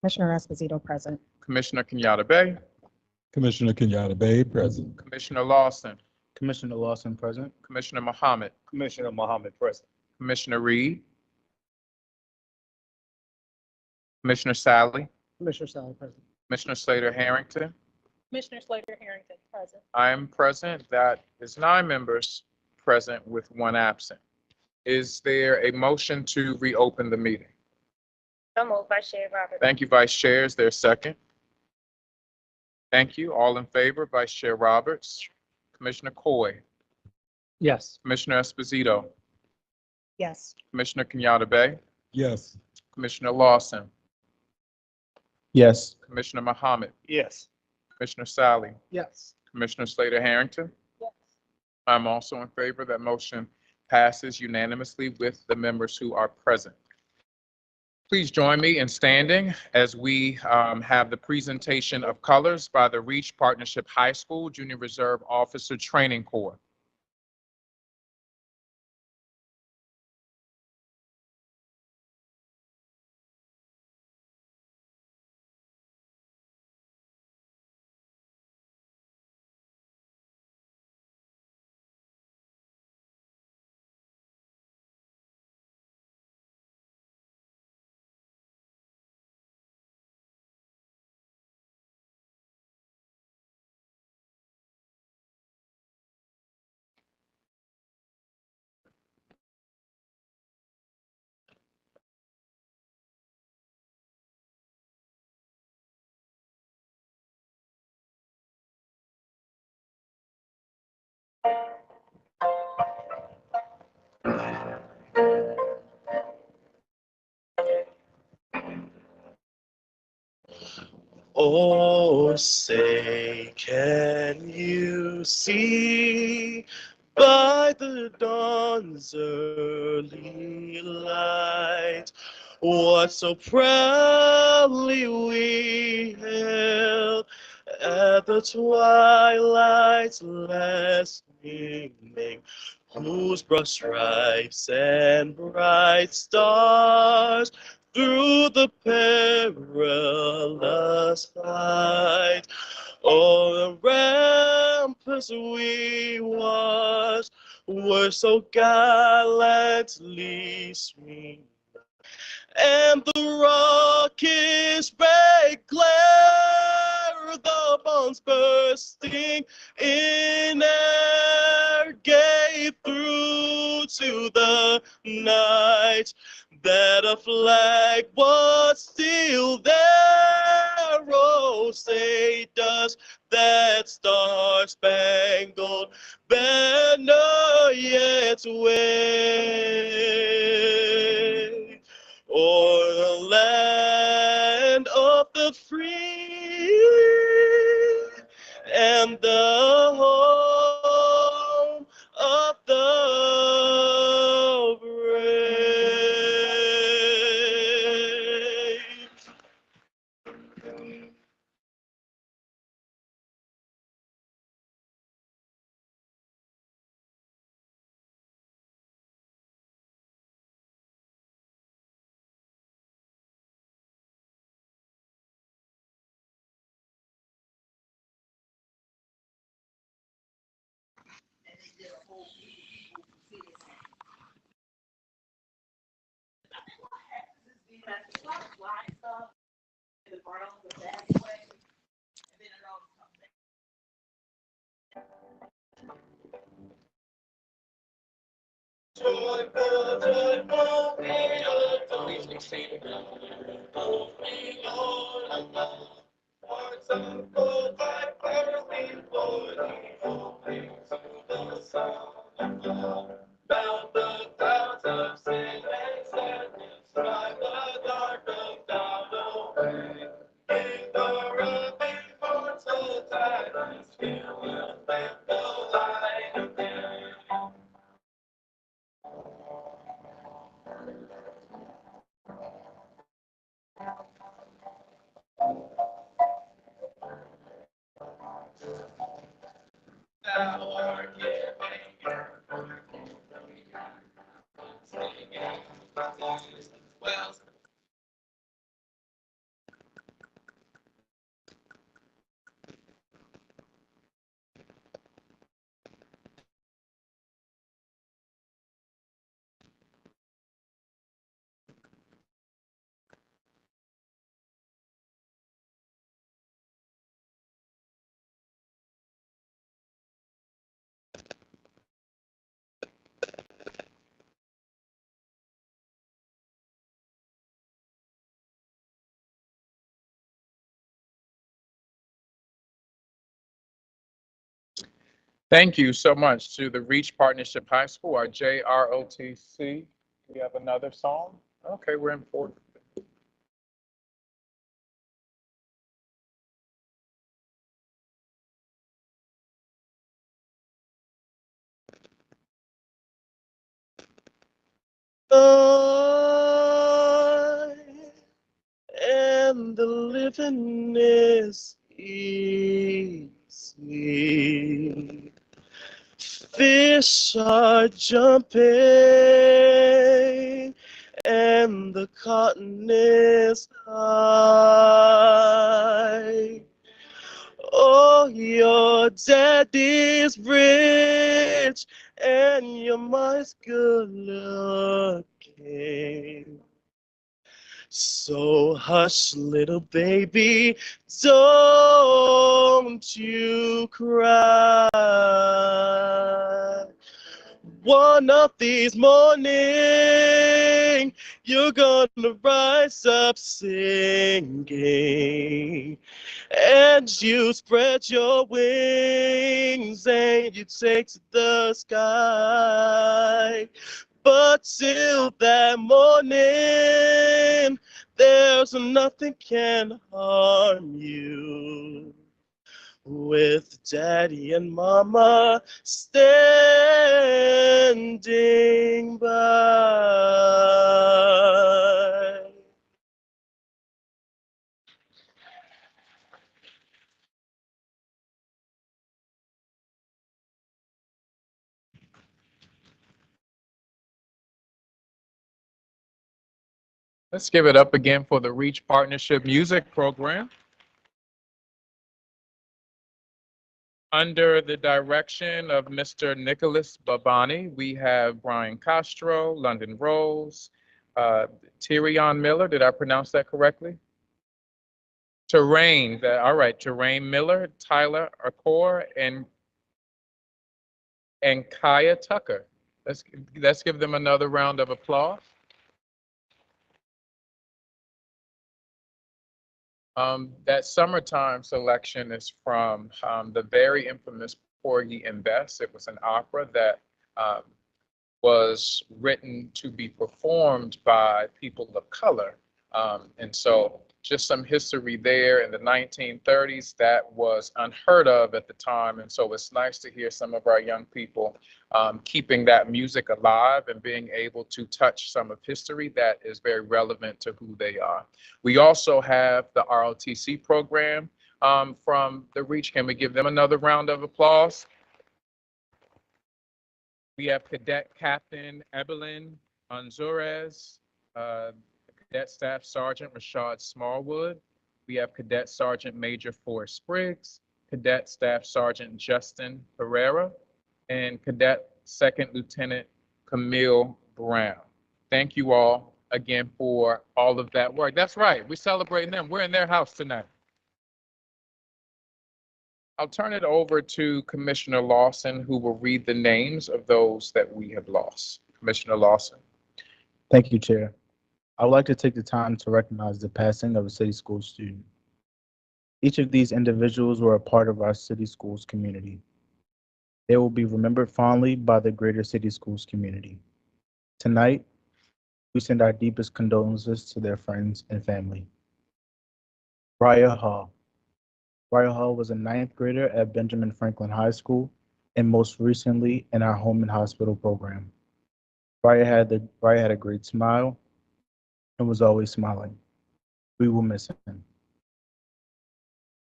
Commissioner Esposito present. Commissioner Kenyatta Bay, Commissioner Kenyatta Bay, present. Commissioner Lawson, Commissioner Lawson present. Commissioner Muhammad, Commissioner Mohammed present. Commissioner Reed, Commissioner Sally, Commissioner Sally present. Commissioner Slater Harrington. Commissioner Slater Harrington present. I am present. That is 9 members present with 1 absent. Is there a motion to reopen the meeting? So moved, Vice Chair Roberts. Thank you, Vice Chair. Is there a second? Thank you. All in favor, Vice Chair Roberts, Commissioner Coy, Yes. Commissioner Esposito, Yes. Commissioner Kenyatta Bay, Yes. Commissioner Lawson, Yes. Commissioner Muhammad, Yes. Commissioner Sally, Yes. Commissioner Slater Harrington. Yes. I'm also in favor. That motion passes unanimously with the members who are present. Please join me in standing as we have the presentation of colors by the Reach Partnership High School Junior Reserve Officer Training Corps. Oh, say, can you see by the dawn's early light what so proudly we hailed at the twilight's last gleaming, whose broad stripes and bright stars through the perilous fight o'er the ramparts we watched were so gallantly streamed, and the rocket's red glare, the bombs bursting in air, gave through to the night that a flag was still there. Oh, say does that star-spangled banner yet wave o'er the land of the free and the home of the brave. Joyful, joyful, we adore we sing, we Lord above. Hearts of gold like pearls before thee, opening to the sound of love. Bound the clouds of sin and sadness, drive the dark of doubt away. Give the rubbing hearts of gladness, fill with the light of day. Thou art giving, singing, well. Thank you so much to the Reach Partnership High School, our JROTC. We have another song? Okay, we're in fourth. I and the living is easy. Fish are jumping and the cotton is high. Oh, your daddy's rich and your mom's good looking. So hush, little baby, don't you cry. One of these mornings, you're gonna rise up singing. And you spread your wings and you take to the sky. But till that morning, there's nothing can harm you. With daddy and mama standing by. Let's give it up again for the Reach Partnership Music Program. Under the direction of Mr. Nicholas Babani, we have Brian Castro, London Rose, Tyrion Miller. Did I pronounce that correctly? Terrain, all right, Terrain Miller, Tyler Accor, and Kaya Tucker. Let's give them another round of applause. That summertime selection is from the very infamous Porgy and Bess. It was an opera that was written to be performed by people of color. And so just some history there in the 1930s that was unheard of at the time. And so it's nice to hear some of our young people keeping that music alive and being able to touch some of history that is very relevant to who they are. We also have the ROTC program from the Reach. Can we give them another round of applause? We have Cadet Captain Evelyn Anzurez, Cadet Staff Sergeant Rashad Smallwood. We have Cadet Sergeant Major Forrest Spriggs, Cadet Staff Sergeant Justin Herrera, and Cadet Second Lieutenant Camille Brown. Thank you all again for all of that work. That's right, we're celebrating them. We're in their house tonight. I'll turn it over to Commissioner Lawson, who will read the names of those that we have lost. Commissioner Lawson. Thank you, Chair. I would like to take the time to recognize the passing of a city school student. Each of these individuals were a part of our city schools community. They will be remembered fondly by the greater city schools community. Tonight, we send our deepest condolences to their friends and family. Briar Hall. Briar Hall was a ninth grader at Benjamin Franklin High School and most recently in our home and hospital program. Briar had a great smile and was always smiling. We will miss him.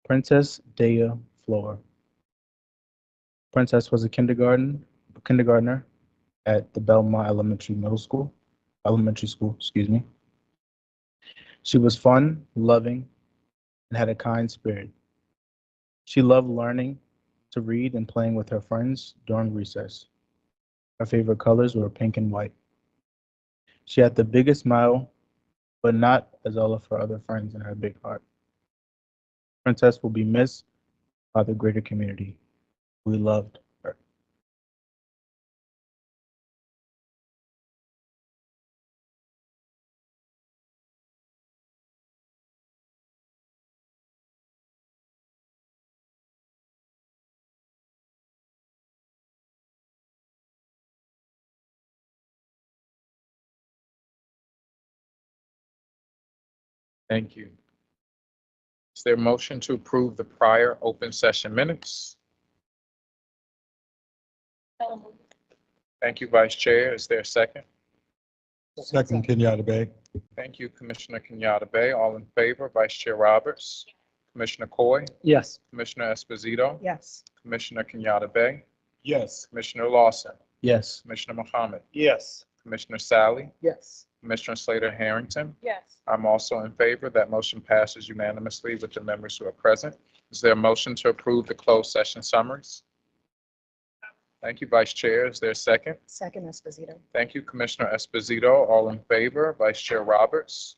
Princess Dea Floor. Princess was a kindergartner at the Belmont Elementary School, excuse me. She was fun, loving, and had a kind spirit. She loved learning to read and playing with her friends during recess. Her favorite colors were pink and white. She had the biggest smile, but not as all of her other friends in her big heart. Princess will be missed by the greater community. We loved her. Thank you. Is there a motion to approve the prior open session minutes? So moved. Thank you, Vice Chair. Is there a second? Second, Kenyatta Bay. Thank you, Commissioner Kenyatta Bay. All in favor, Vice Chair Roberts, Commissioner Coy, Yes. Commissioner Esposito, Yes. Commissioner Kenyatta Bay, Yes. Commissioner Lawson, Yes. Commissioner Muhammad, Yes. Commissioner Sally, Yes. Commissioner Slater Harrington. Yes. I'm also in favor. That motion passes unanimously with the members who are present. Is there a motion to approve the closed session summaries? Thank you, Vice Chair. Is there a second? Second Esposito. Thank you, Commissioner Esposito. All in favor, Vice Chair Roberts,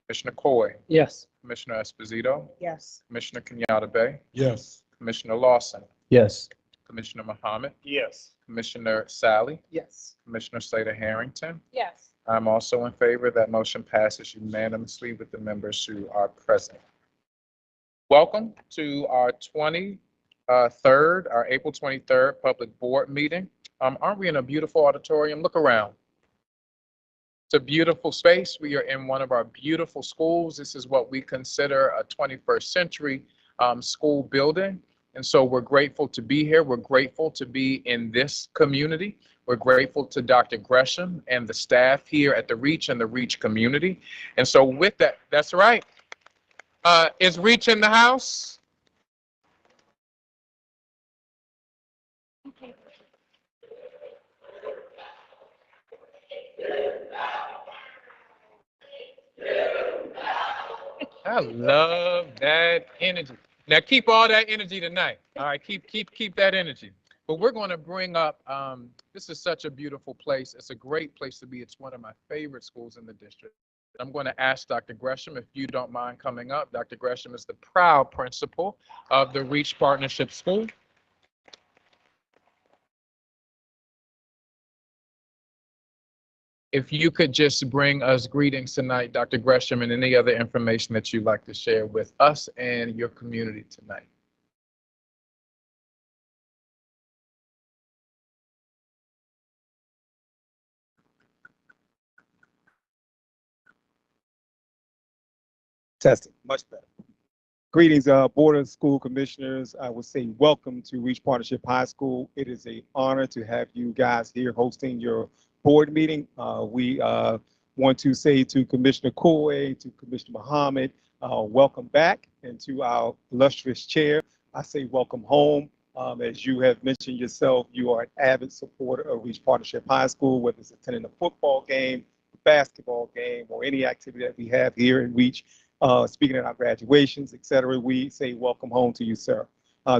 Commissioner Coy, Yes. Commissioner Esposito, Yes. Commissioner Kenyatta Bay, Yes. Commissioner Lawson, Yes. Commissioner Muhammad, Yes. Commissioner Sally, Yes. Commissioner Slater Harrington. Yes. I'm also in favor. That motion passes unanimously with the members who are present. Welcome to our 23rd, our April 23rd public board meeting. Aren't we in a beautiful auditorium? Look around. It's a beautiful space. We are in one of our beautiful schools. This is what we consider a 21st century school building. And so we're grateful to be here. We're grateful to be in this community. We're grateful to Dr. Gresham and the staff here at the Reach and the Reach community. And so with that, that's right. Is Reach in the house? I love that energy. Now keep all that energy tonight. All right, keep that energy. But we're going to bring up. This is such a beautiful place. It's a great place to be. It's one of my favorite schools in the district. I'm going to ask Dr. Gresham if you don't mind coming up. Dr. Gresham is the proud principal of the Reach Partnership School. If you could just bring us greetings tonight, Dr. Gresham, and any other information that you'd like to share with us and your community tonight. Testing, much better. Greetings, Board of School Commissioners. I would say welcome to Reach Partnership High School. It is an honor to have you guys here hosting your board meeting. We want to say to Commissioner Koye, to Commissioner Muhammad, welcome back, and to our illustrious chair, I say welcome home. As you have mentioned yourself, you are an avid supporter of Reach Partnership High School, whether it's attending a football game, basketball game, or any activity that we have here in Reach. Speaking at our graduations, et cetera, we say welcome home to you, sir.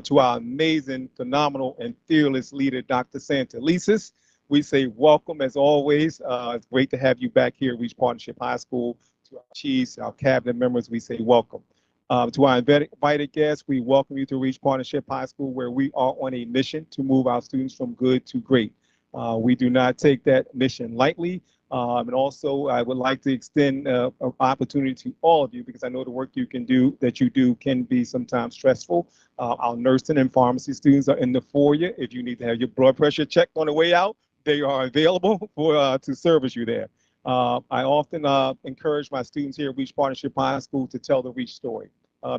To our amazing, phenomenal, and fearless leader, Dr. Santelises, we say welcome as always. It's great to have you back here at Reach Partnership High School. To our chiefs, our cabinet members, we say welcome. To our invited guests, we welcome you to Reach Partnership High School, where we are on a mission to move our students from good to great. We do not take that mission lightly. And also, I would like to extend an opportunity to all of you, because I know the work you do can be sometimes stressful. Our nursing and pharmacy students are in the foyer. If you need to have your blood pressure checked on the way out, they are available for to service you there. I often encourage my students here at Reach Partnership High School to tell the Reach story,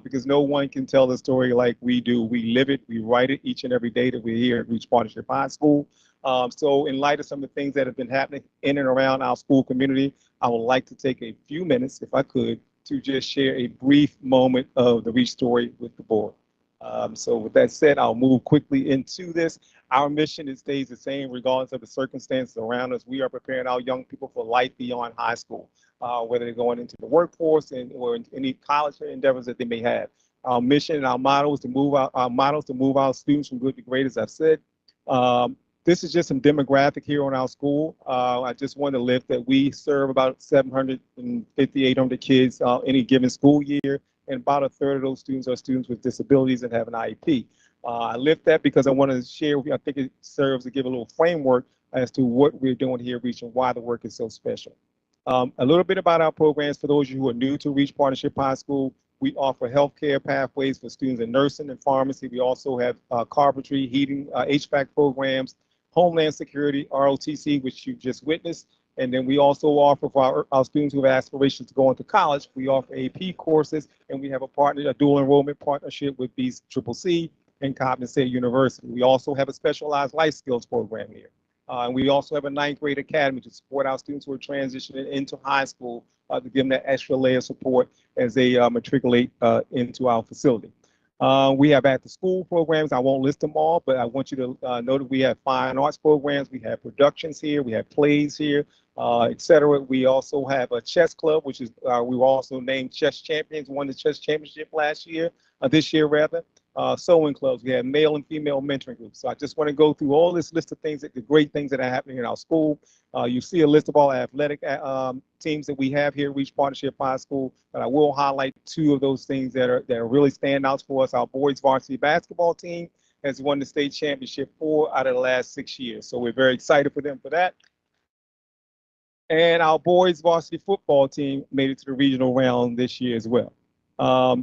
because no one can tell the story like we do. We live it, we write it each and every day that we're here at Reach Partnership High School. So in light of some of the things that have been happening in and around our school community, I would like to take a few minutes, if I could, to just share a brief moment of the Reach story with the board. So with that said, I'll move quickly into this. Our mission stays the same regardless of the circumstances around us. We are preparing our young people for life beyond high school, whether they're going into the workforce or in any college endeavors that they may have. Our mission and our motto is to move our students from good to great, as I've said. This is just some demographic here on our school. I just want to lift that we serve about 750, 800 kids any given school year, and about a third of those students are students with disabilities and have an IEP. I lift that because I want to share, I think it serves to give a little framework as to what we're doing here at Reach and why the work is so special. A little bit about our programs for those of you who are new to Reach Partnership High School. We offer healthcare pathways for students in nursing and pharmacy. We also have carpentry, heating, HVAC programs, Homeland Security, ROTC, which you just witnessed, And then we also offer for our students who have aspirations to go into college, we offer AP courses, and we have a dual enrollment partnership with BCCC and Coppin State University. We also have a specialized life skills program here. And we also have a ninth grade academy to support our students who are transitioning into high school to give them that extra layer of support as they matriculate into our facility. We have after school programs. I won't list them all, but I want you to know that we have fine arts programs. We have productions here. We have plays here, etc. We also have a chess club, which is we were also named chess champions, won the chess championship last year, this year rather. Sewing clubs. We have male and female mentoring groups. So I just want to go through all this list of things, the great things that are happening in our school. You see a list of all athletic teams that we have here at Reach Partnership High School, but I will highlight two of those things that are really standouts for us. Our boys varsity basketball team has won the state championship 4 out of the last 6 years. So we're very excited for them for that. And our boys varsity football team made it to the regional round this year as well.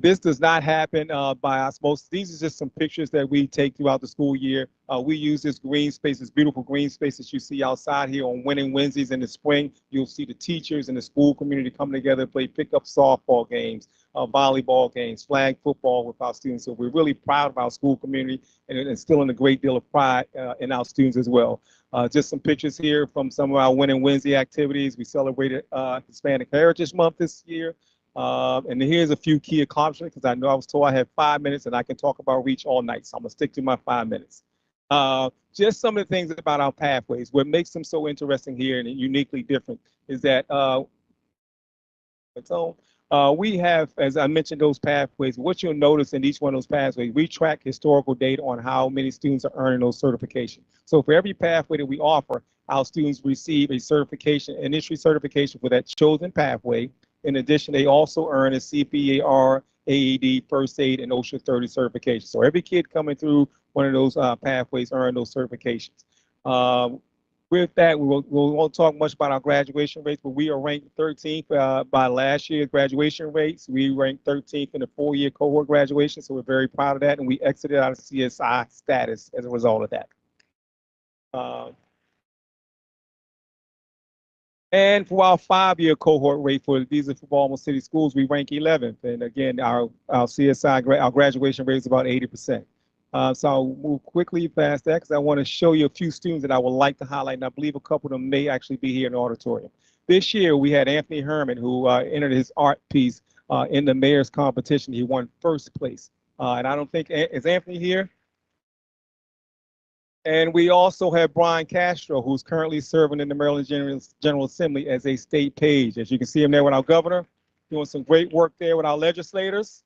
This does not happen by osmosis. These are just some pictures that we take throughout the school year. We use this green space, this beautiful green space that you see outside here on Winning Wednesdays in the spring. You'll see the teachers and the school community coming together to play pickup softball games, volleyball games, flag football with our students. So we're really proud of our school community and instilling a great deal of pride in our students as well. Just some pictures here from some of our Winning Wednesday activities. We celebrated Hispanic Heritage Month this year. And here's a few key accomplishments because I know I was told I had 5 minutes and I can talk about Reach all night. So I'm gonna stick to my 5 minutes. Just some of the things about our pathways. What makes them so interesting here and uniquely different is that we have, as I mentioned, those pathways. What you'll notice in each one of those pathways, we track historical data on how many students are earning those certifications. So for every pathway that we offer, our students receive a certification, initial certification for that chosen pathway. In addition, they also earn a CPR, AED, First Aid, and OSHA 30 certification. So every kid coming through one of those pathways earn those certifications. With that, we won't talk much about our graduation rates, but we are ranked 13th by last year's graduation rates. We ranked 13th in the 4-year cohort graduation, so we're very proud of that, and we exited out of CSI status as a result of that. And for our 5-year cohort rate for these are for Baltimore City schools, we rank 11th. And again, our CSI, our graduation rate is about 80%. So I'll move quickly past that because I want to show you a few students that I would like to highlight. And I believe a couple of them may actually be here in the auditorium. This year, we had Anthony Herman, who entered his art piece in the mayor's competition. He won first place. And I don't think, is Anthony here? And we also have Brian Castro, who's currently serving in the Maryland General Assembly as a state page. As you can see him there with our governor, doing some great work there with our legislators.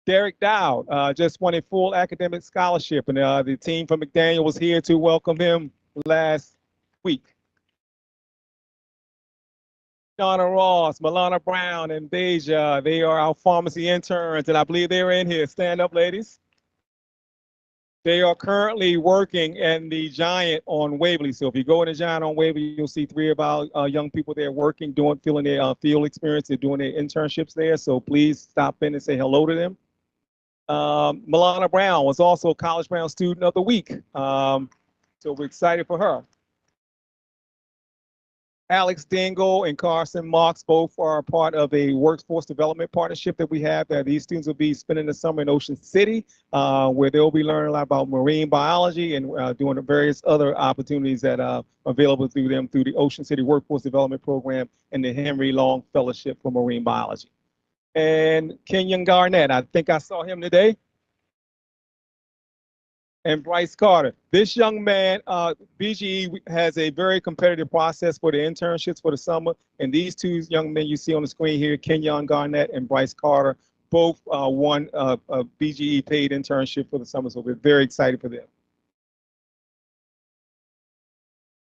Derek Dowd just won a full academic scholarship, and the team from McDaniel was here to welcome him last week. Donna Ross, Milana Brown, and Deja, they are our pharmacy interns, and I believe they're in here. Stand up, ladies. They are currently working in the Giant on Waverly. So if you go in the Giant on Waverly, you'll see 3 of our young people there working, feeling their field experience. They're doing their internships there. So please stop in and say hello to them. Milana Brown was also College Brown Student of the Week. So we're excited for her. Alex Dingle and Carson Marks both are part of a workforce development partnership that we have. That these students will be spending the summer in Ocean City, where they'll be learning a lot about marine biology and doing the various other opportunities that are available through them through the Ocean City Workforce Development Program and the Henry Long Fellowship for Marine Biology. And Kenyon Garnett, I think I saw him today. And Bryce Carter. This young man, BGE has a very competitive process for the internships for the summer. And these 2 young men you see on the screen here, Kenyon Garnett and Bryce Carter, both won a BGE paid internship for the summer. So we're very excited for them.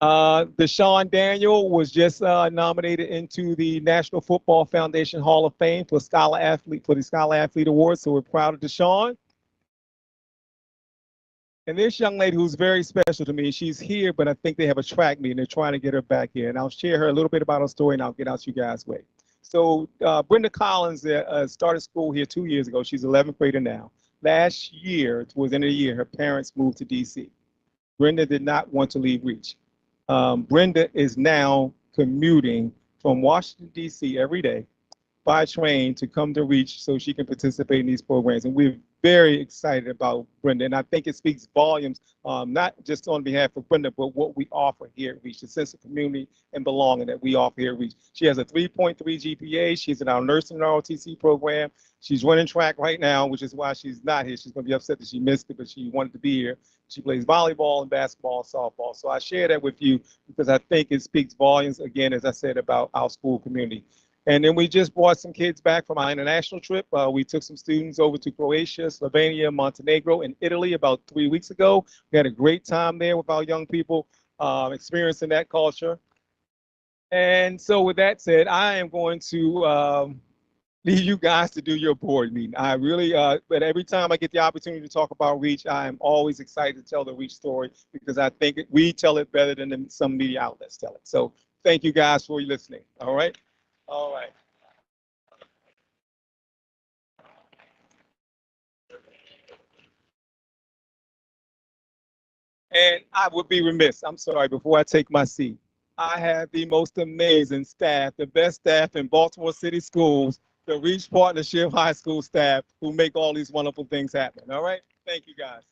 Deshaun Daniel was just nominated into the National Football Foundation Hall of Fame for the Scholar Athlete Award. So we're proud of Deshaun. And this young lady who's very special to me, she's here, but I think they have a track meet and they're trying to get her back here. And I'll share her a little bit about her story and I'll get out you guys' way. So Brenda Collins started school here 2 years ago. She's 11th grader now. Last year, towards the end of the year, her parents moved to DC. Brenda did not want to leave Reach. Brenda is now commuting from Washington, D.C. every day by train to come to Reach so she can participate in these programs. And we're very excited about Brenda. And I think it speaks volumes, not just on behalf of Brenda, but what we offer here at Reach, the sense of community and belonging that we offer here at Reach. She has a 3.3 GPA. She's in our nursing and ROTC program. She's running track right now, which is why she's not here. She's going to be upset that she missed it, but she wanted to be here. She plays volleyball and basketball and softball. So I share that with you because I think it speaks volumes, again, as I said, about our school community. And then we just brought some kids back from our international trip. We took some students over to Croatia, Slovenia, Montenegro, and Italy about 3 weeks ago. We had a great time there with our young people, experiencing that culture. And so with that said, I am going to leave you guys to do your board meeting. I really, but every time I get the opportunity to talk about Reach, I am always excited to tell the Reach story because I think we tell it better than some media outlets tell it. So thank you guys for listening. All right. All right. And I would be remiss, I'm sorry, before I take my seat. I have the most amazing staff, the best staff in Baltimore City Schools, the Reach Partnership High School staff who make all these wonderful things happen. All right. Thank you guys.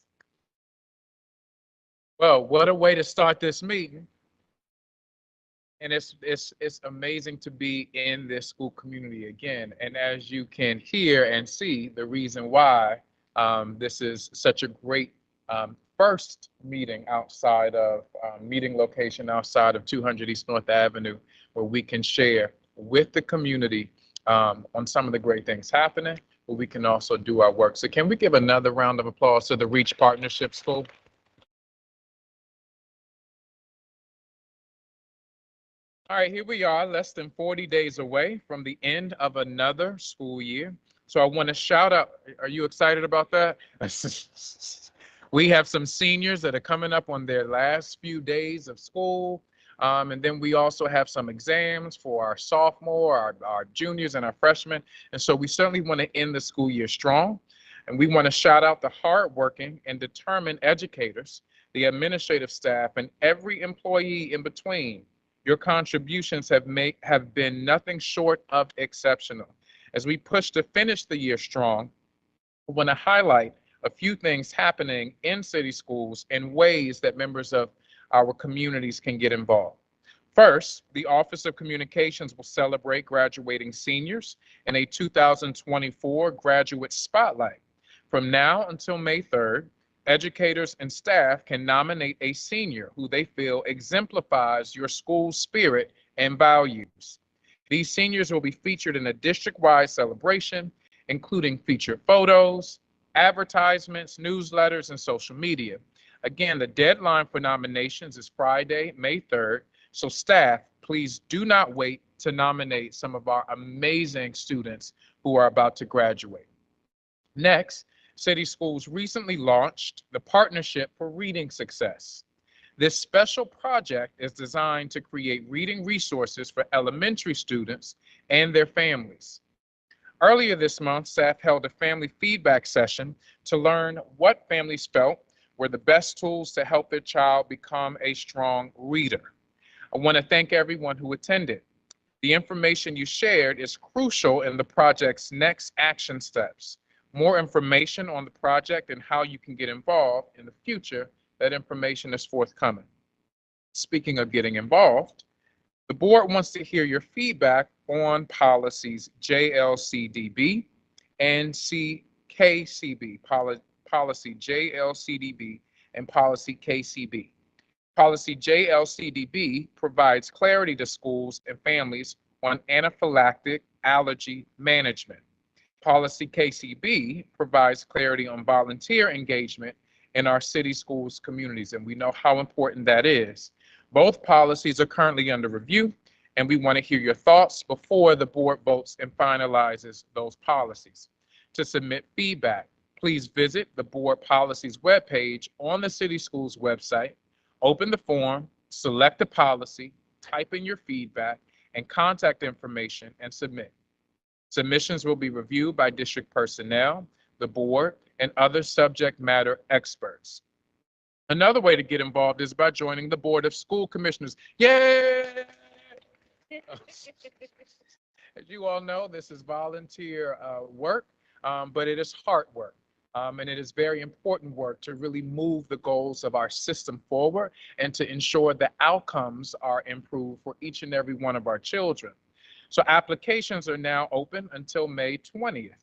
Well, what a way to start this meeting. And it's amazing to be in this school community again. And as you can hear and see, the reason why this is such a great first meeting outside of meeting location outside of 200 East North Avenue, where we can share with the community on some of the great things happening, but we can also do our work. So can we give another round of applause to the Reach Partnership School? All right, here we are, less than 40 days away from the end of another school year. So I want to shout out, are you excited about that? We have some seniors that are coming up on their last few days of school. And then we also have some exams for our sophomore, our juniors, and our freshmen. And so we certainly want to end the school year strong. And we want to shout out the hardworking and determined educators, the administrative staff, and every employee in between. Your contributions have been nothing short of exceptional. As we push to finish the year strong, I want to highlight a few things happening in city schools and ways that members of our communities can get involved. First, the Office of Communications will celebrate graduating seniors in a 2024 Graduate Spotlight. From now until May 3rd, educators and staff can nominate a senior who they feel exemplifies your school's spirit and values. These seniors will be featured in a district-wide celebration, including featured photos, advertisements, newsletters, and social media. Again, the deadline for nominations is Friday, May 3rd, so staff, please do not wait to nominate some of our amazing students who are about to graduate. Next, City Schools recently launched the Partnership for Reading Success. This special project is designed to create reading resources for elementary students and their families. Earlier this month, staff held a family feedback session to learn what families felt were the best tools to help their child become a strong reader. I want to thank everyone who attended. The information you shared is crucial in the project's next action steps. More information on the project and how you can get involved in the future, that information is forthcoming. Speaking of getting involved, the board wants to hear your feedback on policies JLCDB and KCB, policy JLCDB and policy KCB. Policy JLCDB provides clarity to schools and families on anaphylactic allergy management. Policy KCB provides clarity on volunteer engagement in our city schools communities, and we know how important that is. Both policies are currently under review, and we want to hear your thoughts before the board votes and finalizes those policies. To submit feedback, please visit the board policies webpage on the city schools website, open the form, select the policy, type in your feedback and contact information, and submit. Submissions will be reviewed by district personnel, the board, and other subject matter experts. Another way to get involved is by joining the Board of School Commissioners. Yay! As you all know, this is volunteer work, but it is hard work. And it is very important work to really move the goals of our system forward and to ensure the outcomes are improved for each and every one of our children. So applications are now open until May 20th.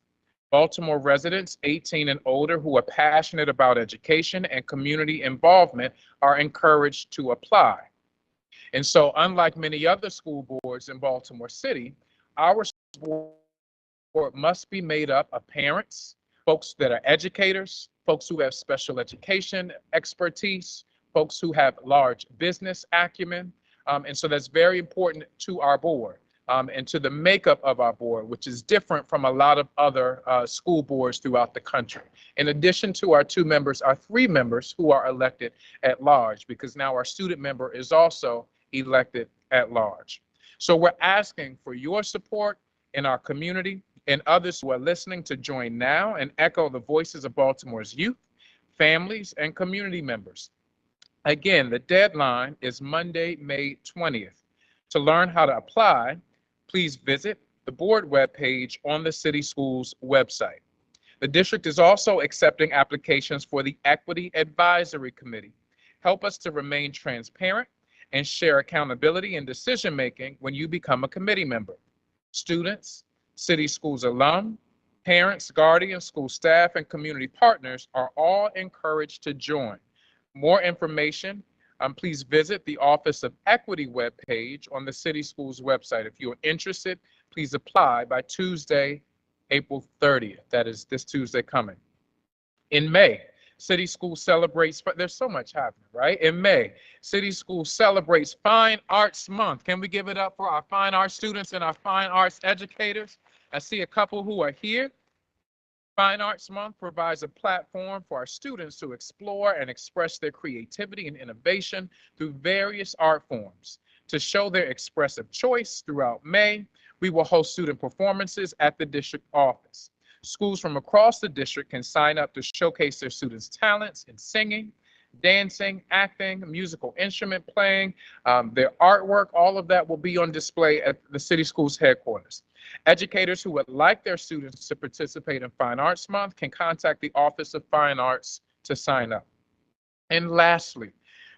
Baltimore residents 18 and older who are passionate about education and community involvement are encouraged to apply. And so, unlike many other school boards in Baltimore City, our board must be made up of parents, folks that are educators, folks who have special education expertise, folks who have large business acumen. And so that's very important to our board. And to the makeup of our board, which is different from a lot of other school boards throughout the country. In addition to our 2 members, our 3 members who are elected at large, because now our student member is also elected at large. So we're asking for your support in our community and others who are listening to join now and echo the voices of Baltimore's youth, families, and community members. Again, the deadline is Monday, May 20th. To learn how to apply, please visit the board webpage on the City Schools website. The district is also accepting applications for the Equity Advisory Committee. Help us to remain transparent and share accountability in decision-making when you become a committee member. Students, City Schools alum, parents, guardians, school staff, and community partners are all encouraged to join. More information, please visit the Office of Equity webpage on the City Schools website. If you are interested, please apply by Tuesday, April 30th. That is this Tuesday coming. In May, City Schools celebrates, there's so much happening, right? In May, City Schools celebrates Fine Arts Month. Can we give it up for our fine arts students and our fine arts educators? I see a couple who are here. Fine Arts Month provides a platform for our students to explore and express their creativity and innovation through various art forms. To show their expressive choice throughout May, we will host student performances at the district office. Schools from across the district can sign up to showcase their students' talents in singing, dancing, acting, musical instrument playing, their artwork. All of that will be on display at the City Schools headquarters. Educators who would like their students to participate in Fine Arts Month can contact the Office of Fine Arts to sign up. And lastly,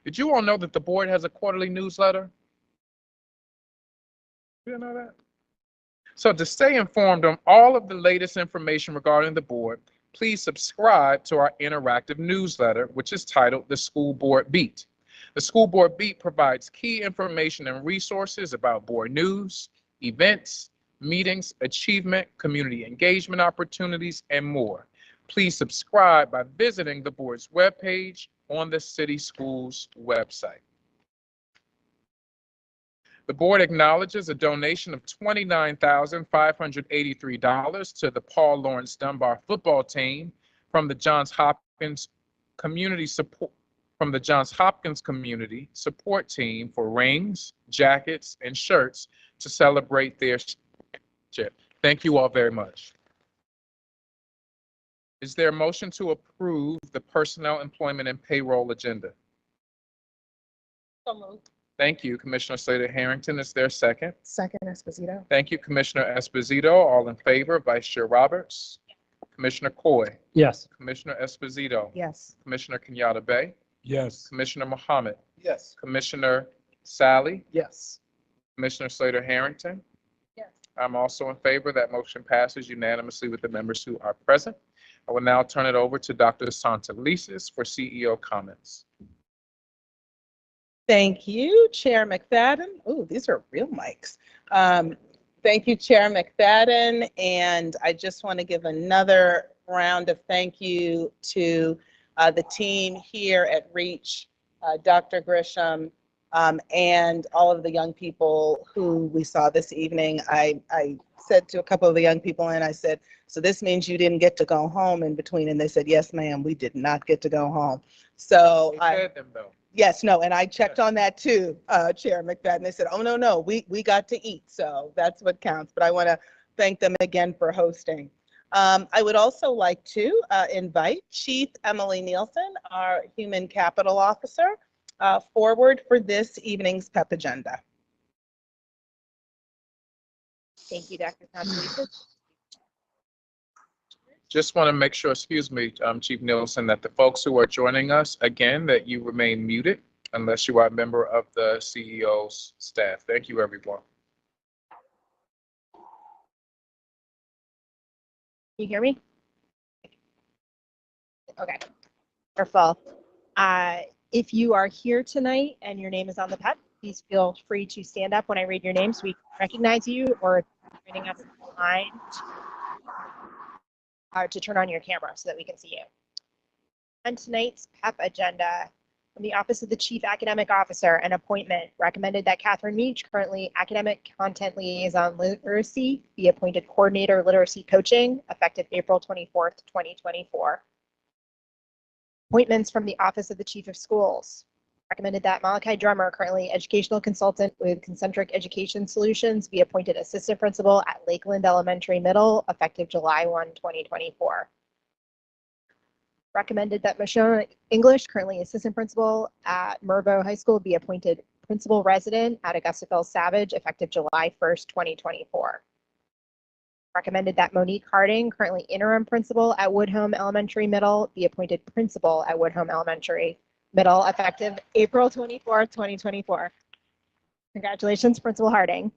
did you all know that the board has a quarterly newsletter? You didn't know that? So to stay informed on all of the latest information regarding the board, please subscribe to our interactive newsletter, which is titled The School Board Beat. The School Board Beat provides key information and resources about board news, events, meetings, achievement, community engagement opportunities, and more. Please subscribe by visiting the board's webpage on the City Schools website. The board acknowledges a donation of $29,583 to the Paul Lawrence Dunbar football team from the Johns Hopkins Community Support Team for rings, jackets, and shirts to celebrate their championship. Thank you all very much. Is there a motion to approve the personnel, employment, and payroll agenda? So moved. Thank you, Commissioner Slater-Harrington. Is there a second? Second, Esposito. Thank you, Commissioner Esposito. All in favor, Vice Chair Roberts? Commissioner Coy? Yes. Commissioner Esposito? Yes. Commissioner Kenyatta Bay? Yes. Commissioner Mohammed? Yes. Commissioner Sally? Yes. Commissioner Slater-Harrington? Yes. I'm also in favor. That motion passes unanimously with the members who are present. I will now turn it over to Dr. Santelises for CEO comments. Thank you, Chair McFadden. Oh, these are real mics. Thank you, Chair McFadden. And I just want to give another round of thank you to the team here at REACH, Dr. Grisham, and all of the young people who we saw this evening. I said to a couple of the young people, and I said, so this means you didn't get to go home in between? And they said, yes, ma'am, we did not get to go home. So They fed them, though. yes, no, and I checked on that too, Chair McFadden. They said, oh, no, we got to eat. So that's what counts. But I want to thank them again for hosting. I would also like to invite Chief Emily Nielsen, our Human Capital Officer, forward for this evening's PEP agenda. Thank you, Dr. Constantine. Just want to make sure, excuse me, Chief Nielsen, that the folks who are joining us, again, that you remain muted unless you are a member of the CEO's staff. Thank you, everyone. Can you hear me? Okay, wonderful. If you are here tonight and your name is on the PEP, please feel free to stand up when I read your name so we can recognize you, or if you're joining us online, to turn on your camera so that we can see you. On tonight's PEP agenda, from the Office of the Chief Academic Officer, an appointment recommended that Catherine Meach, currently Academic Content Liaison Literacy, be appointed Coordinator Literacy Coaching, effective April 24th, 2024. Appointments from the Office of the Chief of Schools. Recommended that Malachi Drummer, currently Educational Consultant with Concentric Education Solutions, be appointed Assistant Principal at Lakeland Elementary Middle, effective July 1, 2024. Recommended that Michonne English, currently Assistant Principal at Mervo High School, be appointed Principal Resident at Augusta Fells Savage, effective July 1st, 2024. Recommended that Monique Harding, currently Interim Principal at Woodhome Elementary Middle, be appointed Principal at Woodhome Elementary Middle, effective April 24th, 2024. Congratulations, Principal Harding.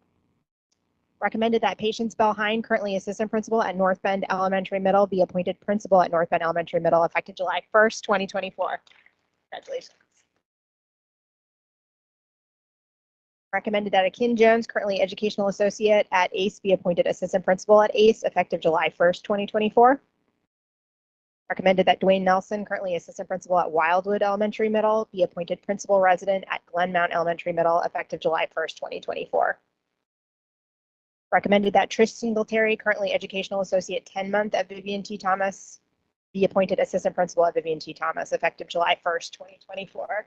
Recommended that Patience Bell-Hine, currently Assistant Principal at North Bend Elementary Middle, be appointed Principal at North Bend Elementary Middle, effective July 1st, 2024. Congratulations. Recommended that Akin Jones, currently Educational Associate at ACE, be appointed Assistant Principal at ACE, effective July 1st, 2024. Recommended that Dwayne Nelson, currently Assistant Principal at Wildwood Elementary Middle, be appointed Principal Resident at Glenmount Elementary Middle, effective July 1st, 2024. Recommended that Trish Singletary, currently Educational Associate 10-month at Vivian T. Thomas, be appointed Assistant Principal at Vivian T. Thomas, effective July 1st, 2024.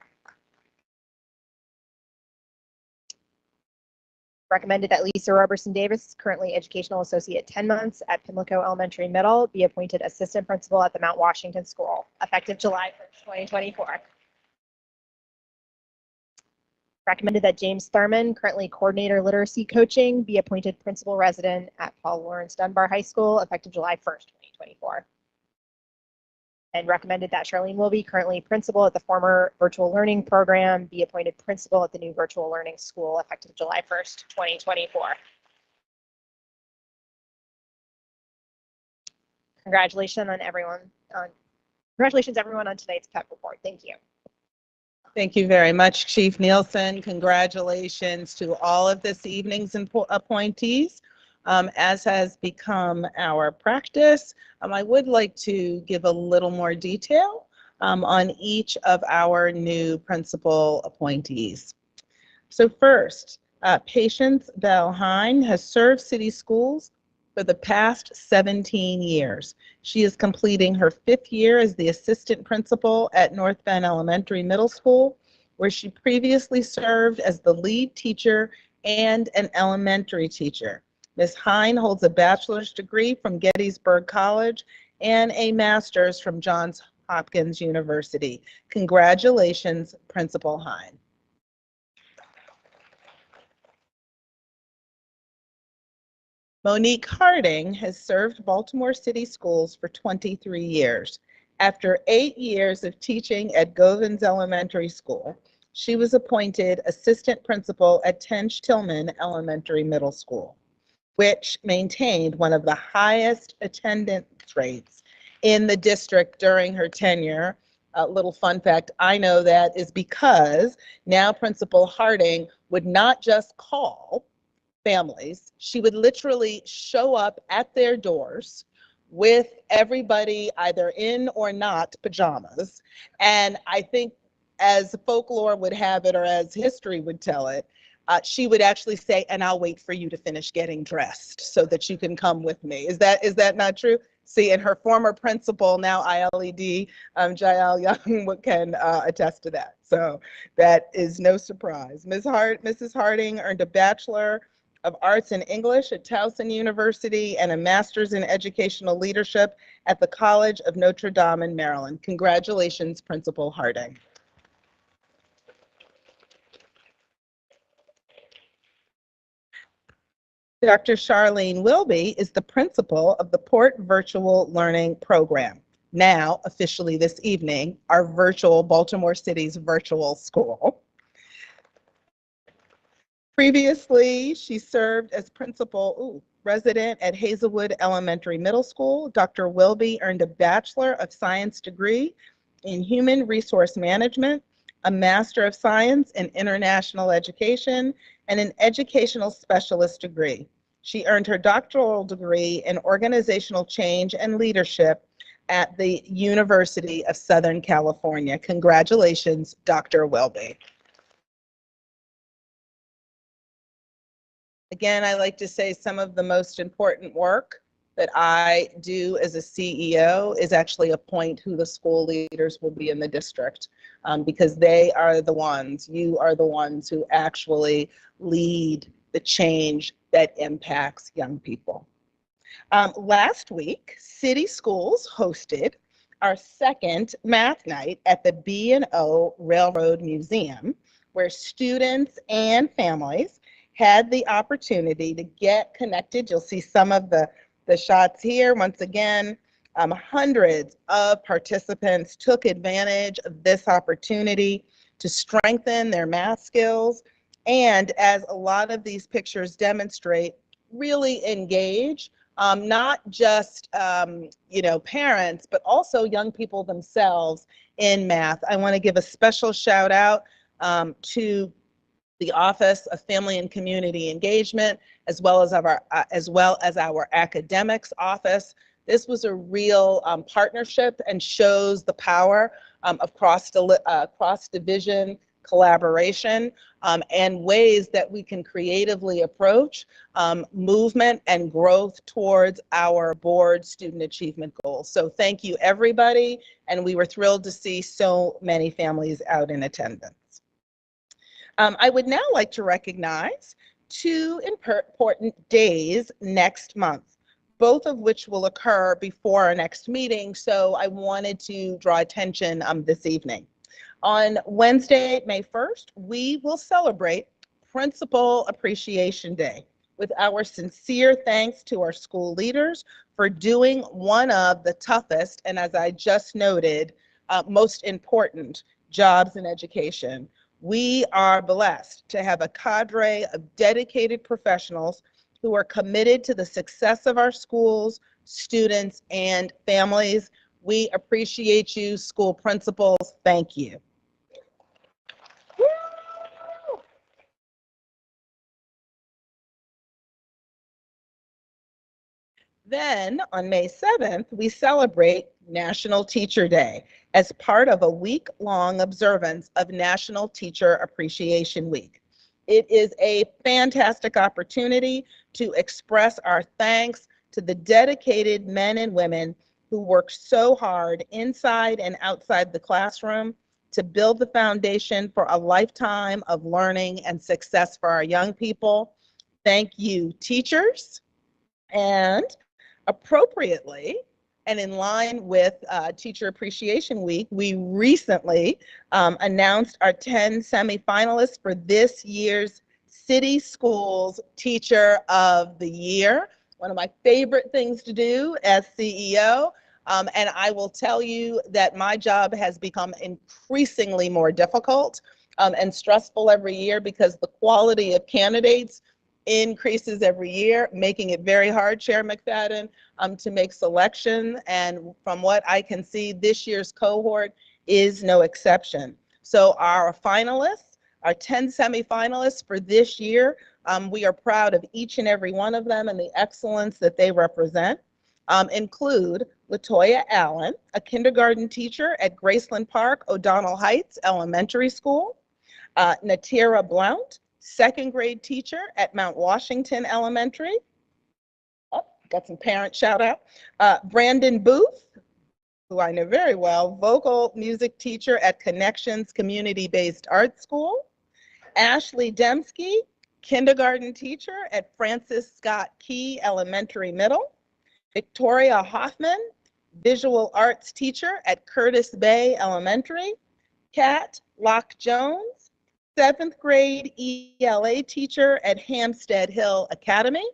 Recommended that Lisa Roberson Davis, currently Educational Associate 10 months at Pimlico Elementary Middle, be appointed Assistant Principal at the Mount Washington School, effective July 1st, 2024. Recommended that James Thurman, currently Coordinator Literacy Coaching, be appointed Principal Resident at Paul Lawrence Dunbar High School, effective July 1st, 2024. And recommended that Charlene Wilby, currently Principal at the former Virtual Learning Program, be appointed Principal at the new Virtual Learning School, effective July 1st, 2024. Congratulations, everyone, on tonight's PEP report. Thank you. Thank you very much, Chief Nielsen. Congratulations to all of this evening's appointees. As has become our practice, I would like to give a little more detail on each of our new principal appointees. So first, Patience Bell-Hine has served city schools for the past 17 years. She is completing her 5th year as the assistant principal at North Bend Elementary Middle School, where she previously served as the lead teacher and an elementary teacher. Ms. Hine holds a bachelor's degree from Gettysburg College and a master's from Johns Hopkins University. Congratulations, Principal Hine. Monique Harding has served Baltimore City Schools for 23 years. After 8 years of teaching at Govans Elementary School, she was appointed assistant principal at Tench Tillman Elementary Middle School, which maintained one of the highest attendance rates in the district during her tenure. A little fun fact, I know that is because now Principal Harding would not just call families, she would literally show up at their doors with everybody either in or not pajamas. And I think, as folklore would have it, or as history would tell it, she would actually say, "And I'll wait for you to finish getting dressed so that you can come with me." Is that not true? See, and her former principal, now ILED, Jael Young, can attest to that. So that is no surprise. Mrs. Harding earned a Bachelor of Arts in English at Towson University and a Master's in Educational Leadership at the College of Notre Dame in Maryland. Congratulations, Principal Harding. Dr. Charlene Wilby is the principal of the Port Virtual Learning Program, now officially this evening, our virtual Baltimore City's virtual school. Previously, she served as resident at Hazelwood Elementary Middle School. Dr. Wilby earned a Bachelor of Science degree in Human Resource Management, a Master of Science in International Education, and an Educational Specialist degree. She earned her doctoral degree in Organizational Change and Leadership at the University of Southern California. Congratulations, Dr. Wilby. Again, I like to say some of the most important work that I do as a CEO is actually appoint who the school leaders will be in the district, because they are the ones, you are the ones who actually lead the change that impacts young people. Last week, City Schools hosted our second math night at the B&O Railroad Museum, where students and families had the opportunity to get connected. You'll see some of the shots here. Once again, hundreds of participants took advantage of this opportunity to strengthen their math skills, and as a lot of these pictures demonstrate, really engage not just parents, but also young people themselves in math. I want to give a special shout out to the Office of Family and Community Engagement, as well as our academics office. This was a real partnership and shows the power of cross-division collaboration and ways that we can creatively approach movement and growth towards our board student achievement goals. So thank you, everybody, and we were thrilled to see so many families out in attendance. I would now like to recognize two important days next month, both of which will occur before our next meeting, so I wanted to draw attention this evening. On Wednesday, May 1st, we will celebrate Principal Appreciation Day with our sincere thanks to our school leaders for doing one of the toughest, and as I just noted, most important jobs in education. We are blessed to have a cadre of dedicated professionals who are committed to the success of our schools, students, and families. We appreciate you, school principals. Thank you. Then on May 7th, we celebrate National Teacher Day as part of a week-long observance of National Teacher Appreciation Week. It is a fantastic opportunity to express our thanks to the dedicated men and women who work so hard inside and outside the classroom to build the foundation for a lifetime of learning and success for our young people. Thank you, teachers. And appropriately, and in line with Teacher Appreciation Week, we recently announced our 10 semifinalists for this year's City Schools Teacher of the Year. One of my favorite things to do as CEO. And I will tell you that my job has become increasingly more difficult and stressful every year because the quality of candidates increases every year, making it very hard, Chair McFadden, to make selection. And from what I can see, this year's cohort is no exception. So our finalists, our 10 semifinalists for this year, we are proud of each and every one of them and the excellence that they represent, include Latoya Allen, a kindergarten teacher at Graceland Park, O'Donnell Heights Elementary School, Natira Blount, second grade teacher at Mount Washington Elementary. Oh, got some parent shout out. Brandon Booth, who I know very well, vocal music teacher at Connections Community-Based Art School. Ashley Dembski, kindergarten teacher at Francis Scott Key Elementary Middle. Victoria Hoffman, visual arts teacher at Curtis Bay Elementary. Kat Locke Jones, 7th grade ELA teacher at Hampstead Hill Academy.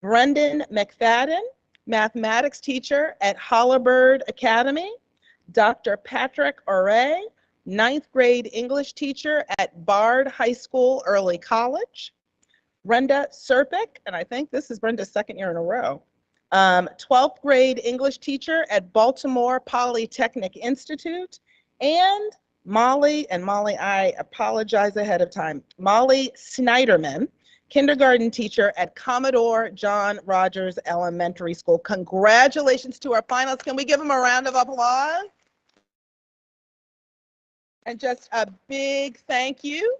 Brendan McFadden, mathematics teacher at Hollabird Academy. Dr. Patrick Oray, 9th grade English teacher at Bard High School Early College. Brenda Serpic, and I think this is Brenda's 2nd year in a row, 12th grade English teacher at Baltimore Polytechnic Institute. And Molly, I apologize ahead of time, Molly Snyderman, kindergarten teacher at Commodore John Rogers Elementary School. Congratulations to our finalists. Can we give them a round of applause? And just a big thank you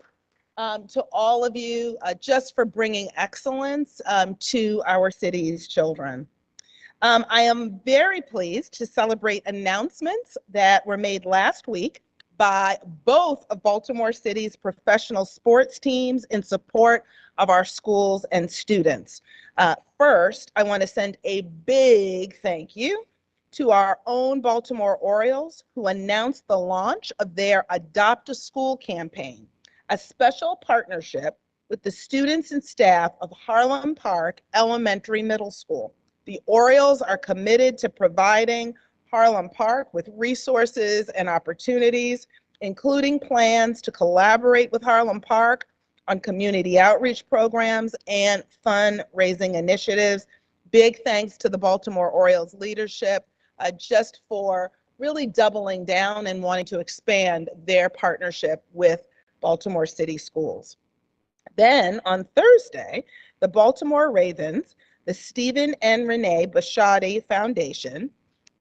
to all of you just for bringing excellence to our city's children. I am very pleased to celebrate announcements that were made last week by both of Baltimore City's professional sports teams in support of our schools and students. First, I want to send a big thank you to our own Baltimore Orioles, who announced the launch of their Adopt a School campaign, a special partnership with the students and staff of Harlem Park Elementary Middle School. The Orioles are committed to providing Harlem Park with resources and opportunities, including plans to collaborate with Harlem Park on community outreach programs and fundraising initiatives. Big thanks to the Baltimore Orioles leadership just for really doubling down and wanting to expand their partnership with Baltimore City Schools. Then on Thursday, the Baltimore Ravens, the Stephen and Renee Bashotti Foundation,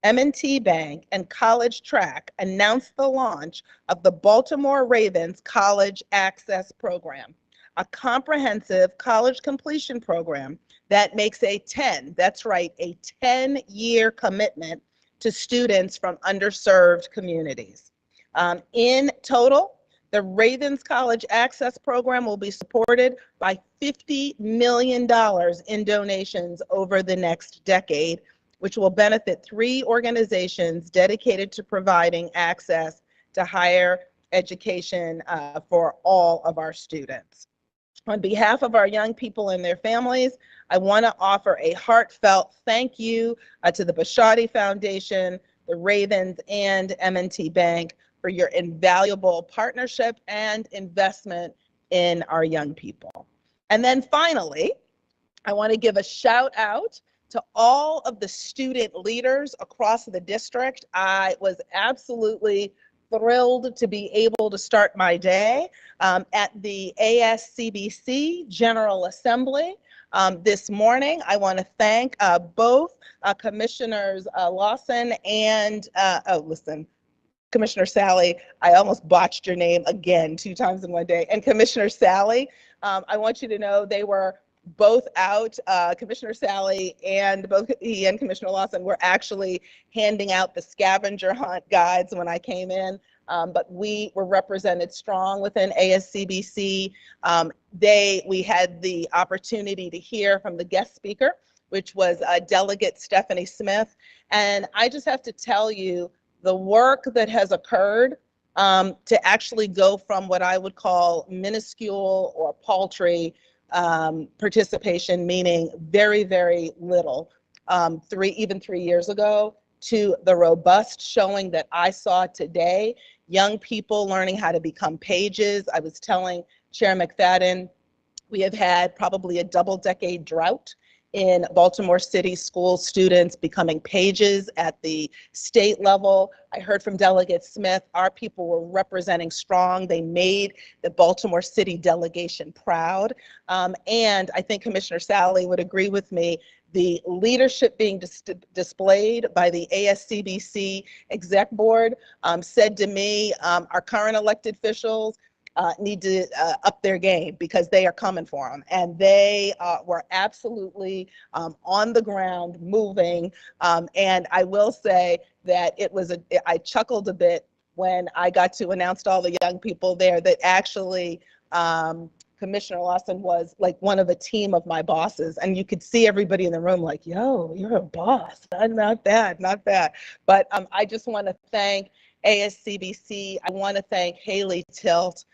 M&T Bank, and College Track announced the launch of the Baltimore Ravens College Access Program, a comprehensive college completion program that makes a 10-year commitment to students from underserved communities. In total, the Ravens College Access Program will be supported by $50 million in donations over the next decade, which will benefit 3 organizations dedicated to providing access to higher education for all of our students. On behalf of our young people and their families, I want to offer a heartfelt thank you to the Bashotti Foundation, the Ravens, and M&T Bank for your invaluable partnership and investment in our young people. And then finally, I want to give a shout out to all of the student leaders across the district. I was absolutely thrilled to be able to start my day at the ASCBC General Assembly this morning. I want to thank both Commissioners Lawson and, Commissioner Sally, I almost botched your name again 2 times in one day, and Commissioner Sally. I want you to know they were both out. Commissioner Sally and both he and Commissioner Lawson were actually handing out the scavenger hunt guides when I came in, but we were represented strong within ASCBC. We had the opportunity to hear from the guest speaker, which was Delegate Stephanie Smith, and I just have to tell you, the work that has occurred to actually go from what I would call minuscule or paltry participation, meaning very, very little, even 3 years ago, to the robust showing that I saw today, young people learning how to become pages. I was telling Chair McFadden, we have had probably a double-decade drought in Baltimore City school students becoming pages at the state level. I heard from Delegate Smith, our people were representing strong. They made the Baltimore City delegation proud. And I think Commissioner Sally would agree with me, the leadership being displayed by the ASCBC exec board said to me, our current elected officials need to up their game because they are coming for them. And they were absolutely on the ground moving. And I will say that I chuckled a bit when I got to announce to all the young people there that actually Commissioner Lawson was like one of a team of my bosses, and you could see everybody in the room like, yo, you're a boss. Not bad, not bad. But I just want to thank ASCBC. I want to thank Haley Tilt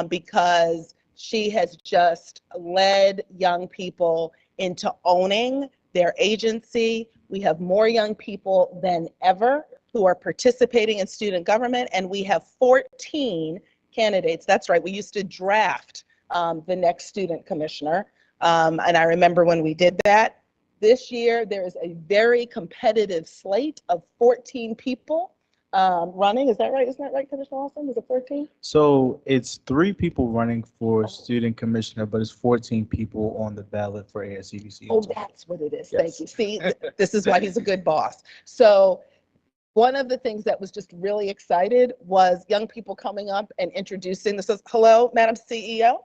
because she has just led young people into owning their agency. We have more young people than ever who are participating in student government, and we have 14 candidates. That's right, we used to draft the next student commissioner, and I remember when we did that. This year, there is a very competitive slate of 14 people running. Is that right? Isn't that right, Commissioner Lawson? Is it 14? So it's 3 people running for student commissioner, but it's 14 people on the ballot for ASCBC. Oh, that's what it is. Yes. Thank you. See, this is why he's a good boss. So one of the things that was just really excited was young people coming up and introducing this. Hello, Madam CEO.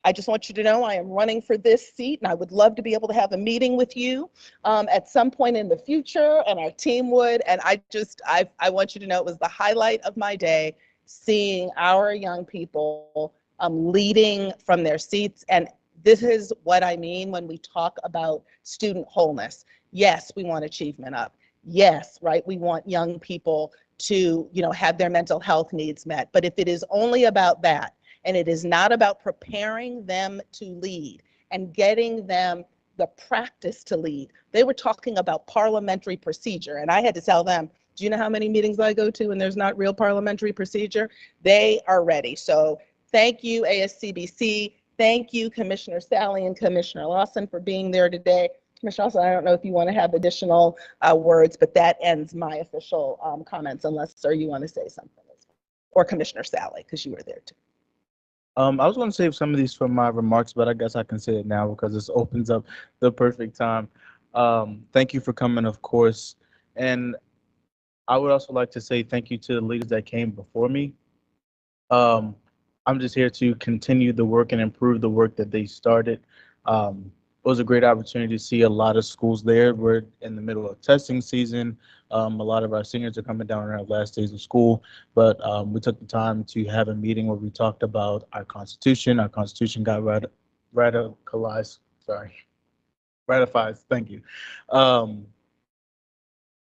I just want you to know I am running for this seat, and I would love to be able to have a meeting with you at some point in the future, and our team would. And I want you to know it was the highlight of my day, seeing our young people leading from their seats. And this is what I mean when we talk about student wholeness. Yes, we want achievement up. Yes, right, we want young people to, have their mental health needs met. But if it is only about that, and it is not about preparing them to lead and getting them the practice to lead. They were talking about parliamentary procedure, and I had to tell them, do you know how many meetings I go to and there's not real parliamentary procedure? They are ready. So thank you, ASCBC. Thank you, Commissioner Sally and Commissioner Lawson, for being there today. Commissioner Lawson, I don't know if you want to have additional words, but that ends my official comments, unless, sir, you want to say something. Or Commissioner Sally, because you were there too. I was going to save some of these for my remarks, but I guess I can say it now because this opens up the perfect time. Thank you for coming, of course. And I would also like to say thank you to the leaders that came before me. I'm just here to continue the work and improve the work that they started. It was a great opportunity to see a lot of schools there. We're in the middle of testing season. A lot of our seniors are coming down on our last days of school, but we took the time to have a meeting where we talked about our Constitution. Our Constitution got ratified. Thank you.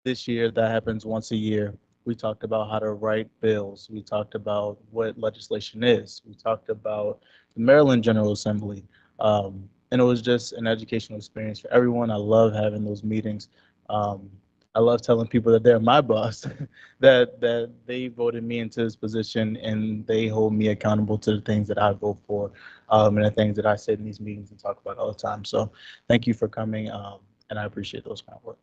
This year, that happens once a year. We talked about how to write bills. We talked about what legislation is. We talked about the Maryland General Assembly. And it was just an educational experience for everyone. I love having those meetings. I love telling people that they're my boss, that they voted me into this position and they hold me accountable to the things that I vote for and the things that I say in these meetings and talk about all the time. So thank you for coming, and I appreciate those kind of words.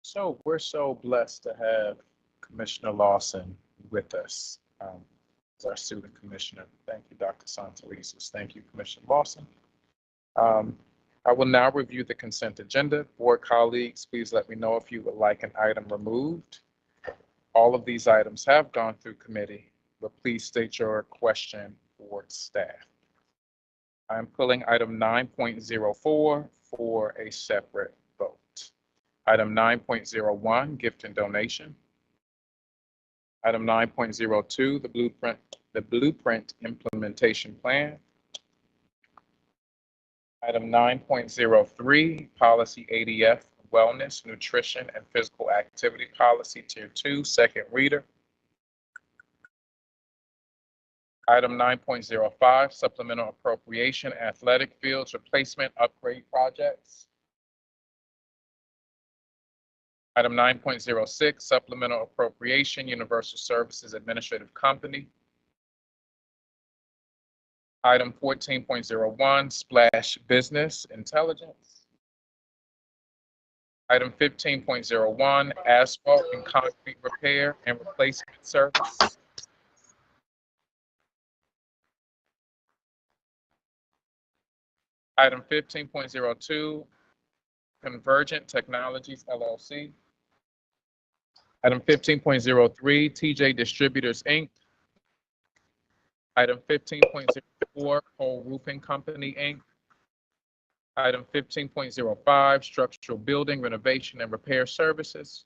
So we're so blessed to have Commissioner Lawson with us as our student commissioner. Thank you, Dr. Santelises. Thank you, Commissioner Lawson. I will now review the consent agenda. Board colleagues, please let me know if you would like an item removed. All of these items have gone through committee, but please state your question for staff. I'm pulling item 9.04 for a separate vote. Item 9.01, gift and donation. Item 9.02, the blueprint implementation plan. Item 9.03, policy ADF, wellness, nutrition, and physical activity policy, tier 2, second reader. Item 9.05, supplemental appropriation, athletic fields replacement upgrade projects. Item 9.06, supplemental appropriation, Universal Services Administrative Company. Item 14.01, splash business intelligence. Item 15.01, asphalt and concrete repair and replacement service. Item 15.02, Convergent Technologies LLC. Item 15.03, TJ Distributors, Inc. Item 15.04, Cole Roofing Company, Inc. Item 15.05, structural building renovation and repair services.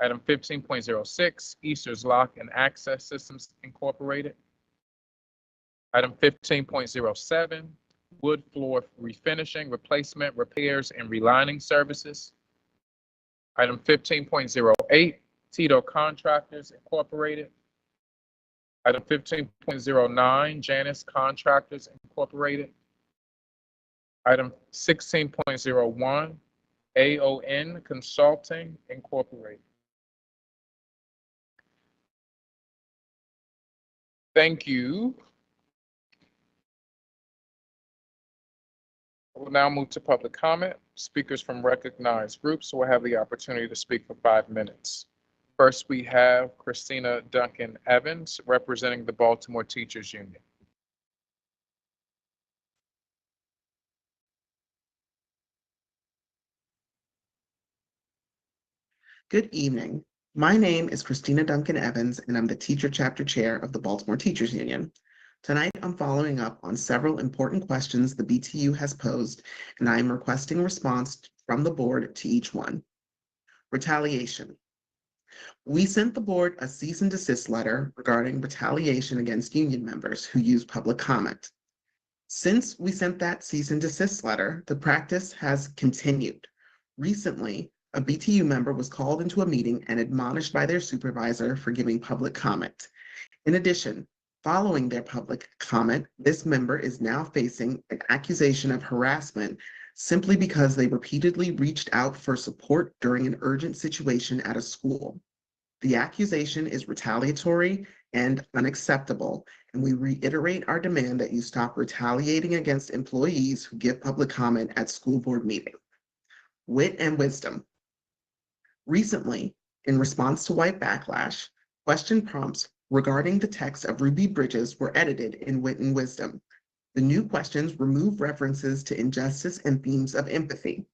Item 15.06, Easter's Lock and Access Systems Incorporated. Item 15.07, wood floor refinishing, replacement, repairs, and relining services. Item 15.08, Tito Contractors Incorporated. Item 15.09, Janus Contractors Incorporated. Item 16.01, AON Consulting Incorporated. Thank you. We'll now move to public comment. Speakers from recognized groups will have the opportunity to speak for 5 minutes. First, we have Christina Duncan Evans, representing the Baltimore Teachers Union. Good evening. My name is Christina Duncan Evans, and I'm the Teacher Chapter Chair of the Baltimore Teachers Union. Tonight, I'm following up on several important questions the BTU has posed, and I am requesting a response from the board to each one. Retaliation. We sent the board a cease and desist letter regarding retaliation against union members who use public comment. Since we sent that cease and desist letter, the practice has continued. Recently, a BTU member was called into a meeting and admonished by their supervisor for giving public comment. In addition, following their public comment, this member is now facing an accusation of harassment simply because they repeatedly reached out for support during an urgent situation at a school. The accusation is retaliatory and unacceptable, and we reiterate our demand that you stop retaliating against employees who give public comment at school board meetings. Wit and wisdom. Recently, in response to white backlash, question prompts regarding the text of Ruby Bridges were edited in Wit and Wisdom. The new questions remove references to injustice and themes of empathy.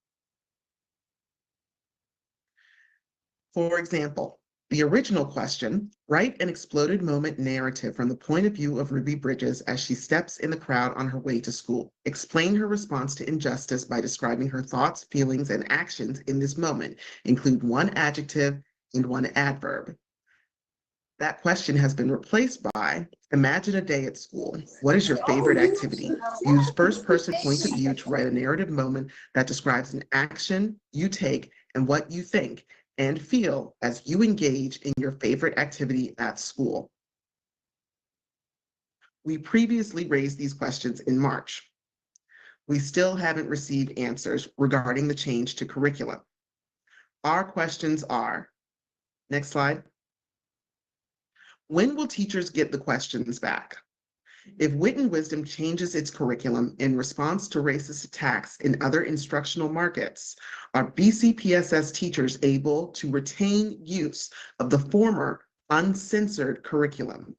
For example, the original question, write an exploded moment narrative from the point of view of Ruby Bridges as she steps in the crowd on her way to school. Explain her response to injustice by describing her thoughts, feelings, and actions in this moment. Include one adjective and one adverb. That question has been replaced by, imagine a day at school. What is your favorite activity? Use first-person point of view to write a narrative moment that describes an action you take and what you think and feel as you engage in your favorite activity at school. We previously raised these questions in March. We still haven't received answers regarding the change to curriculum. Our questions are, next slide. When will teachers get the questions back? If Wit and Wisdom changes its curriculum in response to racist attacks in other instructional markets, are BCPSS teachers able to retain use of the former uncensored curriculum?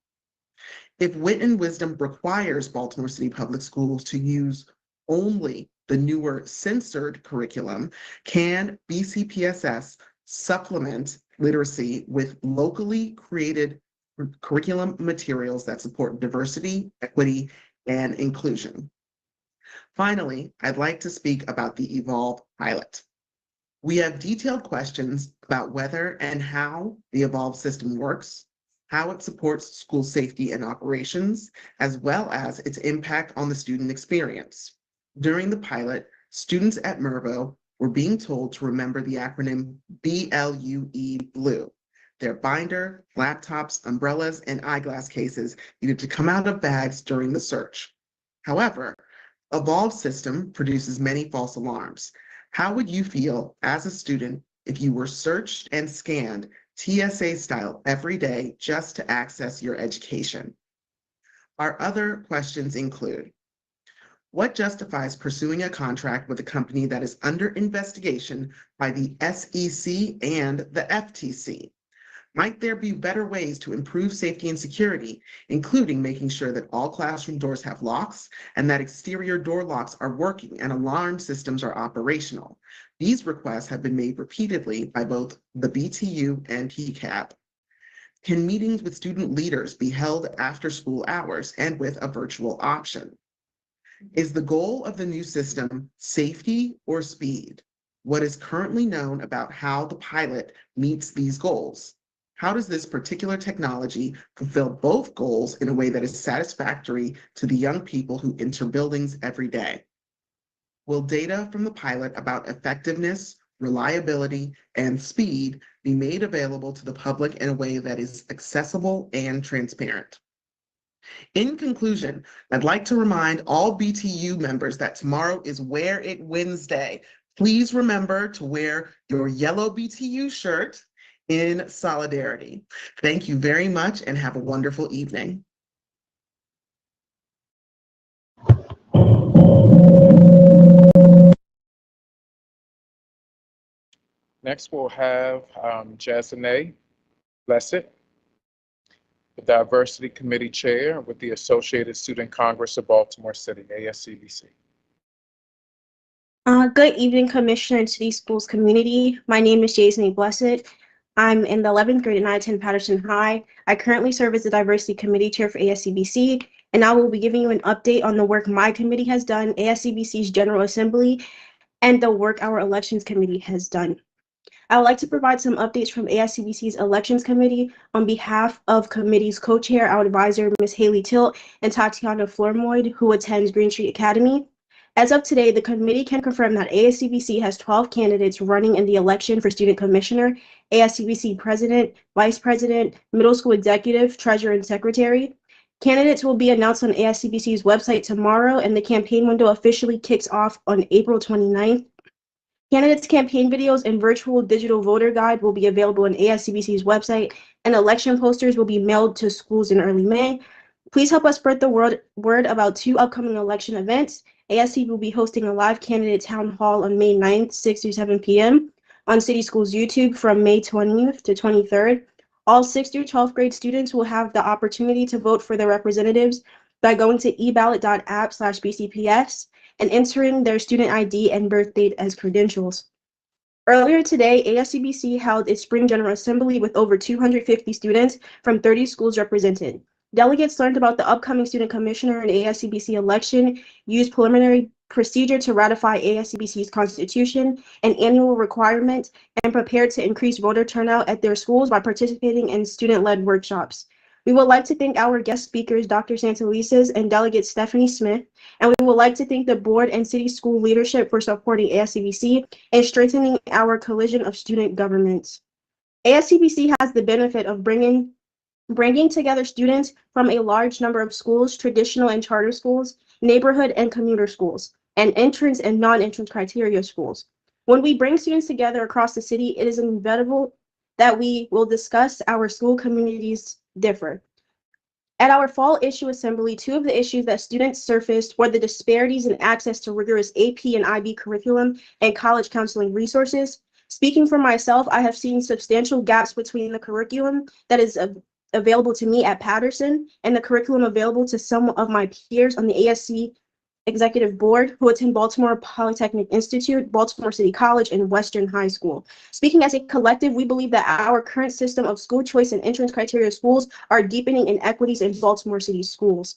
If Wit and Wisdom requires Baltimore City Public Schools to use only the newer censored curriculum, can BCPSS supplement literacy with locally created curriculum materials that support diversity, equity, and inclusion? Finally, I'd like to speak about the Evolve pilot. We have detailed questions about whether and how the Evolve system works, how it supports school safety and operations, as well as its impact on the student experience. During the pilot, students at Mervo were being told to remember the acronym BLUE, BLUE. Their binder, laptops, umbrellas, and eyeglass cases needed to come out of bags during the search. However, Evolve system produces many false alarms. How would you feel as a student if you were searched and scanned TSA style every day just to access your education? Our other questions include, what justifies pursuing a contract with a company that is under investigation by the SEC and the FTC? Might there be better ways to improve safety and security, including making sure that all classroom doors have locks and that exterior door locks are working and alarm systems are operational? These requests have been made repeatedly by both the BTU and PCAP. Can meetings with student leaders be held after school hours and with a virtual option? Is the goal of the new system safety or speed? What is currently known about how the pilot meets these goals? How does this particular technology fulfill both goals in a way that is satisfactory to the young people who enter buildings every day? Will data from the pilot about effectiveness, reliability, and speed be made available to the public in a way that is accessible and transparent? In conclusion, I'd like to remind all BTU members that tomorrow is Wear It Wednesday. Please remember to wear your yellow BTU shirt in solidarity. Thank you very much and have a wonderful evening. Next, we'll have Jasne Blessed, the Diversity Committee Chair with the Associated Student Congress of Baltimore City, ASCBC. Good evening, Commissioner and City Schools community. My name is Jasne Blessed. I'm in the 11th grade and I attend Patterson High. I currently serve as the Diversity Committee Chair for ASCBC, and I will be giving you an update on the work my committee has done, ASCBC's General Assembly, and the work our Elections Committee has done. I would like to provide some updates from ASCBC's Elections Committee on behalf of committee's co-chair, our advisor, Ms. Haley Tilt, and Tatiana Flourmoyd, who attends Green Street Academy. As of today, the committee can confirm that ASCBC has 12 candidates running in the election for student commissioner, ASCBC president, vice president, middle school executive, treasurer, and secretary. Candidates will be announced on ASCBC's website tomorrow, and the campaign window officially kicks off on April 29th. Candidates' campaign videos and virtual digital voter guide will be available on ASCBC's website, and election posters will be mailed to schools in early May. Please help us spread the word about 2 upcoming election events. ASC will be hosting a live candidate town hall on May 9th, 6 to 7 p.m. on City Schools YouTube from May 20th to 23rd. All 6th through 12th grade students will have the opportunity to vote for their representatives by going to eballot.app/BCPS and entering their student ID and birth date as credentials. Earlier today, ASCBC held its Spring General Assembly with over 250 students from 30 schools represented. Delegates learned about the upcoming student commissioner and ASCBC election, used preliminary procedure to ratify ASCBC's constitution and annual requirement, and prepared to increase voter turnout at their schools by participating in student-led workshops. We would like to thank our guest speakers, Dr. Santelises and Delegate Stephanie Smith, and we would like to thank the board and city school leadership for supporting ASCBC and strengthening our coalition of student governments. ASCBC has the benefit of bringing together students from a large number of schools, traditional and charter schools, neighborhood and commuter schools, and entrance and non-entrance criteria schools. When we bring students together across the city, it is inevitable that we will discuss our school communities differ. At our fall issue assembly, 2 of the issues that students surfaced were the disparities in access to rigorous AP and IB curriculum and college counseling resources. Speaking for myself, I have seen substantial gaps between the curriculum that is available to me at Patterson and the curriculum available to some of my peers on the ASC Executive Board who attend Baltimore Polytechnic Institute, Baltimore City College, and Western High School. Speaking as a collective, we believe that our current system of school choice and entrance criteria schools are deepening inequities in Baltimore City schools.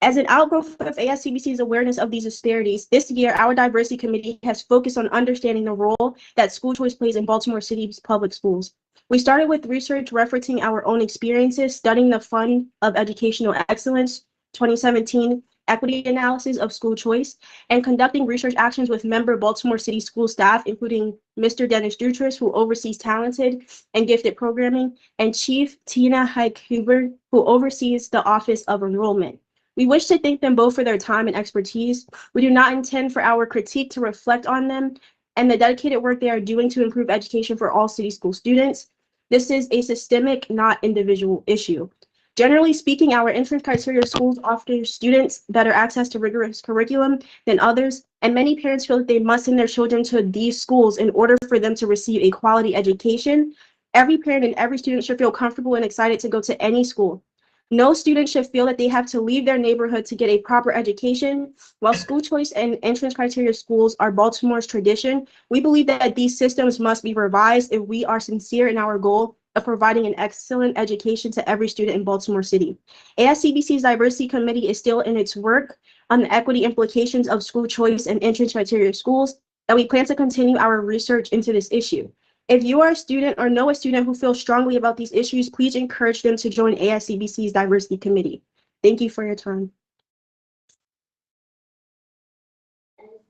As an outgrowth of ASCBC's awareness of these disparities, this year our diversity committee has focused on understanding the role that school choice plays in Baltimore City's public schools. We started with research referencing our own experiences, studying the Fund of Educational Excellence 2017 equity analysis of school choice, and conducting research actions with member Baltimore City school staff, including Mr. Dennis Dutras, who oversees talented and gifted programming, and Chief Tina Hike-Huber, who oversees the Office of Enrollment. We wish to thank them both for their time and expertise. We do not intend for our critique to reflect on them and the dedicated work they are doing to improve education for all city school students. This is a systemic, not individual issue. Generally speaking, our entrance criteria schools offer students better access to rigorous curriculum than others, and many parents feel that they must send their children to these schools in order for them to receive a quality education. Every parent and every student should feel comfortable and excited to go to any school. No student should feel that they have to leave their neighborhood to get a proper education. While school choice and entrance criteria schools are Baltimore's tradition, we believe that these systems must be revised if we are sincere in our goal of providing an excellent education to every student in Baltimore City. ASCBC's Diversity Committee is still in its work on the equity implications of school choice and entrance criteria of schools, and we plan to continue our research into this issue. If you are a student or know a student who feels strongly about these issues, please encourage them to join ASCBC's Diversity Committee. Thank you for your time.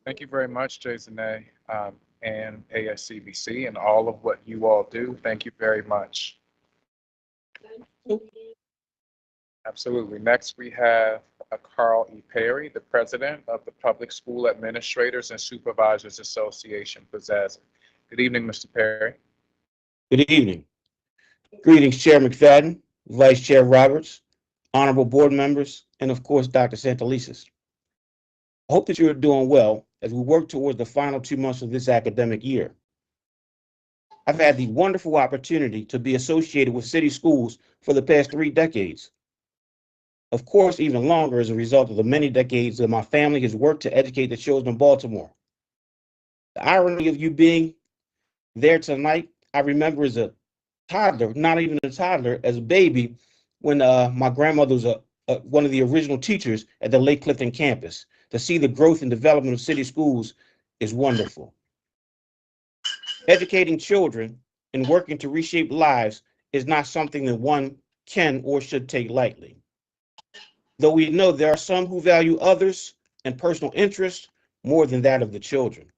Thank you very much, Jason and ASCBC and all of what you all do. Thank you very much. Absolutely. Next, we have Carl E. Perry, the president of the Public School Administrators and Supervisors Association, Pizzazz. Good evening, Mr. Perry. Good evening. Greetings, Chair McFadden, Vice Chair Roberts, honorable board members, and of course, Dr. Santelises. I hope that you are doing well as we work towards the final 2 months of this academic year. I've had the wonderful opportunity to be associated with city schools for the past 3 decades. Of course, even longer as a result of the many decades that my family has worked to educate the children of Baltimore. The irony of you being there tonight, I remember as a toddler, not even a toddler, as a baby, when my grandmother was one of the original teachers at the Lake Clifton campus. To see the growth and development of city schools is wonderful. Educating children and working to reshape lives is not something that one can or should take lightly. Though we know there are some who value others and personal interest more than that of the children.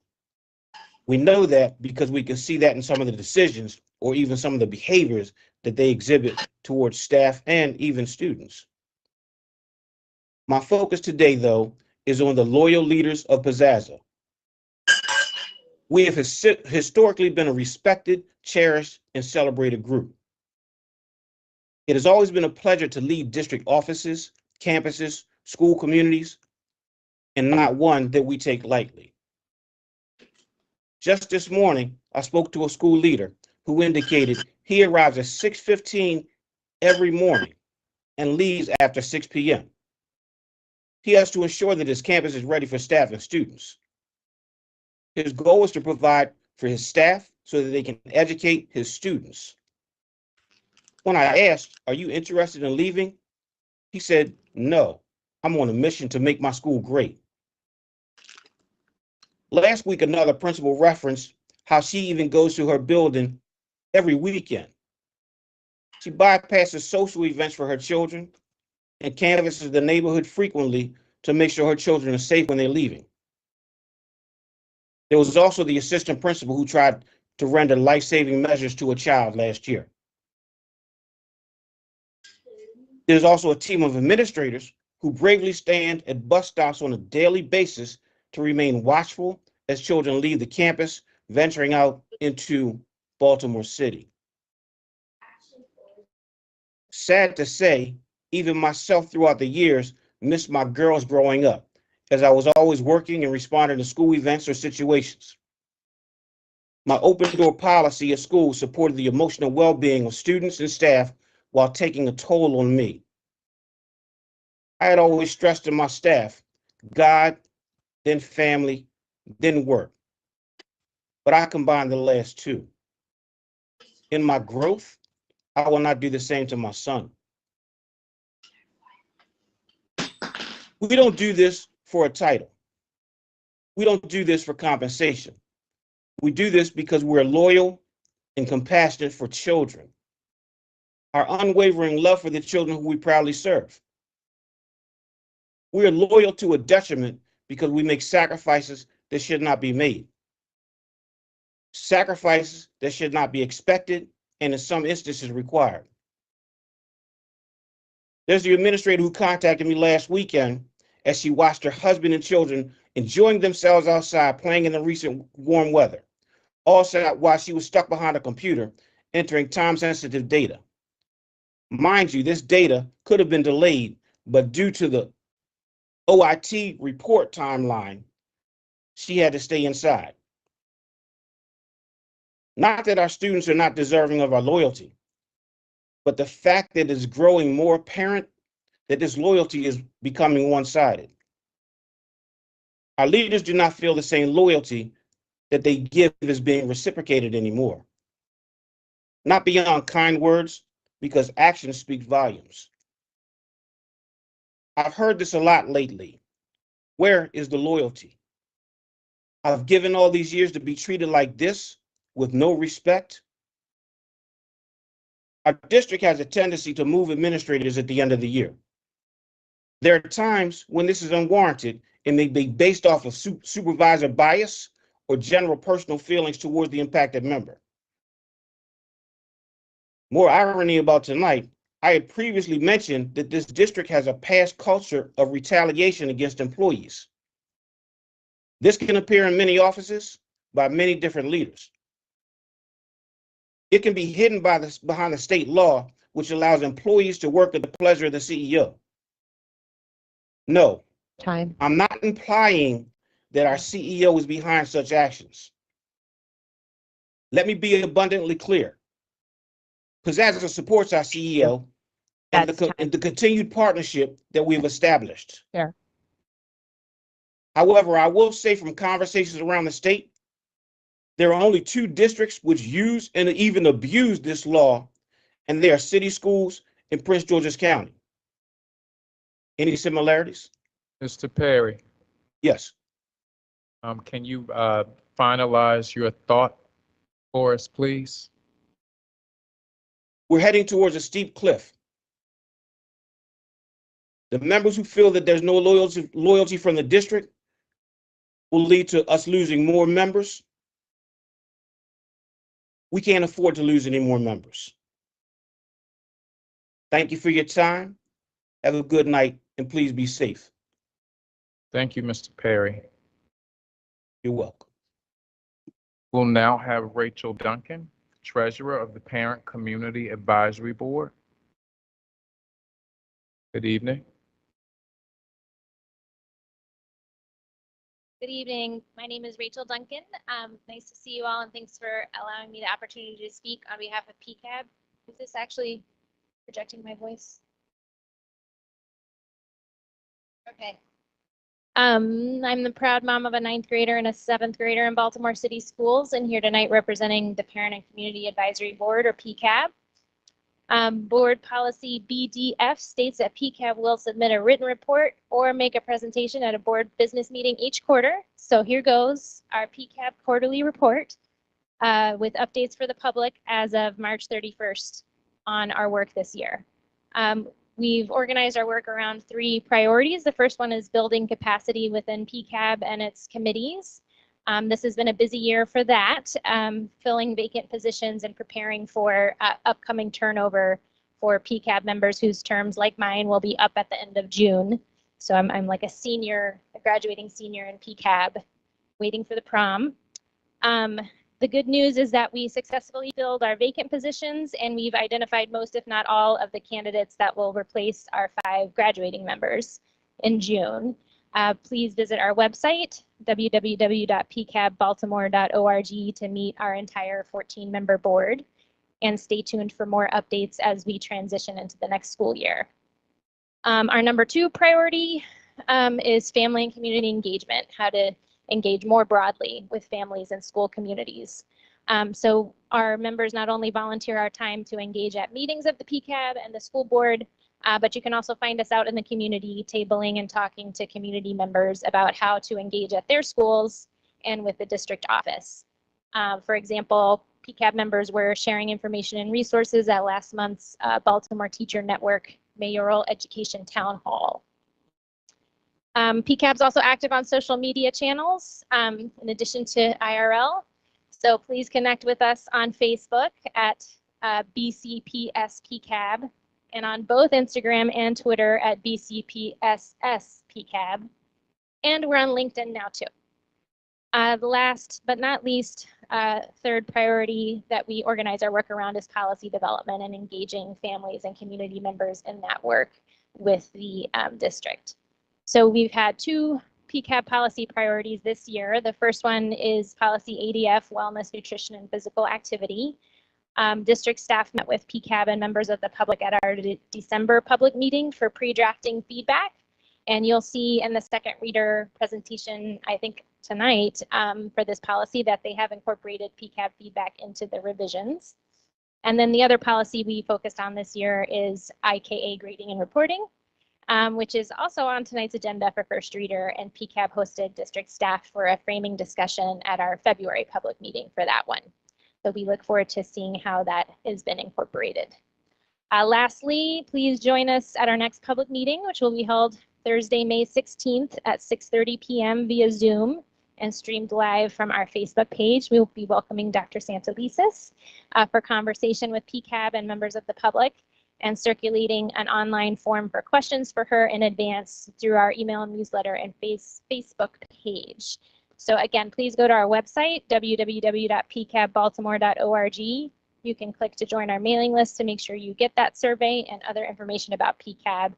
We know that because we can see that in some of the decisions or even some of the behaviors that they exhibit towards staff and even students. My focus today, though, is on the loyal leaders of Pizzazza. We have historically been a respected, cherished, and celebrated group. It has always been a pleasure to lead district offices, campuses, school communities, and not one that we take lightly. Just this morning, I spoke to a school leader who indicated he arrives at 6:15 every morning and leaves after 6 p.m. He has to ensure that his campus is ready for staff and students. His goal is to provide for his staff so that they can educate his students. When I asked, "Are you interested in leaving?" he said, "No, I'm on a mission to make my school great." Last week, another principal referenced how she even goes to her building every weekend. She bypasses social events for her children and canvasses the neighborhood frequently to make sure her children are safe when they're leaving. There was also the assistant principal who tried to render life-saving measures to a child last year. There's also a team of administrators who bravely stand at bus stops on a daily basis to remain watchful as children leave the campus, venturing out into Baltimore City. Sad to say, even myself throughout the years missed my girls growing up, as I was always working and responding to school events or situations. My open door policy at school supported the emotional well-being of students and staff while taking a toll on me. I had always stressed to my staff, God, then family, then work. But I combined the last two. In my growth, I will not do the same to my son. We don't do this for a title. We don't do this for compensation. We do this because we're loyal and compassionate for children. Our unwavering love for the children who we proudly serve. We are loyal to a detriment because we make sacrifices that should not be made. Sacrifices that should not be expected and in some instances required. There's the administrator who contacted me last weekend as she watched her husband and children enjoying themselves outside playing in the recent warm weather. Also, while she was stuck behind a computer entering time-sensitive data. Mind you, this data could have been delayed, but due to the OIT report timeline, she had to stay inside. Not that our students are not deserving of our loyalty, but the fact that it's growing more apparent that this loyalty is becoming one-sided. Our leaders do not feel the same loyalty that they give is being reciprocated anymore. not beyond kind words, because action speaks volumes. I've heard this a lot lately. Where is the loyalty? I've given all these years to be treated like this with no respect. Our district has a tendency to move administrators at the end of the year. There are times when this is unwarranted and may be based off of supervisor bias or general personal feelings towards the impacted member. More irony about tonight, I had previously mentioned that this district has a past culture of retaliation against employees. This can appear in many offices by many different leaders. It can be hidden behind the state law, which allows employees to work at the pleasure of the CEO. No, Time. I'm not implying that our CEO is behind such actions. Let me be abundantly clear. Pizzazza supports our CEO and the continued partnership that we've established. Fair. However, I will say from conversations around the state, there are only 2 districts which use and even abuse this law, and they are city schools in Prince George's County. Any similarities? Mr. Perry, Yes. can you finalize your thought for us, please? We're heading towards a steep cliff. The members who feel that there's no loyalty from the district will lead to us losing more members. We can't afford to lose any more members. Thank you for your time. Have a good night, and please be safe. Thank you, Mr. Perry. You're welcome. We'll now have Rachel Duncan, Treasurer of the Parent Community Advisory Board. Good evening. Good evening. My name is Rachel Duncan. Nice to see you all, and thanks for allowing me the opportunity to speak on behalf of PCAB. Is this actually projecting my voice? Okay. I'm the proud mom of a 9th grader and a 7th grader in Baltimore City Schools, and here tonight representing the Parent and Community Advisory Board, or PCAB. Board policy BDF states that PCAB will submit a written report or make a presentation at a board business meeting each quarter. So here goes our PCAB quarterly report with updates for the public as of March 31st on our work this year. We've organized our work around 3 priorities. The first one is building capacity within PCAB and its committees. This has been a busy year for that, filling vacant positions and preparing for upcoming turnover for PCAB members whose terms, like mine, will be up at the end of June. So I'm like a senior, a graduating senior in PCAB, waiting for the prom. The good news is that we successfully filled our vacant positions, and we've identified most, if not all, of the candidates that will replace our 5 graduating members in June. Please visit our website, www.pcabbaltimore.org, to meet our entire 14-member board, and stay tuned for more updates as we transition into the next school year. Our number 2 priority is family and community engagement, how to engage more broadly with families and school communities. So our members not only volunteer our time to engage at meetings of the PCAB and the school board, but you can also find us out in the community, tabling and talking to community members about how to engage at their schools and with the district office. For example, PCAB members were sharing information and resources at last month's Baltimore Teacher Network Mayoral Education Town Hall. PCAB's also active on social media channels in addition to IRL. So please connect with us on Facebook at BCPS PCAB, and on both Instagram and Twitter at BCPSS PCAB. And we're on LinkedIn now too. The last but not least, 3rd priority that we organize our work around is policy development and engaging families and community members in that work with the district. So we've had 2 PCAB policy priorities this year. The first one is policy ADF, wellness, nutrition, and physical activity. District staff met with PCAB and members of the public at our December public meeting for pre-drafting feedback. And you'll see in the second reader presentation, I think tonight, for this policy, that they have incorporated PCAB feedback into the revisions. And then the other policy we focused on this year is IKA grading and reporting, which is also on tonight's agenda for first reader, and PCAB hosted district staff for a framing discussion at our February public meeting for that one. So we look forward to seeing how that has been incorporated. Lastly, please join us at our next public meeting, which will be held Thursday, May 16th at 6:30 p.m. via Zoom and streamed live from our Facebook page. We will be welcoming Dr. Santelises for conversation with PCAB and members of the public, and circulating an online form for questions for her in advance through our email newsletter and Facebook page. So again, please go to our website, www.pcabbaltimore.org. You can click to join our mailing list to make sure you get that survey and other information about PCAB.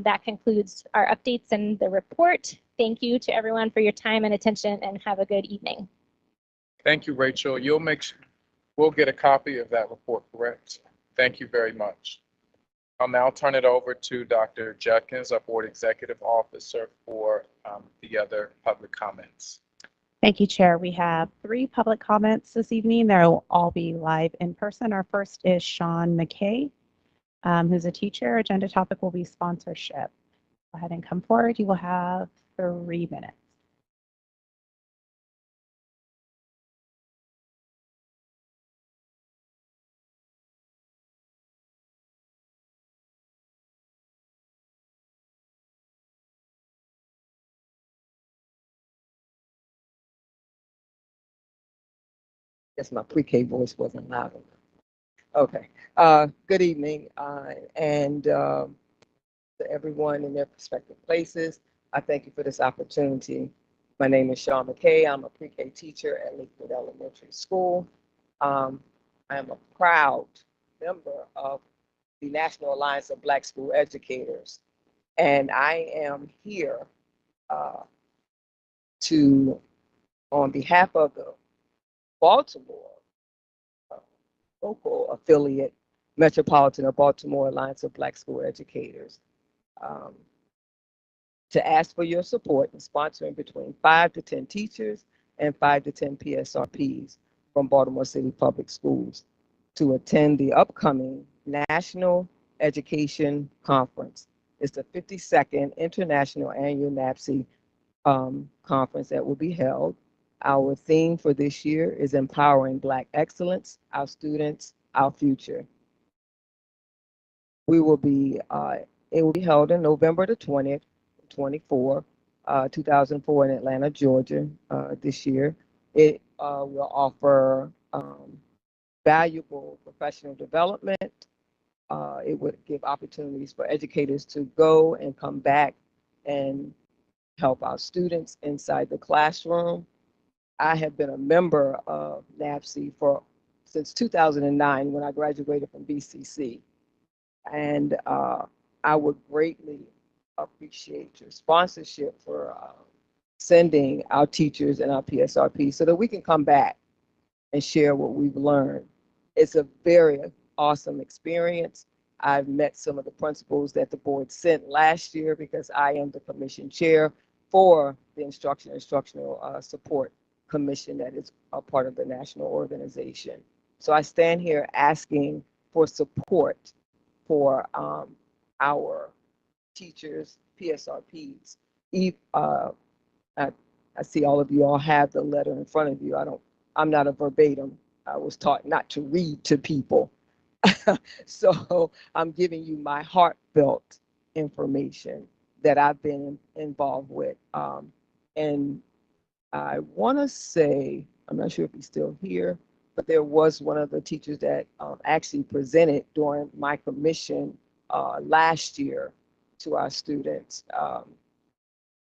That concludes our updates and the report. Thank you to everyone for your time and attention, and have a good evening. Thank you, Rachel. We'll get a copy of that report, correct? Thank you very much. I'll now turn it over to Dr. Judkins, our Board Executive Officer, for the other public comments. Thank you, Chair. We have 3 public comments this evening. They'll all be live in person. Our first is Sean McKay, who's a teacher. Agenda topic will be sponsorship. Go ahead and come forward. You will have 3 minutes. Guess my pre-K voice wasn't loud enough. Okay. Good evening, and to everyone in their respective places. I thank you for this opportunity. My name is Sean McKay. I'm a pre-K teacher at Lakewood Elementary School. I am a proud member of the National Alliance of Black School Educators, and I am here on behalf of the Baltimore local affiliate, Metropolitan of Baltimore Alliance of Black School Educators, to ask for your support in sponsoring between 5 to 10 teachers and 5 to 10 PSRPs from Baltimore City Public Schools to attend the upcoming National Education Conference. It's the 52nd International Annual NAPSE conference that will be held. Our theme for this year is Empowering Black Excellence, Our Students, Our Future. It will be held on November the 20th, 2004 in Atlanta, Georgia this year. It will offer valuable professional development. It would give opportunities for educators to go and come back and help our students inside the classroom. I have been a member of NAPSE since 2009 when I graduated from BCC. And I would greatly appreciate your sponsorship for sending our teachers and our PSRP so that we can come back and share what we've learned. It's a very awesome experience. I've met some of the principals that the board sent last year because I am the commission chair for the instructional support commission that is a part of the national organization. So I stand here asking for support for our teachers, PSRPs. I see all of you all have the letter in front of you. I'm not a verbatim. I was taught not to read to people. So I'm giving you my heartfelt information that I've been involved with. And I want to say, I'm not sure if he's still here, but there was one of the teachers that actually presented during my commission last year to our students.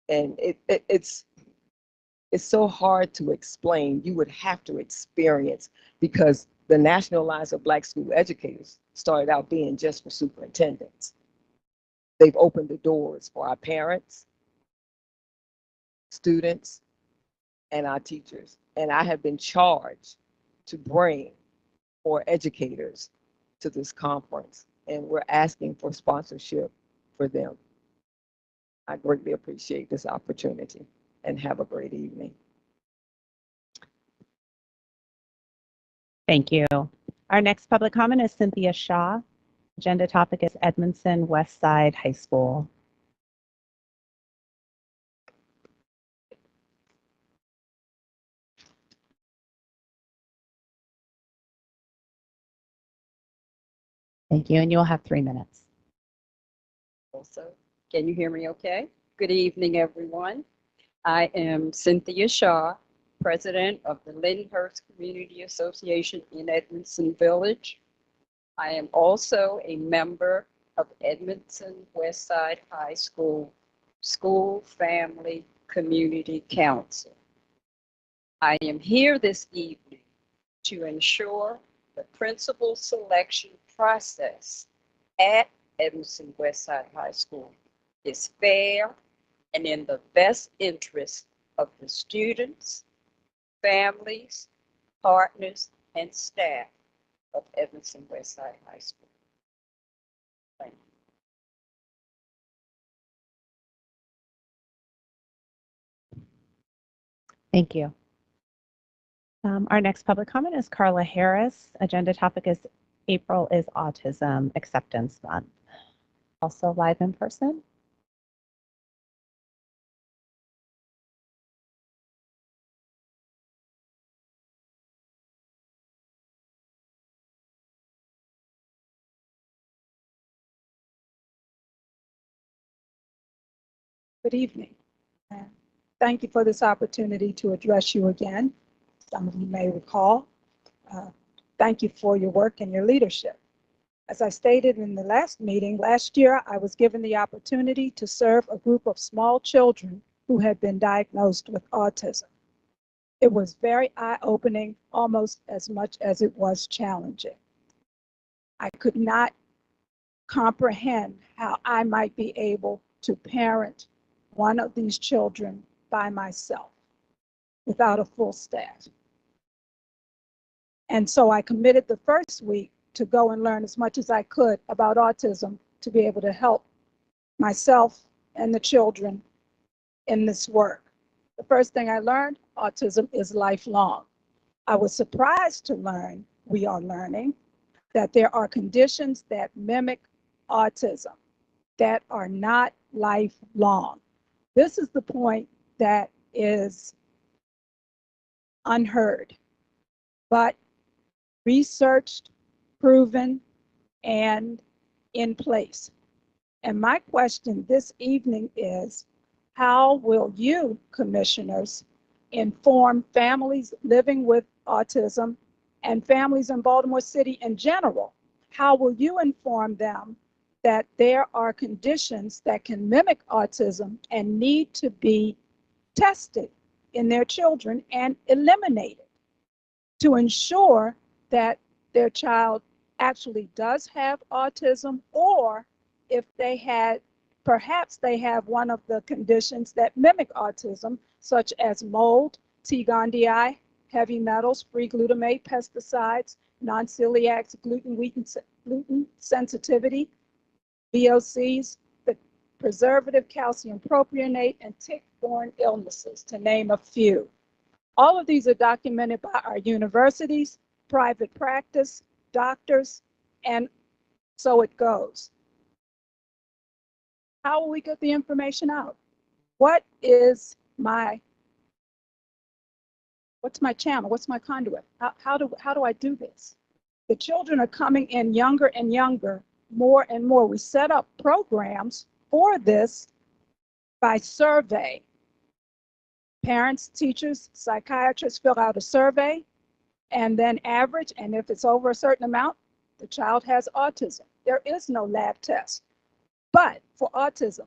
And it's so hard to explain. You would have to experience, because the National Alliance of Black School Educators started out being just for superintendents. They've opened the doors for our parents, students, and our teachers. And I have been charged to bring more educators to this conference, and we're asking for sponsorship for them. I greatly appreciate this opportunity, and have a great evening. Thank you. Our next public comment is Cynthia Shaw. Agenda topic is Edmondson West Side High School. Thank you, and you'll have 3 minutes. Also, can you hear me okay? Good evening, everyone. I am Cynthia Shaw, President of the Lyndhurst Community Association in Edmondson Village. I am also a member of Edmondson Westside High School School Family Community Council. I am here this evening to ensure the principal selection process at Edmondson Westside High School is fair and in the best interest of the students, families, partners, and staff of Edmondson Westside High School. Thank you. Thank you. Our next public comment is Carla Harris. Agenda topic is April is Autism Acceptance Month. Also live in person. Good evening. Thank you for this opportunity to address you again. Some of you may recall. Thank you for your work and your leadership. As I stated in the last meeting, last year I was given the opportunity to serve a group of small children who had been diagnosed with autism. It was very eye-opening, almost as much as it was challenging. I could not comprehend how I might be able to parent one of these children by myself without a full staff. And so I committed the first week to go and learn as much as I could about autism to be able to help myself and the children in this work. The first thing I learned, autism is lifelong. I was surprised to learn, we are learning, that there are conditions that mimic autism that are not lifelong. This is the point that is unheard, but researched, proven, and in place. And my question this evening is, how will you, commissioners, inform families living with autism and families in Baltimore City in general? How will you inform them that there are conditions that can mimic autism and need to be tested in their children and eliminated to ensure that their child actually does have autism, or if they had, perhaps they have one of the conditions that mimic autism, such as mold, T. gondii, heavy metals, free glutamate, pesticides, non-celiac gluten sensitivity, VOCs, the preservative calcium propionate, and tick-borne illnesses, to name a few. All of these are documented by our universities, private practice, doctors, and so it goes. How will we get the information out? What's my channel? What's my conduit? How do I do this? The children are coming in younger and younger, more and more. We set up programs for this by survey. Parents, teachers, psychiatrists fill out a survey and then average, and if it's over a certain amount, the child has autism. There is no lab test, but for autism,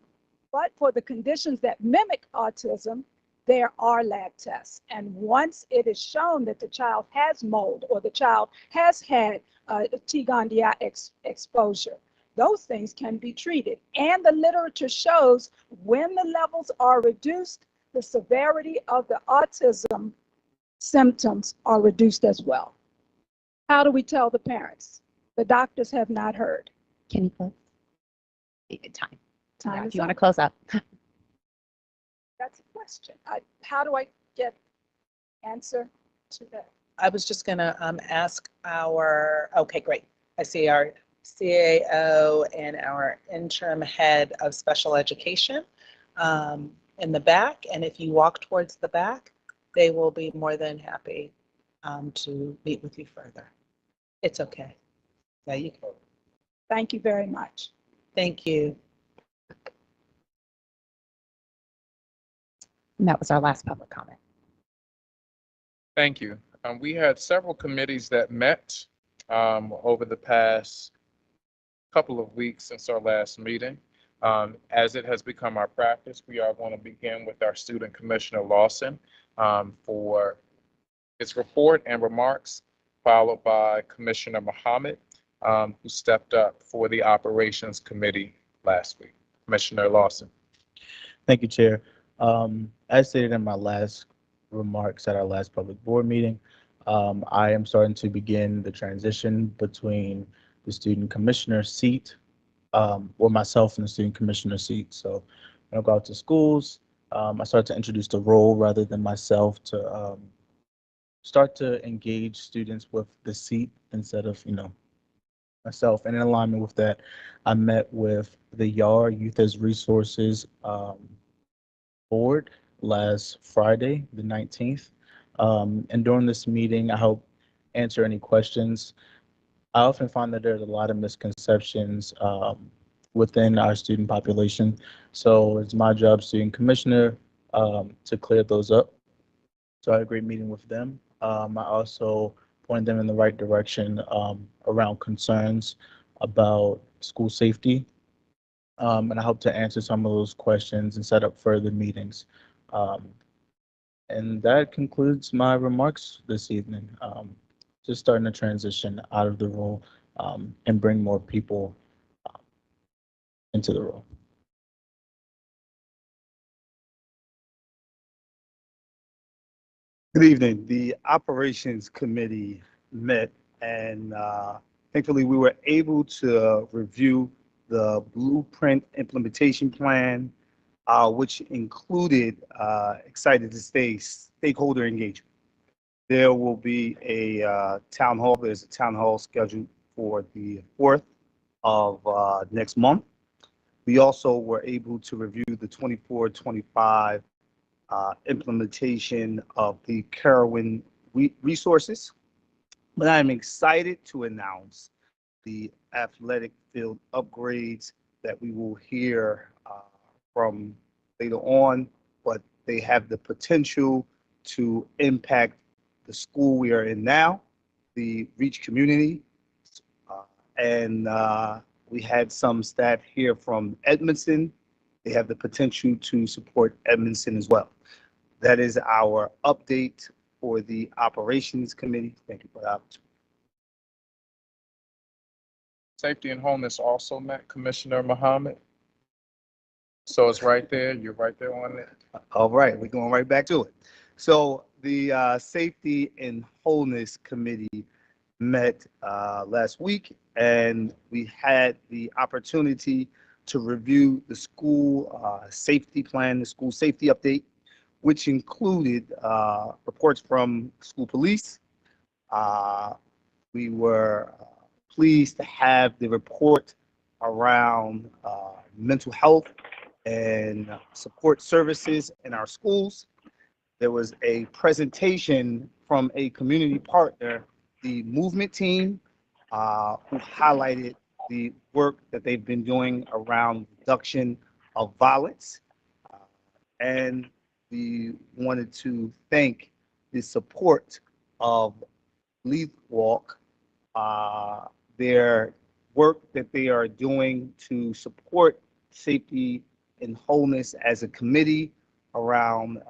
but for the conditions that mimic autism, there are lab tests. And once it is shown that the child has mold or the child has had T. gondii exposure, those things can be treated. And the literature shows when the levels are reduced, the severity of the autism symptoms are reduced as well. How do we tell the parents? The doctors have not heard. Can you close? Time. Time If you want to close up. That's a question. How do I get answer to that? I was just gonna ask okay, great. I see our CAO and our interim head of special education in the back. And if you walk towards the back, they will be more than happy to meet with you further. It's okay. Yeah, you can. Thank you very much. Thank you. And that was our last public comment. Thank you. We had several committees that met over the past couple of weeks since our last meeting. As it has become our practice, we are going to begin with our student commissioner Lawson for his report and remarks, followed by Commissioner Muhammad, who stepped up for the operations committee last week. Commissioner Lawson. Thank you, Chair. As stated in my last remarks at our last public board meeting, I am starting to begin the transition between the student commissioner seat, or myself in the student commissioner seat. So when I go out to schools, I start to introduce the role rather than myself to start to engage students with the seat instead of, myself. And in alignment with that, I met with the YAR Youth as Resources board last Friday, the 19th. And during this meeting, I hope answer any questions. I often find that there's a lot of misconceptions within our student population. So it's my job, student commissioner, to clear those up. So I had a great meeting with them. I also pointed them in the right direction around concerns about school safety. And I hope to answer some of those questions and set up further meetings. And that concludes my remarks this evening. Just starting to transition out of the role and bring more people into the role. Good evening. The Operations Committee met and thankfully we were able to review the blueprint implementation plan, which included, excited to say, stakeholder engagement. There will be a town hall. There's a town hall scheduled for the 4th of next month. We also were able to review the 24-25 implementation of the Carowin resources. But I'm excited to announce the athletic field upgrades that we will hear from later on, but they have the potential to impact the school we are in now, the Reach community. And we had some staff here from Edmondson. They have the potential to support Edmondson as well. That is our update for the Operations Committee. Thank you for the opportunity. Safety and Wholeness also met, Commissioner Muhammad. So it's right there. You're right there on it. All right, we're going right back to it. So the Safety and Wholeness Committee met last week, and we had the opportunity to review the school safety plan, the school safety update, which included reports from school police. We were pleased to have the report around mental health and support services in our schools. There was a presentation from a community partner, the movement team, who highlighted the work that they've been doing around reduction of violence. And we wanted to thank the support of Lead Walk, their work that they are doing to support safety and wholeness as a committee around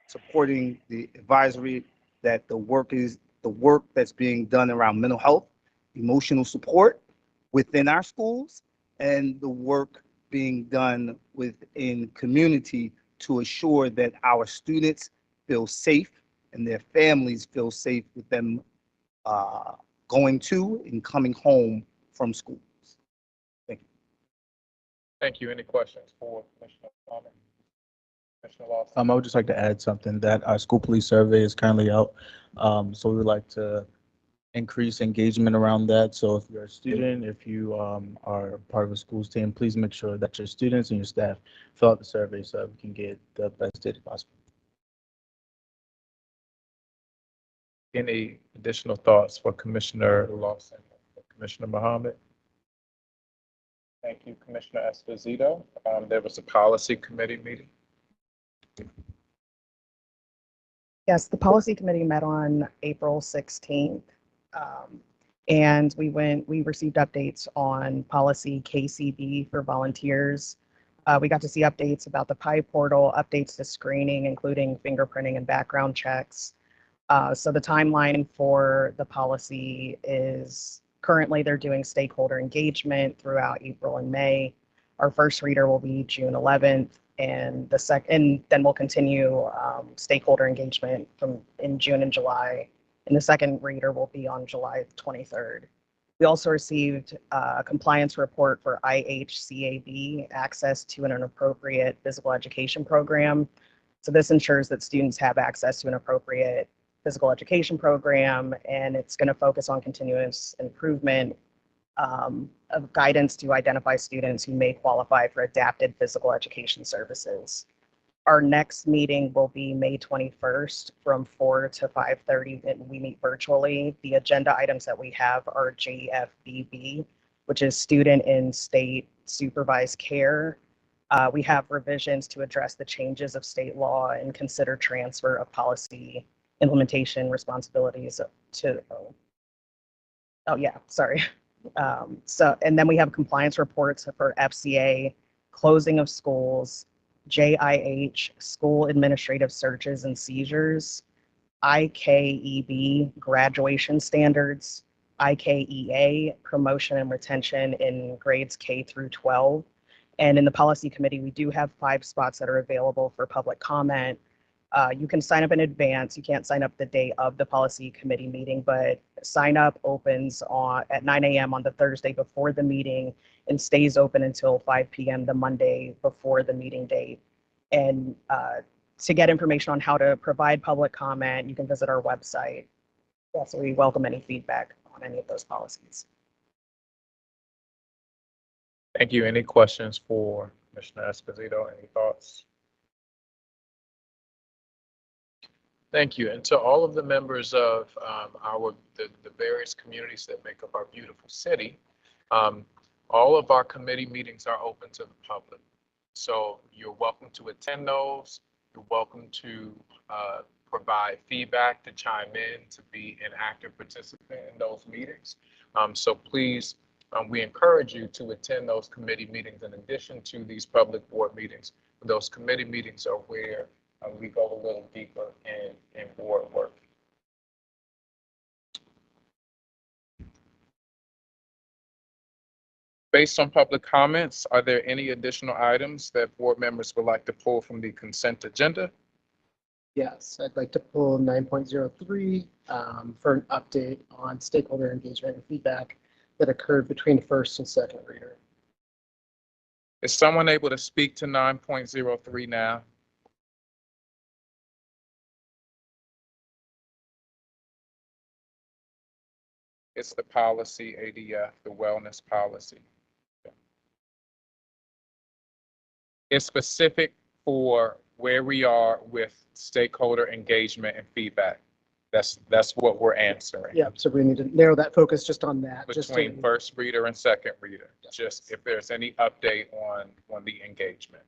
supporting the advisory that the work that's being done around mental health, emotional support within our schools, and the work being done within community to assure that our students feel safe and their families feel safe with them going to and coming home from schools. Thank you. Thank you. Any questions for Commissioner Muhammad? Commissioner Lawson? I would just like to add something that our school police survey is currently out. So we would like to increase engagement around that. So if you're a student, if you are part of a school's team, please make sure that your students and your staff fill out the survey so that we can get the best data possible. Any additional thoughts for Commissioner Lawson, Commissioner Mohammed? Thank you, Commissioner Esposito. There was a policy committee meeting. Yes, the policy committee met on April 16th. And we received updates on policy KCB for volunteers. We got to see updates about the PI portal, updates to screening, including fingerprinting and background checks. So the timeline for the policy is currently they're doing stakeholder engagement throughout April and May. Our first reader will be June 11th, and then we'll continue stakeholder engagement in June and July. And the second reader will be on July 23rd. We also received a compliance report for IHCAB, access to an appropriate physical education program. So this ensures that students have access to an appropriate physical education program, and it's going to focus on continuous improvement of guidance to identify students who may qualify for adapted physical education services. Our next meeting will be May 21st from 4 to 5:30, and we meet virtually. The agenda items that we have are JFBB, which is student in state supervised care. We have revisions to address the changes of state law and consider transfer of policy implementation responsibilities to, and then we have compliance reports for FCA, closing of schools, JIH, school administrative searches and seizures, IKEB, graduation standards, IKEA, promotion and retention in grades K through 12. And in the policy committee, we do have 5 spots that are available for public comment. You can sign up in advance. You can't sign up the day of the policy committee meeting, but sign up opens at 9 a.m. on the Thursday before the meeting and stays open until 5 p.m. the Monday before the meeting date. And to get information on how to provide public comment, you can visit our website. Yeah, so we welcome any feedback on any of those policies. Thank you. Any questions for Commissioner Esposito? Any thoughts? Thank you. And to all of the members of the various communities that make up our beautiful city, all of our committee meetings are open to the public. So you're welcome to attend those. You're welcome to provide feedback, to chime in, to be an active participant in those meetings. So please, we encourage you to attend those committee meetings in addition to these public board meetings. Those committee meetings are where we go a little deeper in board work. Based on public comments, are there any additional items that board members would like to pull from the consent agenda? Yes, I'd like to pull 9.03 for an update on stakeholder engagement and feedback that occurred between first and second reader. Is someone able to speak to 9.03 now? It's the policy ADF, the wellness policy. It's specific for where we are with stakeholder engagement and feedback. That's what we're answering. Yeah, so we need to narrow that focus just on that. Between first reader and second reader, just if there's any update on the engagement.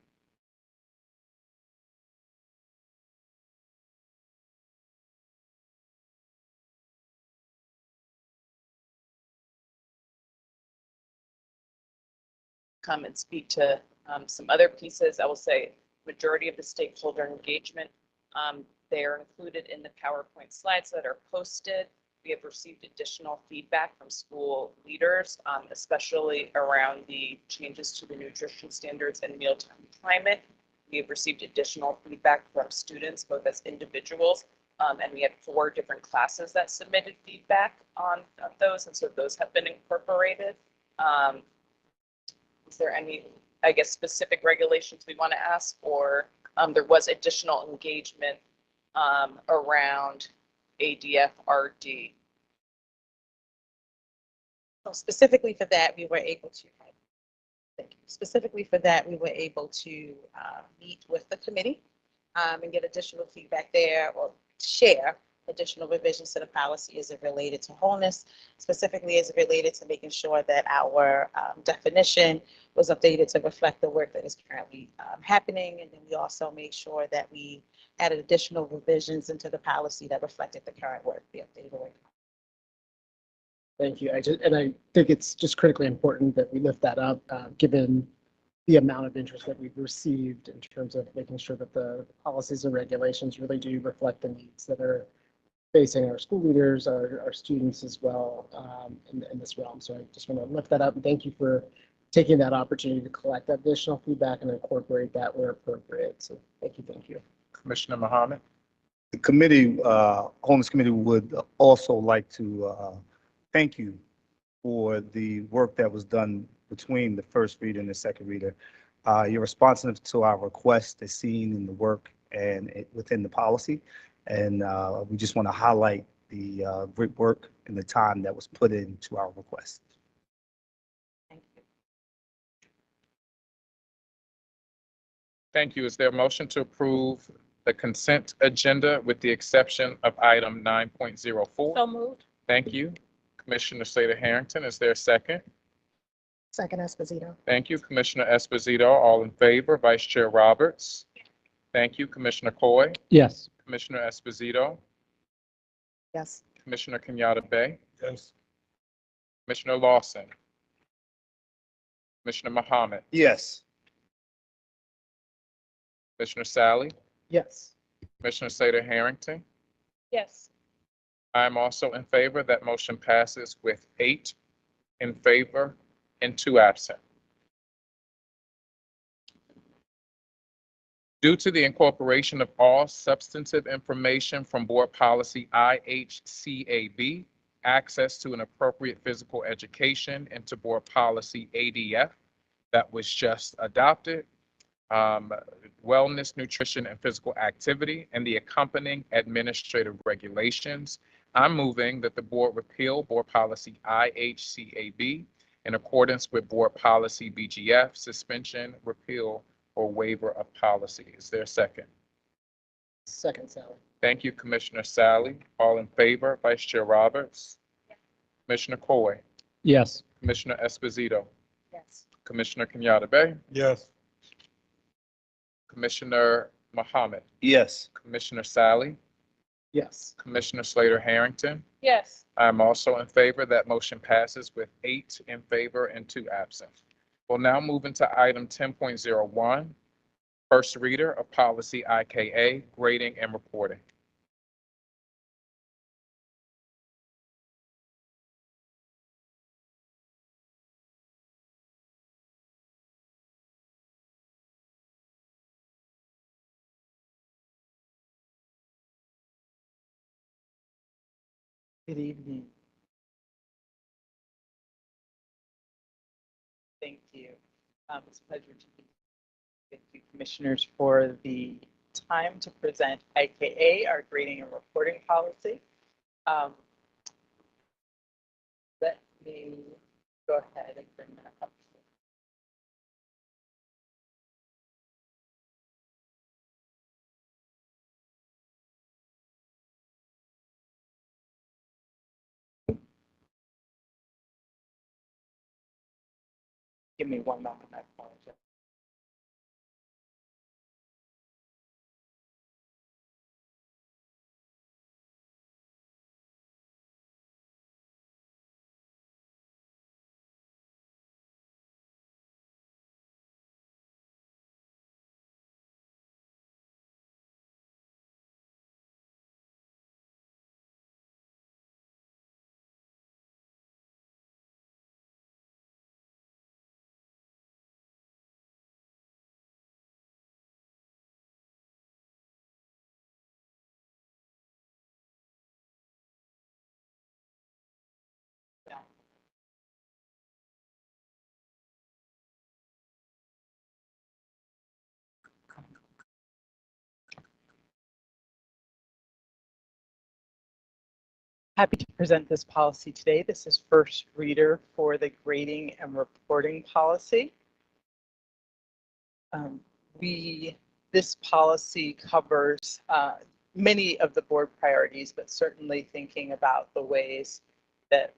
Come and speak to some other pieces. I will say majority of the stakeholder engagement, they are included in the PowerPoint slides that are posted. We have received additional feedback from school leaders, especially around the changes to the nutrition standards and mealtime climate. We have received additional feedback from students, both as individuals, and we had 4 different classes that submitted feedback on those, and so those have been incorporated. Is there any, I guess, specific regulations we want to ask, or there was additional engagement around ADFRD. So specifically for that, we were able to, thank you. Specifically for that, we were able to meet with the committee and get additional feedback there, or share additional revisions to the policy as it related to wholeness, specifically as it related to making sure that our definition was updated to reflect the work that is currently happening. And then we also made sure that we added additional revisions into the policy that reflected the current work, the updated work. Thank you. I think it's just critically important that we lift that up, given the amount of interest that we've received in terms of making sure that the policies and regulations really do reflect the needs that are facing our school leaders, our students as well, in this realm. So I just want to lift that up and thank you for taking that opportunity to collect additional feedback and incorporate that where appropriate. So thank you, thank you. Commissioner Mohammed. The committee, Homeless Committee would also like to thank you for the work that was done between the first reader and the second reader. Your responsiveness to our request is seen in the work and within the policy. And we just want to highlight the great work and the time that was put into our request. Thank you. Thank you. Is there a motion to approve the consent agenda with the exception of item 9.04? So moved. Thank you. Commissioner Slater Harrington, is there a second? Second, Esposito. Thank you, Commissioner Esposito. All in favor, Vice Chair Roberts. Thank you, Commissioner Coy. Yes. Commissioner Esposito. Yes. Commissioner Kenyatta Bay. Yes. Commissioner Lawson. Commissioner Mohammed. Yes. Commissioner Sally. Yes. Commissioner Slater Harrington. Yes. I am also in favor. That motion passes with 8 in favor and 2 absent. Due to the incorporation of all substantive information from Board Policy IHCAB, access to an appropriate physical education, into Board Policy ADF that was just adopted, wellness, nutrition, and physical activity, and the accompanying administrative regulations, I'm moving that the board repeal Board Policy IHCAB in accordance with Board Policy BGF, suspension, repeal, or waiver of policy. Is there a second? Second, Sally. Thank you, Commissioner Sally. All in favor, Vice Chair Roberts? Commissioner Coy? Yes. Commissioner Esposito? Yes. Commissioner Kenyatta Bay? Yes. Commissioner Mohammed? Yes. Commissioner Sally? Yes. Commissioner Slater Harrington? Yes. I'm also in favor. That motion passes with 8 in favor and 2 absent. We'll now move into item 10.01, first reader of policy IKA, grading and reporting. Good evening. Thank you. It's a pleasure to be with you, commissioners, for the time to present IKA, our grading and reporting policy. Let me go ahead and bring that up. Give me one moment, I apologize. Happy to present this policy today. This is first reader for the grading and reporting policy. This policy covers many of the board priorities, but certainly thinking about the ways that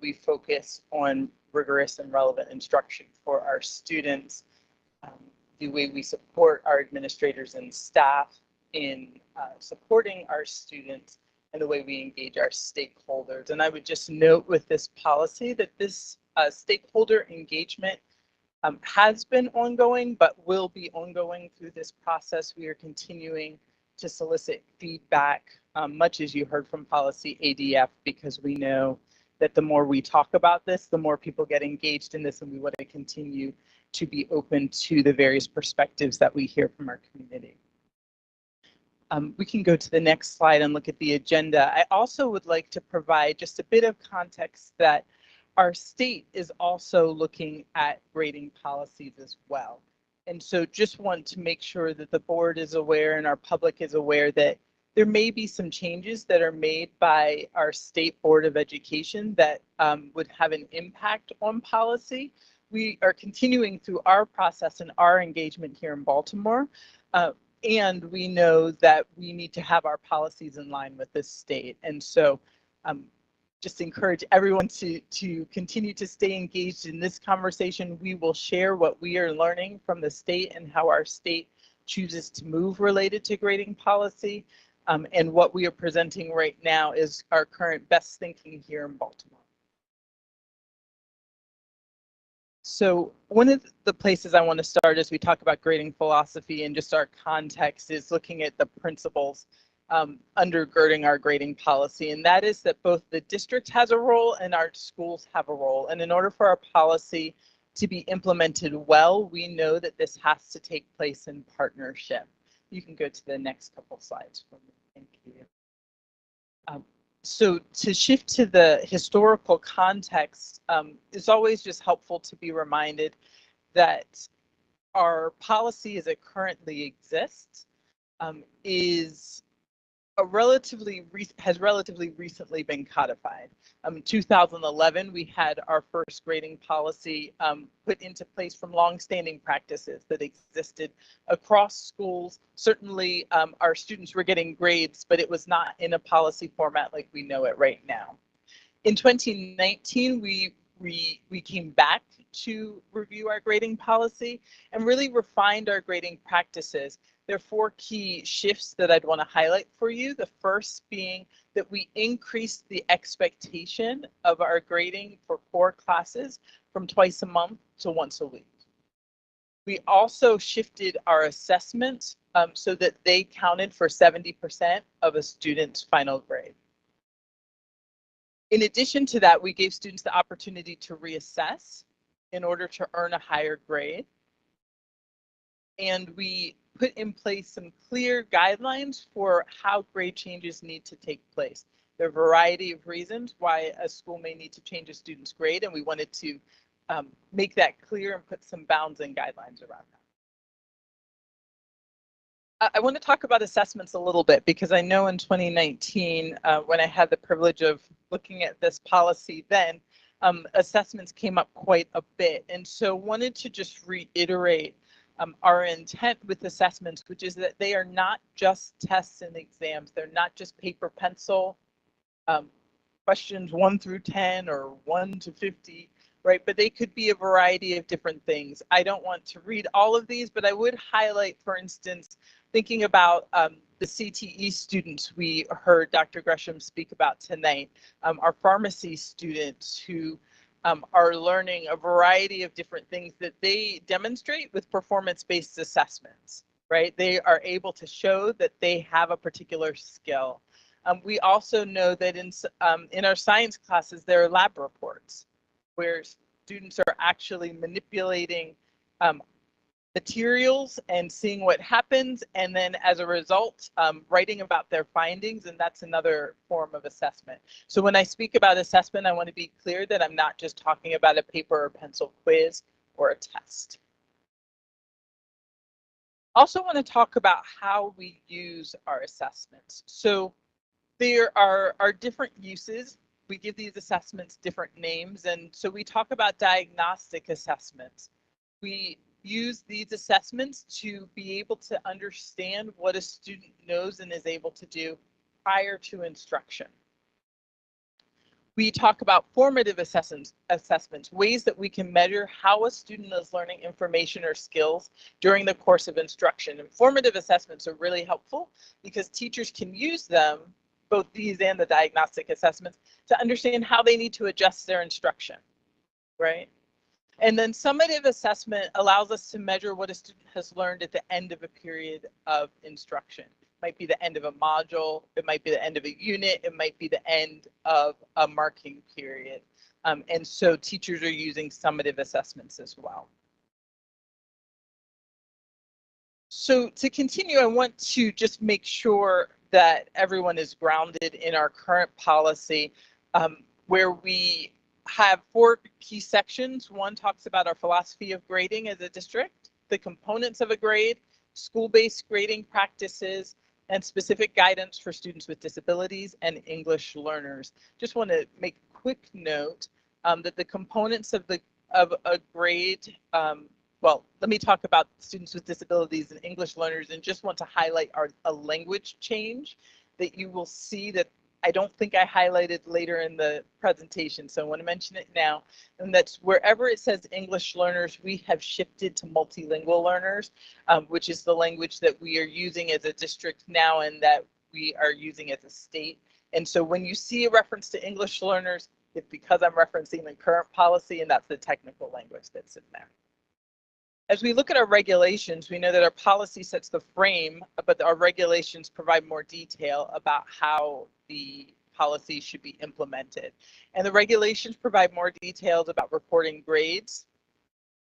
we focus on rigorous and relevant instruction for our students, the way we support our administrators and staff in supporting our students, and the way we engage our stakeholders. And I would just note with this policy that this stakeholder engagement has been ongoing, but will be ongoing through this process. We are continuing to solicit feedback, much as you heard from policy ADF, because we know that the more we talk about this, the more people get engaged in this, and we want to continue to be open to the various perspectives that we hear from our community. We can go to the next slide and look at the agenda. I also would like to provide just a bit of context that our state is also looking at grading policies as well. And so just want to make sure that the board is aware and our public is aware that there may be some changes that are made by our State Board of Education that would have an impact on policy. We are continuing through our process and our engagement here in Baltimore. And we know that we need to have our policies in line with this state. And so just encourage everyone to continue to stay engaged in this conversation. We will share what we are learning from the state and how our state chooses to move related to grading policy. And what we are presenting right now is our current best thinking here in Baltimore. So one of the places I want to start as we talk about grading philosophy and just our context is looking at the principles undergirding our grading policy. And that is that both the district has a role and our schools have a role. And in order for our policy to be implemented well, we know that this has to take place in partnership. You can go to the next couple slides for me. Thank you. So to shift to the historical context, it's always just helpful to be reminded that our policy as it currently exists has relatively recently been codified. In 2011, we had our first grading policy put into place from longstanding practices that existed across schools. Certainly, our students were getting grades, but it was not in a policy format like we know it right now. In 2019, we came back to review our grading policy and really refined our grading practices. There are 4 key shifts that I'd want to highlight for you. The first being that we increased the expectation of our grading for core classes from twice a month to once a week. We also shifted our assessments so that they counted for 70% of a student's final grade. In addition to that, we gave students the opportunity to reassess in order to earn a higher grade. And we put in place some clear guidelines for how grade changes need to take place. There are a variety of reasons why a school may need to change a student's grade, and we wanted to make that clear and put some bounds and guidelines around that. I want to talk about assessments a little bit because I know in 2019, when I had the privilege of looking at this policy then, assessments came up quite a bit. And so wanted to just reiterate our intent with assessments, which is that they are not just tests and exams. They're not just paper pencil questions 1 through 10 or 1 to 50, right? But they could be a variety of different things. I don't want to read all of these, but I would highlight, for instance, thinking about the CTE students we heard Dr. Gresham speak about tonight, our pharmacy students who are learning a variety of different things that they demonstrate with performance-based assessments, right? They are able to show that they have a particular skill. We also know that in our science classes, there are lab reports where students are actually manipulating materials and seeing what happens, and then as a result, writing about their findings, and that's another form of assessment. So when I speak about assessment, I want to be clear that I'm not just talking about a paper or pencil quiz or a test. Also want to talk about how we use our assessments. So There are different uses. We give these assessments different names. And so we talk about diagnostic assessments. We use these assessments to be able to understand what a student knows and is able to do prior to instruction. We talk about formative assessments, ways that we can measure how a student is learning information or skills during the course of instruction. And formative assessments are really helpful because teachers can use them, both these and the diagnostic assessments, to understand how they need to adjust their instruction, right? And then summative assessment allows us to measure what a student has learned at the end of a period of instruction. It might be the end of a module, it might be the end of a unit, it might be the end of a marking period. And so teachers are using summative assessments as well. So to continue, I want to just make sure that everyone is grounded in our current policy, where we have 4 key sections. One talks about our philosophy of grading as a district, the components of a grade, school-based grading practices, and specific guidance for students with disabilities and English learners. Just want to make a quick note that the components of a grade, well, let me talk about students with disabilities and English learners, and just want to highlight a language change that you will see that I don't think I highlighted later in the presentation, so I want to mention it now. And that's wherever it says English learners, we have shifted to multilingual learners, which is the language that we are using as a district now and that we are using as a state. And so when you see a reference to English learners, it's because I'm referencing the current policy, and that's the technical language that's in there. As we look at our regulations, we know that our policy sets the frame, but our regulations provide more detail about how the policy should be implemented. And the regulations provide more details about reporting grades.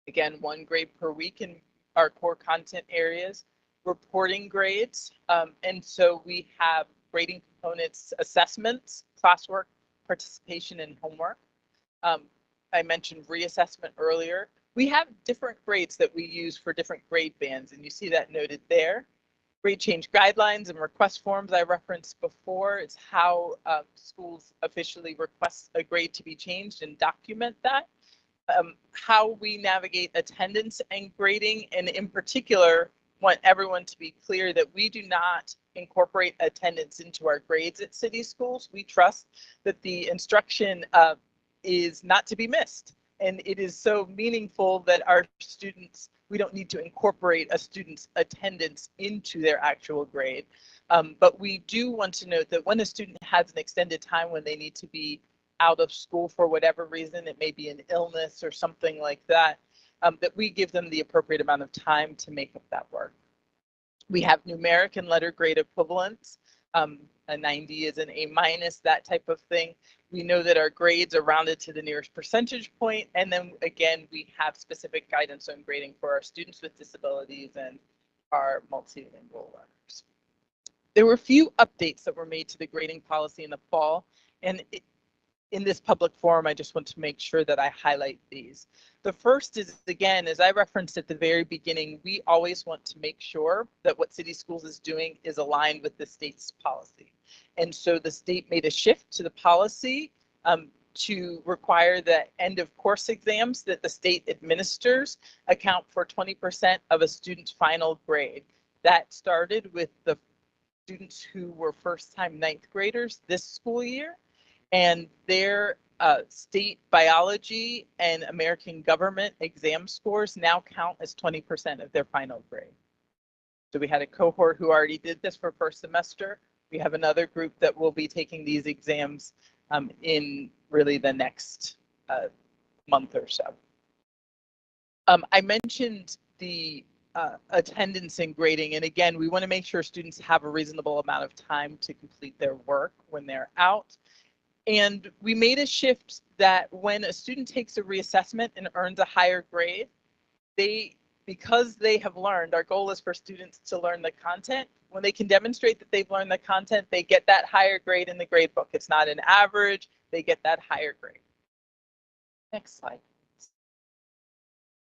Again, 1 grade per week in our core content areas, reporting grades. And so we have grading components, assessments, classwork, participation, and homework. I mentioned reassessment earlier. We have different grades that we use for different grade bands, and you see that noted there. Grade change guidelines and request forms I referenced before. It's how schools officially request a grade to be changed and document that. How we navigate attendance and grading, and in particular, want everyone to be clear that we do not incorporate attendance into our grades at city schools. We trust that the instruction is not to be missed. And it is so meaningful that our students, we don't need to incorporate a student's attendance into their actual grade. But we do want to note that when a student has an extended time when they need to be out of school for whatever reason, it may be an illness or something like that, that we give them the appropriate amount of time to make up that work. We have numeric and letter grade equivalents. A 90 is an A-, that type of thing. We know that our grades are rounded to the nearest percentage point. And then again, we have specific guidance on grading for our students with disabilities and our multilingual learners. There were a few updates that were made to the grading policy in the fall. And in this public forum, I just want to make sure that I highlight these. The first is, again, as I referenced at the very beginning, we always want to make sure that what City Schools is doing is aligned with the state's policy. And so the state made a shift to the policy to require that end of course exams that the state administers account for 20% of a student's final grade. That started with the students who were first-time 9th graders this school year, and their state biology and American government exam scores now count as 20% of their final grade. So we had a cohort who already did this for first semester. We have another group that will be taking these exams in really the next month or so. I mentioned the attendance and grading, and again, we want to make sure students have a reasonable amount of time to complete their work when they're out. And we made a shift that when a student takes a reassessment and earns a higher grade, because they have learned, our goal is for students to learn the content. When they can demonstrate that they've learned the content, they get that higher grade in the grade book. It's not an average, they get that higher grade. Next slide.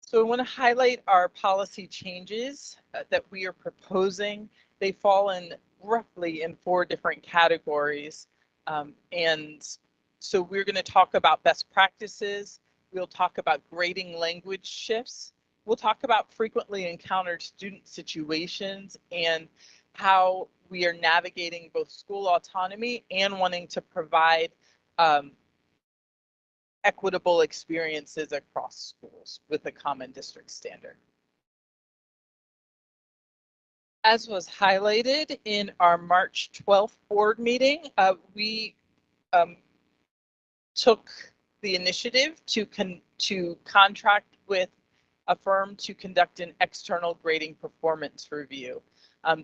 So I want to highlight our policy changes that we are proposing. They fall in roughly in 4 different categories. And so we're going to talk about best practices. We'll talk about grading language shifts. We'll talk about frequently encountered student situations and how we are navigating both school autonomy and wanting to provide equitable experiences across schools with a common district standard. As was highlighted in our March 12th board meeting, we took the initiative to contract with a firm to conduct an external grading performance review.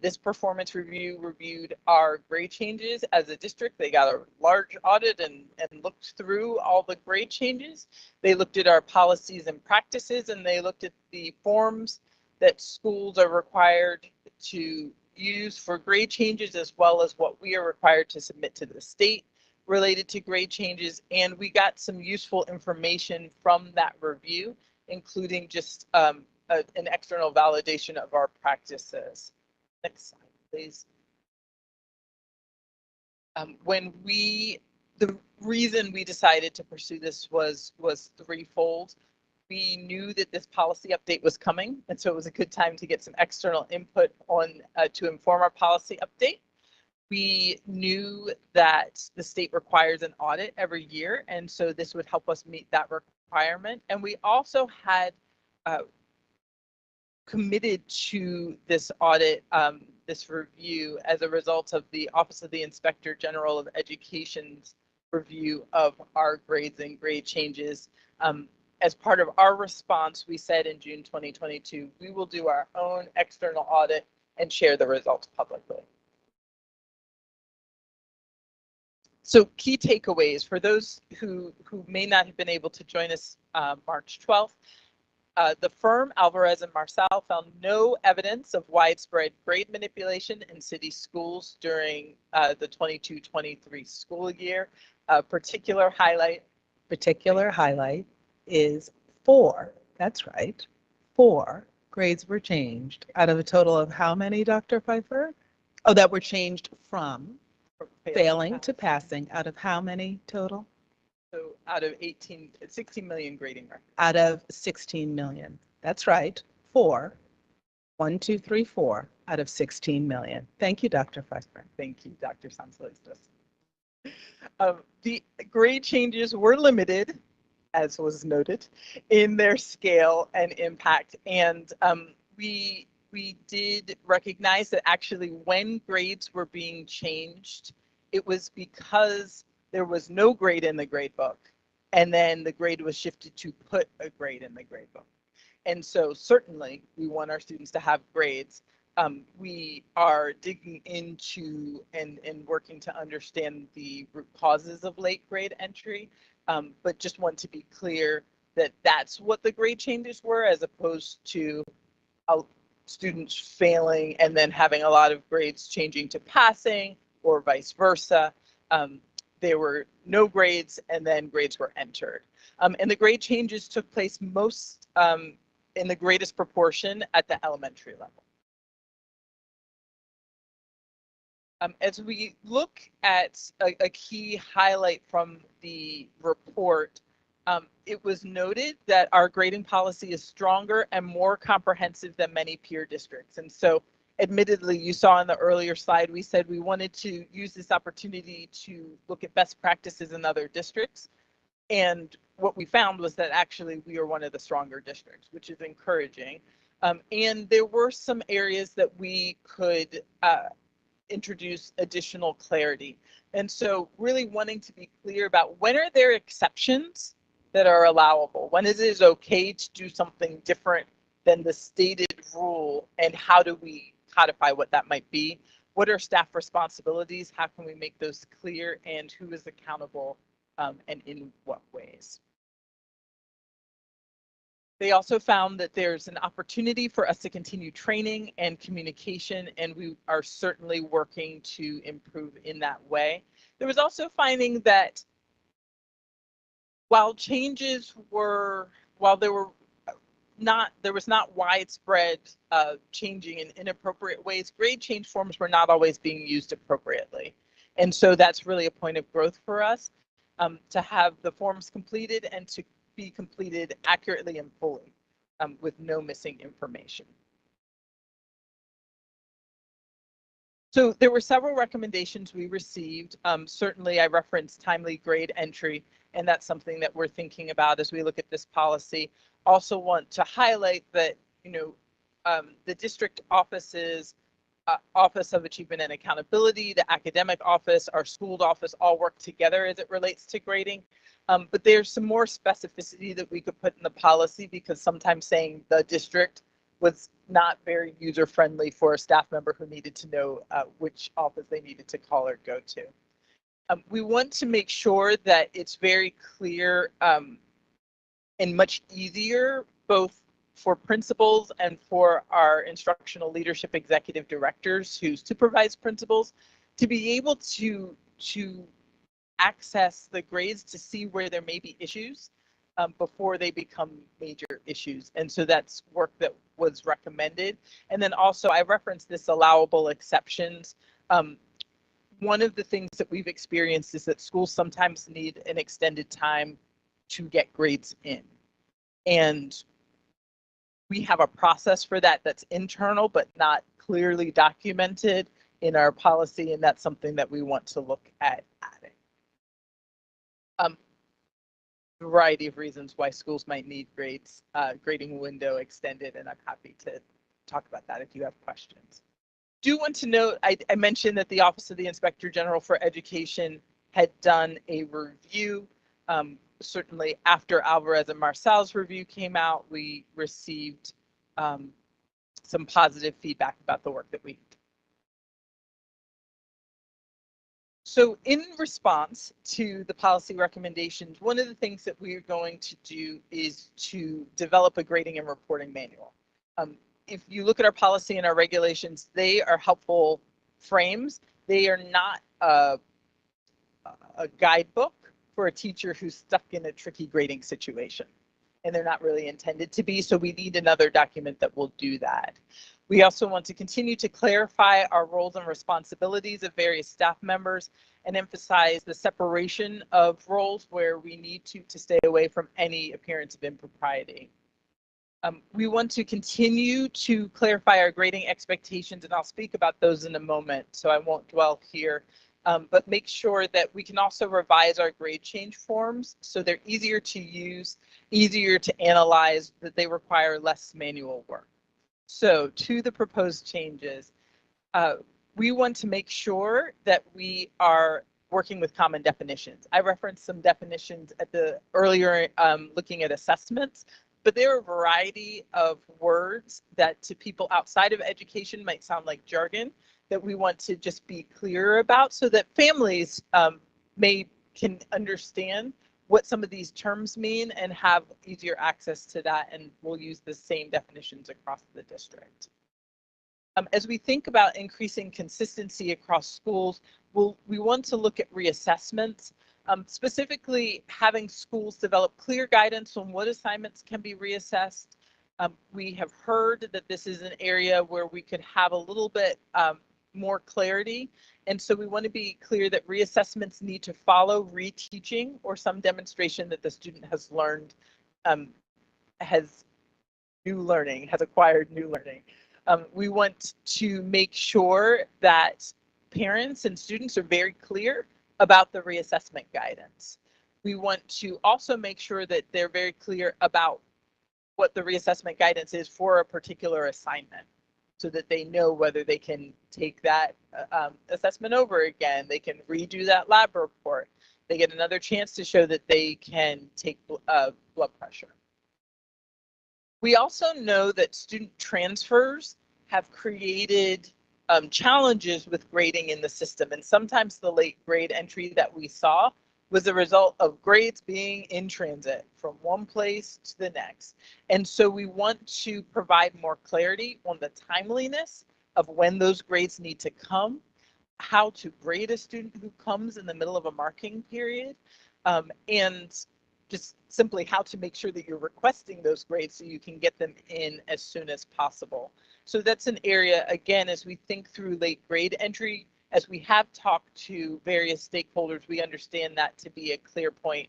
This performance review reviewed our grade changes as a district. They got a large audit and looked through all the grade changes. They looked at our policies and practices, and they looked at the forms that schools are required to use for grade changes, as well as what we are required to submit to the state related to grade changes. And we got some useful information from that review, including just an external validation of our practices. Next slide, please. The reason we decided to pursue this was threefold. We knew that this policy update was coming, and so it was a good time to get some external input on to inform our policy update. We knew that the state requires an audit every year, and so this would help us meet that requirement. And we also had committed to this audit, this review, as a result of the Office of the Inspector General of Education's review of our grades and grade changes. As part of our response, we said in June 2022, we will do our own external audit and share the results publicly. So key takeaways for those who may not have been able to join us March 12th. The firm, Alvarez and Marsal, found no evidence of widespread grade manipulation in city schools during the 22-23 school year. Particular highlight is 4, that's right, 4 grades were changed out of a total of how many, Dr. Pfeiffer? Oh, that were changed from failing to passing out of how many total? So out of 16 million grading records. Out of 16 million. That's right. 4. 1, 2, 3, 4 out of 16 million. Thank you, Dr. Pfeiffer. Thank you, Dr. Sansolistas. The grade changes were limited, as was noted, in their scale and impact. And we did recognize that actually when grades were being changed, it was because there was no grade in the grade book, and then the grade was shifted to put a grade in the grade book. And so certainly we want our students to have grades. We are digging into and working to understand the root causes of late grade entry, but just want to be clear that that's what the grade changes were, as opposed to students failing and then having a lot of grades changing to passing or vice versa. There were no grades and then grades were entered. And the grade changes took place most in the greatest proportion at the elementary level. As we look at a key highlight from the report, it was noted that our grading policy is stronger and more comprehensive than many peer districts. And so admittedly, you saw in the earlier slide, we said we wanted to use this opportunity to look at best practices in other districts. And what we found was that actually we are one of the stronger districts, which is encouraging. And there were some areas that we could introduce additional clarity. And so really wanting to be clear about when are there exceptions that are allowable, when it is okay to do something different than the stated rule, and how do we codify what that might be? What are staff responsibilities? How can we make those clear, and who is accountable and in what ways? They also found that there's an opportunity for us to continue training and communication, and we are certainly working to improve in that way. There was also finding that while there were there was not widespread changing in inappropriate ways. Grade change forms were not always being used appropriately. And so that's really a point of growth for us, to have the forms completed and to be completed accurately and fully, with no missing information. So there were several recommendations we received. Certainly I referenced timely grade entry, and that's something that we're thinking about as we look at this policy. Also want to highlight that, the district offices, Office of Achievement and Accountability, the academic office, our school office all work together as it relates to grading. But there's some more specificity that we could put in the policy, because sometimes saying the district was not very user-friendly for a staff member who needed to know which office they needed to call or go to. We want to make sure that it's very clear and much easier, both for principals and for our instructional leadership executive directors who supervise principals, to be able to access the grades to see where there may be issues before they become major issues. And so that's work that was recommended. And then also I referenced this allowable exceptions. One of the things that we've experienced is that schools sometimes need an extended time to get grades in. And we have a process for that that's internal but not clearly documented in our policy, and that's something that we want to look at adding. Variety of reasons why schools might need grading window extended, and I'm happy to talk about that if you have questions. Do want to note, I mentioned that the Office of the Inspector General for Education had done a review. Certainly after Alvarez and Marsal's review came out, we received some positive feedback about the work that we did. So in response to the policy recommendations, one of the things that we are going to do is to develop a grading and reporting manual. If you look at our policy and our regulations, they are helpful frames. They are not a guidebook for a teacher who's stuck in a tricky grading situation, and they're not really intended to be. So we need another document that will do that. We also want to continue to clarify our roles and responsibilities of various staff members and emphasize the separation of roles where we need to stay away from any appearance of impropriety. We want to continue to clarify our grading expectations, and I'll speak about those in a moment, so I won't dwell here, but make sure that we can also revise our grade change forms so they're easier to use, easier to analyze, that they require less manual work. So to the proposed changes, we want to make sure that we are working with common definitions. I referenced some definitions at the earlier looking at assessments, but there are a variety of words that to people outside of education might sound like jargon that we want to just be clear about so that families can understand what some of these terms mean and have easier access to that, and we'll use the same definitions across the district. As we think about increasing consistency across schools, we want to look at reassessments, specifically having schools develop clear guidance on what assignments can be reassessed. We have heard that this is an area where we could have a little bit more clarity. And so we want to be clear that reassessments need to follow reteaching or some demonstration that the student has learned, has acquired new learning. We want to make sure that parents and students are very clear about the reassessment guidance. We want to also make sure that they're very clear about what the reassessment guidance is for a particular assignment, so that they know whether they can take that assessment over again, they can redo that lab report, they get another chance to show that they can take blood pressure. We also know that student transfers have created challenges with grading in the system, and sometimes the late grade entry that we saw was a result of grades being in transit from one place to the next. And so we want to provide more clarity on the timeliness of when those grades need to come, how to grade a student who comes in the middle of a marking period, and just simply how to make sure that you're requesting those grades so you can get them in as soon as possible. So that's an area, again, as we think through late grade entry, as we have talked to various stakeholders, we understand that to be a clear point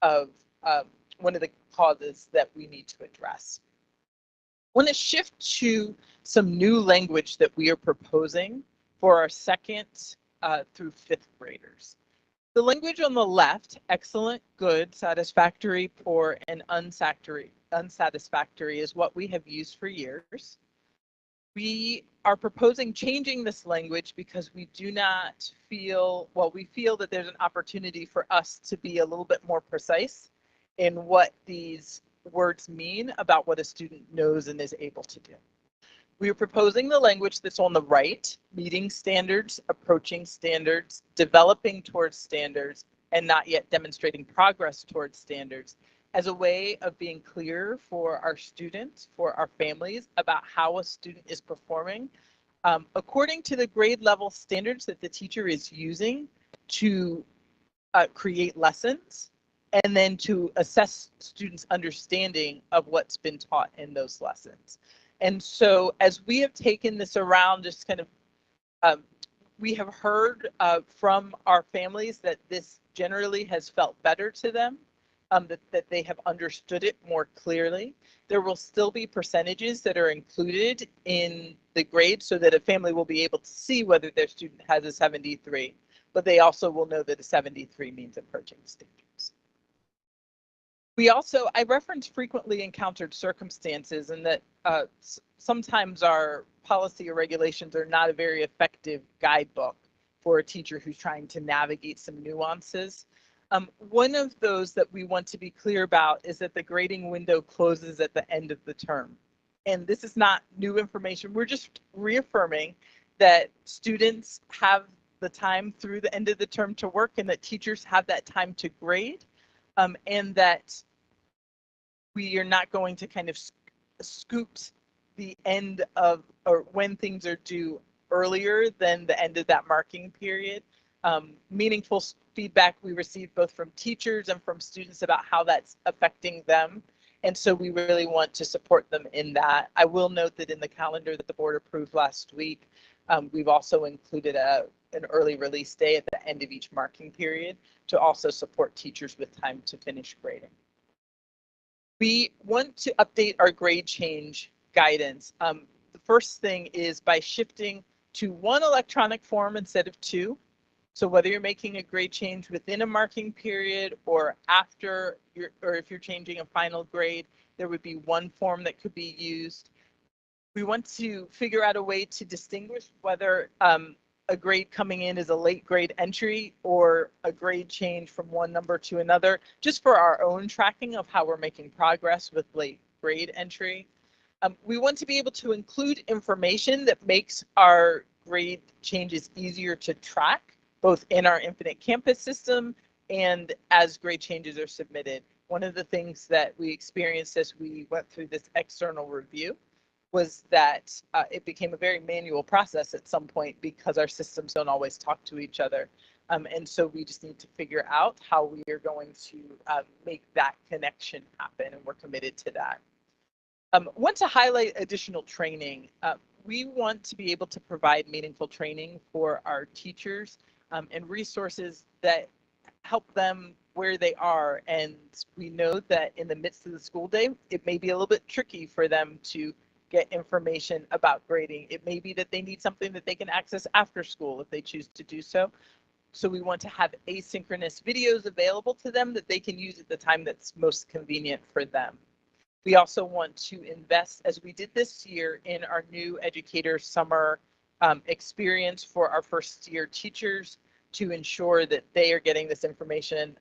of one of the causes that we need to address. I want to shift to some new language that we are proposing for our second through fifth graders. The language on the left, excellent, good, satisfactory, poor, and unsatisfactory, is what we have used for years. We are proposing changing this language because we do not feel, well, we feel that there's an opportunity for us to be a little bit more precise in what these words mean about what a student knows and is able to do. We are proposing the language that's on the right, meeting standards, approaching standards, developing towards standards, and not yet demonstrating progress towards standards, as a way of being clear for our students, for our families, about how a student is performing according to the grade level standards that the teacher is using to create lessons, and then to assess students' understanding of what's been taught in those lessons. And so as we have taken this around, just kind of, we have heard from our families that this generally has felt better to them, that they have understood it more clearly. There will still be percentages that are included in the grade so that a family will be able to see whether their student has a 73, but they also will know that a 73 means approaching standards. We also, I reference frequently encountered circumstances, and that sometimes our policy or regulations are not a very effective guidebook for a teacher who's trying to navigate some nuances. One of those that we want to be clear about is that the grading window closes at the end of the term. And this is not new information. We're just reaffirming that students have the time through the end of the term to work, and that teachers have that time to grade, and that we are not going to kind of scoop the end of, or when things are due, earlier than the end of that marking period. Meaningful feedback we received both from teachers and from students about how that's affecting them. And so we really want to support them in that. I will note that in the calendar that the board approved last week, we've also included an early release day at the end of each marking period to also support teachers with time to finish grading. We want to update our grade change guidance. The first thing is by shifting to one electronic form instead of two. So whether you're making a grade change within a marking period or after, or if you're changing a final grade, there would be one form that could be used. We want to figure out a way to distinguish whether a grade coming in is a late grade entry or a grade change from one number to another, just for our own tracking of how we're making progress with late grade entry. We want to be able to include information that makes our grade changes easier to track, both in our Infinite Campus system and as grade changes are submitted. One of the things that we experienced as we went through this external review was that it became a very manual process at some point because our systems don't always talk to each other. And so we just need to figure out how we are going to make that connection happen, and we're committed to that. Want to highlight additional training. We want to be able to provide meaningful training for our teachers and resources that help them where they are. And we know that in the midst of the school day, it may be a little bit tricky for them to get information about grading. It may be that they need something that they can access after school if they choose to do so. So we want to have asynchronous videos available to them that they can use at the time that's most convenient for them. We also want to invest, as we did this year, in our new educator summer experience for our first year teachers to ensure that they are getting this information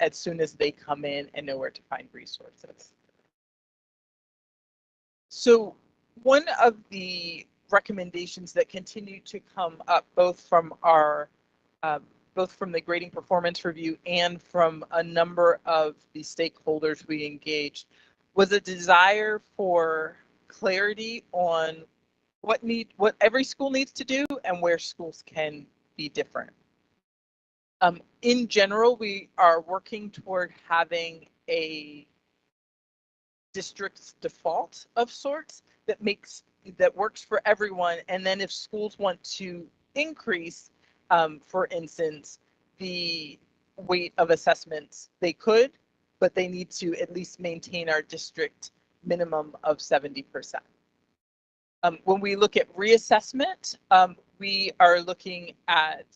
as soon as they come in and know where to find resources. So one of the recommendations that continue to come up both from our both from the grading performance review and from a number of the stakeholders we engaged was a desire for clarity on what every school needs to do and where schools can be different. In general, we are working toward having a district's default of sorts that works for everyone. And then if schools want to increase, for instance, the weight of assessments, they could, but they need to at least maintain our district minimum of 70%. When we look at reassessment, we are looking at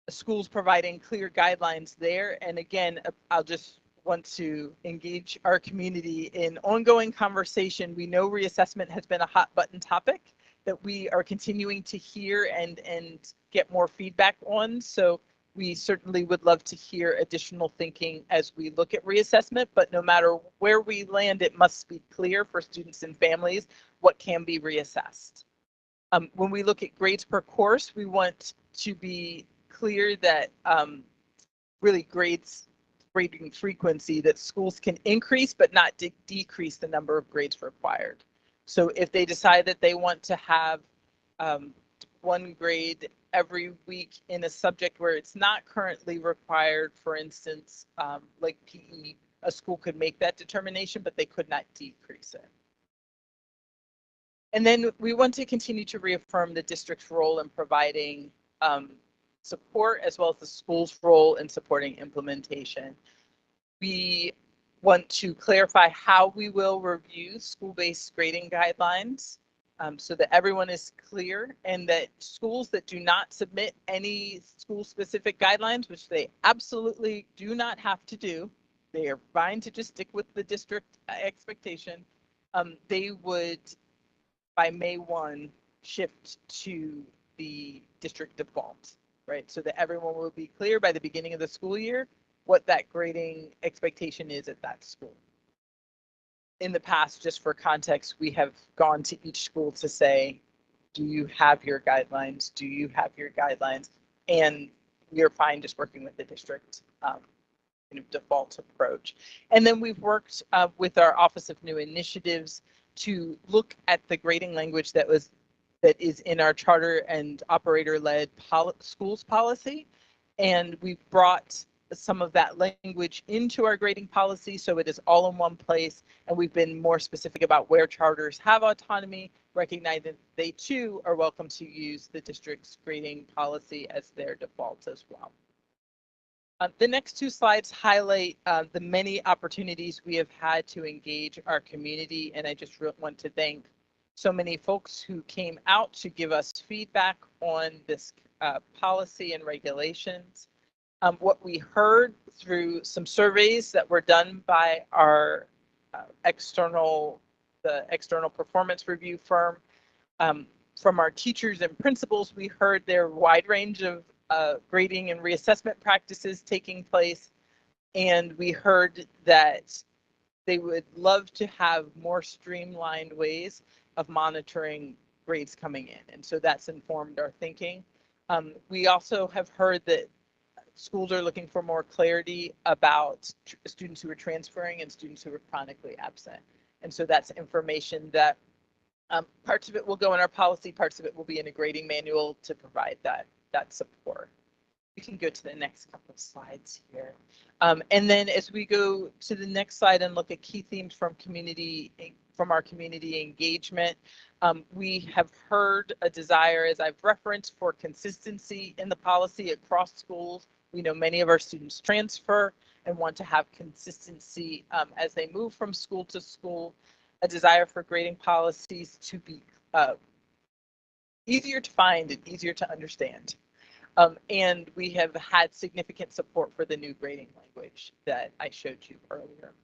schools providing clear guidelines there. And again, I'll just want to engage our community in ongoing conversation. We know reassessment has been a hot button topic that we are continuing to hear and get more feedback on. So we certainly would love to hear additional thinking as we look at reassessment, but no matter where we land, it must be clear for students and families what can be reassessed. When we look at grades per course, we want to be clear that really grading frequency, that schools can increase but not decrease the number of grades required. So if they decide that they want to have one grade every week in a subject where it's not currently required, for instance, like PE, a school could make that determination, but they could not decrease it. And then we want to continue to reaffirm the district's role in providing support, as well as the school's role in supporting implementation. We want to clarify how we will review school-based grading guidelines so that everyone is clear, and that schools that do not submit any school-specific guidelines, which they absolutely do not have to do, they are fine to just stick with the district expectation, they would, by May 1, shift to the district default, right? So that everyone will be clear by the beginning of the school year what that grading expectation is at that school. In the past, just for context, we have gone to each school to say, do you have your guidelines? Do you have your guidelines? And we are fine just working with the district default approach. And then we've worked with our Office of New Initiatives to look at the grading language that is in our charter and operator-led schools policy. And we've brought some of that language into our grading policy, so it is all in one place. And we've been more specific about where charters have autonomy, recognizing that they too are welcome to use the district's grading policy as their default as well. The next two slides highlight the many opportunities we have had to engage our community, and I just want to thank so many folks who came out to give us feedback on this policy and regulations. What we heard through some surveys that were done by our external performance review firm, from our teachers and principals, we heard their wide range of grading and reassessment practices taking place. And we heard that they would love to have more streamlined ways of monitoring grades coming in. And so that's informed our thinking. We also have heard that schools are looking for more clarity about students who are transferring and students who are chronically absent. And so that's information that parts of it will go in our policy, parts of it will be in a grading manual to provide that support. We can go to the next couple of slides here. And then as we go to the next slide and look at key themes from our community engagement, we have heard a desire, as I've referenced, for consistency in the policy across schools. We know many of our students transfer and want to have consistency as they move from school to school, a desire for grading policies to be easier to find and easier to understand. And we have had significant support for the new grading language that I showed you earlier.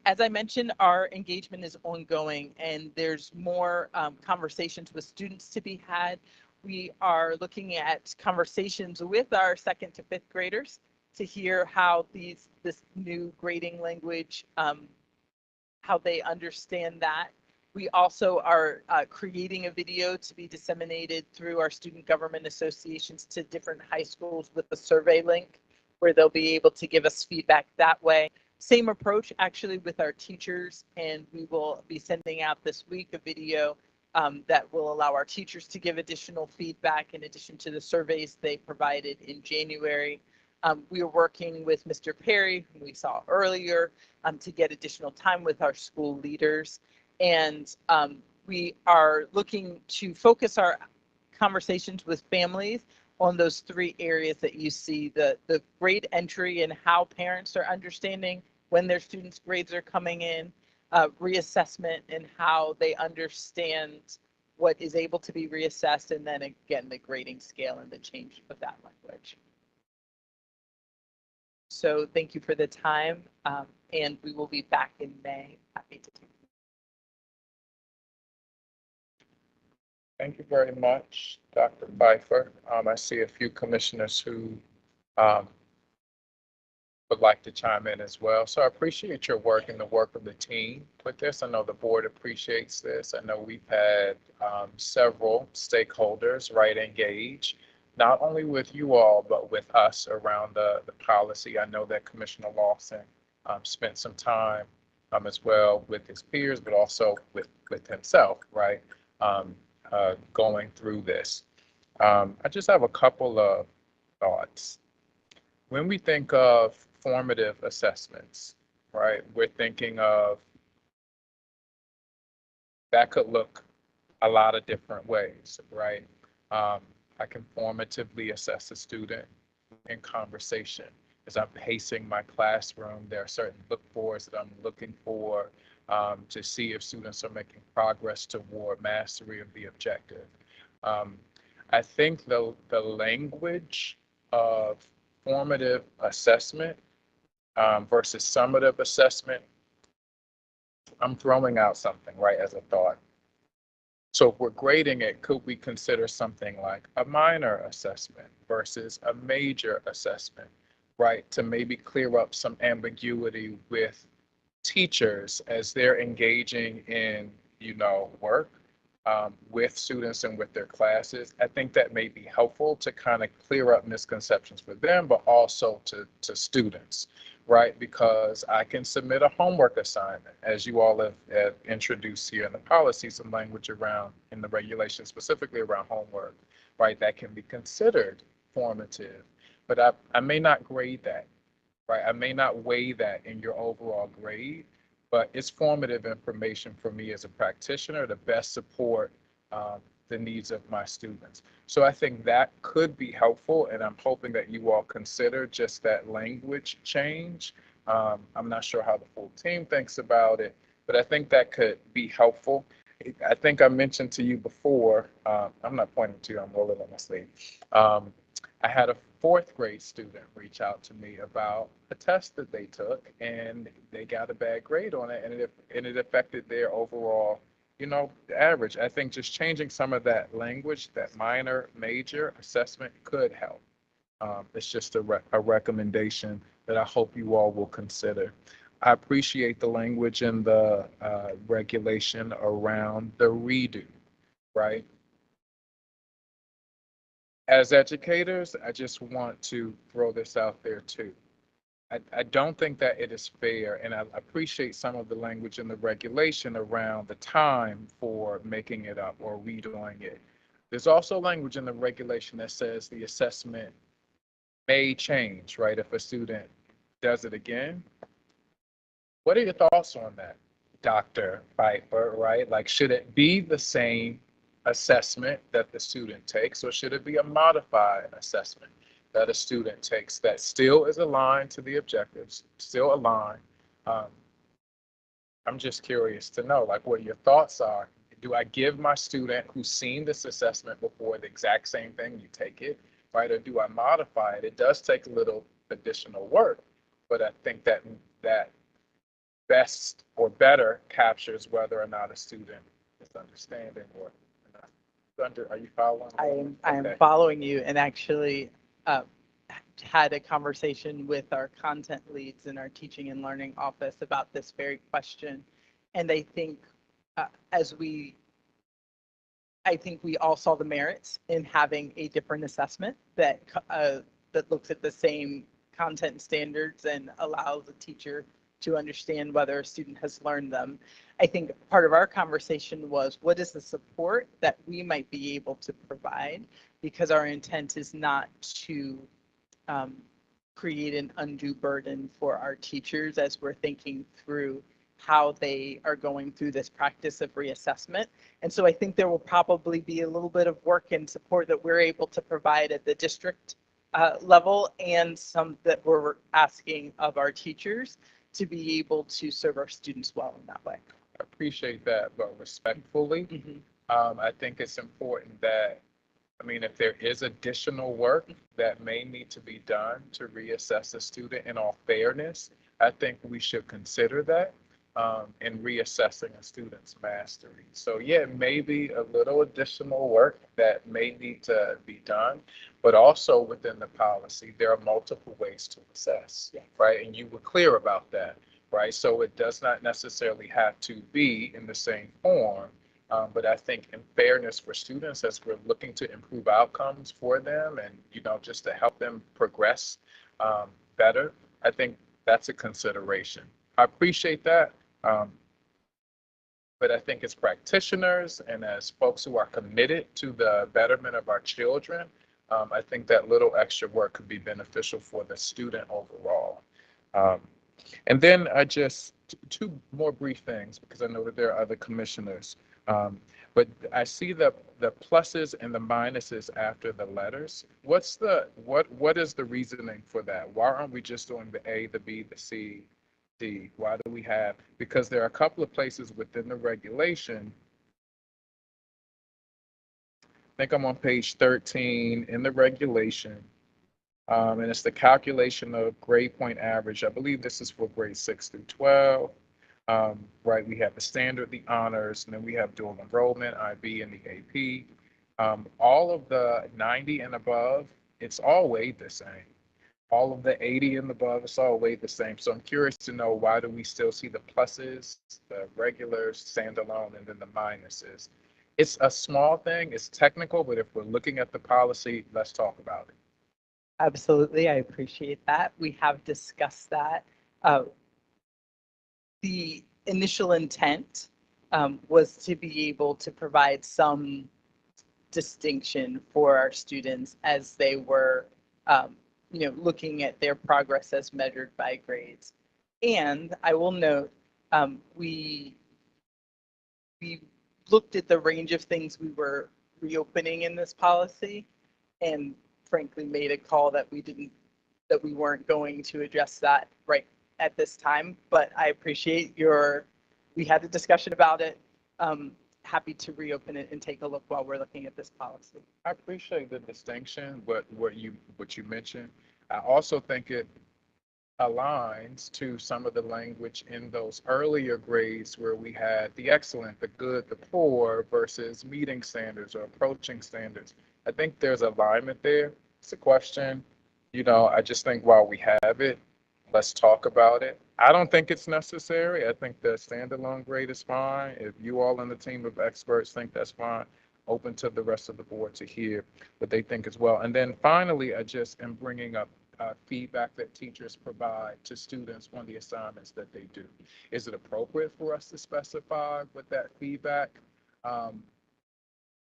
As I mentioned, our engagement is ongoing, and there's more conversations with students to be had. We are looking at conversations with our 2nd to 5th graders to hear how this new grading language, how they understand that. We also are creating a video to be disseminated through our student government associations to different high schools with a survey link where they'll be able to give us feedback that way. Same approach actually with our teachers, and we will be sending out this week a video that will allow our teachers to give additional feedback in addition to the surveys they provided in January. We are working with Mr. Perry, who we saw earlier, to get additional time with our school leaders. And we are looking to focus our conversations with families on those three areas that you see, the grade entry and how parents are understanding when their students' grades are coming in, reassessment and how they understand what is able to be reassessed, and then again, the grading scale and the change of that language. So thank you for the time, and we will be back in May. Happy to take. Thank you very much, Dr. Pfeiffer. I see a few commissioners who would like to chime in as well. So I appreciate your work and the work of the team with this. I know the board appreciates this. I know we've had several stakeholders, right, engage, not only with you all, but with us around the policy. I know that Commissioner Lawson spent some time as well with his peers, but also with himself, right, going through this. I just have a couple of thoughts. When we think of formative assessments, right, we're thinking of that could look a lot of different ways, right? I can formatively assess a student in conversation. As I'm pacing my classroom, there are certain look fors that I'm looking for to see if students are making progress toward mastery of the objective. I think the language of formative assessment versus summative assessment, I'm throwing out something, right, as a thought. So if we're grading it, could we consider something like a minor assessment versus a major assessment, right, to maybe clear up some ambiguity with teachers as they're engaging in, work with students and with their classes? I think that may be helpful to kind of clear up misconceptions for them, but also to students, right? Because I can submit a homework assignment, as you all have introduced here in the policy, some language around in the regulations specifically around homework, right? That can be considered formative, but I may not grade that, right? I may not weigh that in your overall grade, but it's formative information for me as a practitioner to best support the needs of my students. So I think that could be helpful, and I'm hoping that you all consider just that language change. I'm not sure how the full team thinks about it, but I think that could be helpful. I think I mentioned to you before, I'm not pointing to you, I'm rolling on my sleeve. I had a fourth grade student reach out to me about a test that they took, and they got a bad grade on it, and it affected their overall, average. I think just changing some of that language, that minor, major assessment could help. It's just a recommendation that I hope you all will consider. I appreciate the language in the regulation around the redo, right? As educators, I just want to throw this out there too. I don't think that it is fair, and I appreciate some of the language in the regulation around the time for making it up or redoing it. There's also language in the regulation that says the assessment may change, right, if a student does it again. What are your thoughts on that, Dr. Pfeiffer, right? Like, should it be the same assessment that the student takes, or should it be a modified assessment that a student takes that still is aligned to the objectives, still aligned? I'm just curious to know, like, what your thoughts are. Do I give my student who's seen this assessment before the exact same thing, you take it, right? Or do I modify it? It does take a little additional work, but I think that best or better captures whether or not a student is understanding or not. Are you following? I am following you, and actually had a conversation with our content leads in our teaching and learning office about this very question. And I think I think we all saw the merits in having a different assessment that looks at the same content standards and allows the teacher to understand whether a student has learned them. I think part of our conversation was, what is the support that we might be able to provide? Because our intent is not to create an undue burden for our teachers as we're thinking through how they are going through this practice of reassessment. And so I think there will probably be a little bit of work and support that we're able to provide at the district level, and some that we're asking of our teachers to be able to serve our students well in that way. I appreciate that, but respectfully, I think it's important that, I mean, if there is additional work that may need to be done to reassess a student, in all fairness, I think we should consider that in reassessing a student's mastery. So yeah, maybe a little additional work that may need to be done, but also within the policy, there are multiple ways to assess, right? And you were clear about that, right? So it does not necessarily have to be in the same form. But I think in fairness for students, as we're looking to improve outcomes for them and, you know, just to help them progress better, I think that's a consideration. I appreciate that. But I think as practitioners and as folks who are committed to the betterment of our children, I think that little extra work could be beneficial for the student overall. And then I just, two more brief things, because I know that there are other commissioners. But I see the pluses and the minuses after the letters. What is the reasoning for that? Why aren't we just doing the A, the B, the C, D? Why do we have, because there are a couple of places within the regulation. I think I'm on page 13 in the regulation. And it's the calculation of grade point average. I believe this is for grade 6 through 12. Right, we have the standard, the honors, and then we have dual enrollment, IB, and the AP. All of the 90 and above, it's all weighed the same. All of the 80 and above, it's all weighed the same. So I'm curious to know, why do we still see the pluses, the regulars, standalone, and then the minuses? It's a small thing, it's technical, but if we're looking at the policy, let's talk about it. Absolutely, I appreciate that. We have discussed that. The initial intent was to be able to provide some distinction for our students as they were, looking at their progress as measured by grades. And I will note, we looked at the range of things we were reopening in this policy, and frankly made a call that we weren't going to address that right at this time. But I appreciate we had a discussion about it. Happy to reopen it and take a look while we're looking at this policy. I appreciate the distinction, what you mentioned. I also think it aligns to some of the language in those earlier grades where we had the excellent, the good, the poor versus meeting standards or approaching standards. I think there's alignment there. It's a question, I just think while we have it, let's talk about it. I don't think it's necessary. I think the standalone grade is fine. If you all in the team of experts think that's fine, open to the rest of the board to hear what they think as well. And then finally, I just am bringing up feedback that teachers provide to students on the assignments that they do. Is it appropriate for us to specify what that feedback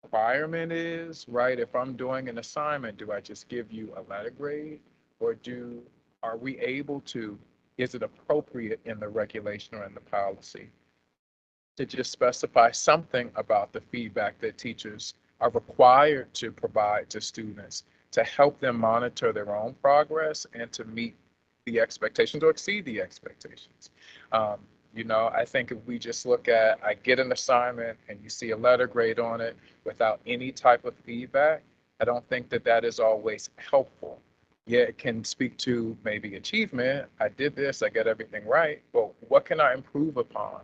requirement is, right? If I'm doing an assignment, do I just give you a letter grade, or are we able to, is it appropriate in the regulation or in the policy to just specify something about the feedback that teachers are required to provide to students to help them monitor their own progress and to meet the expectations or exceed the expectations? I think if we just look at, I get an assignment and you see a letter grade on it without any type of feedback, I don't think that is always helpful. Yeah, it can speak to maybe achievement. I did this, I got everything right, but what can I improve upon?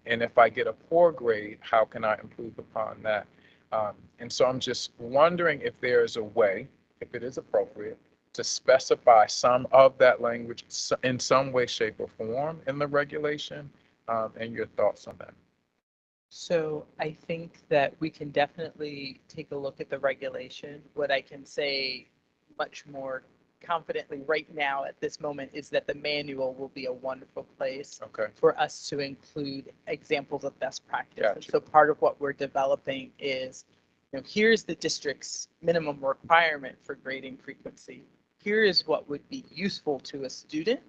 And if I get a poor grade, how can I improve upon that? And so I'm just wondering if there's a way, if it is appropriate, to specify some of that language in some way, shape, or form in the regulation, and your thoughts on that. So I think that we can definitely take a look at the regulation. What I can say much more confidently right now at this moment is that the manual will be a wonderful place for us to include examples of best practice. Gotcha. And so part of what we're developing is, here's the district's minimum requirement for grading frequency. here is what would be useful to a student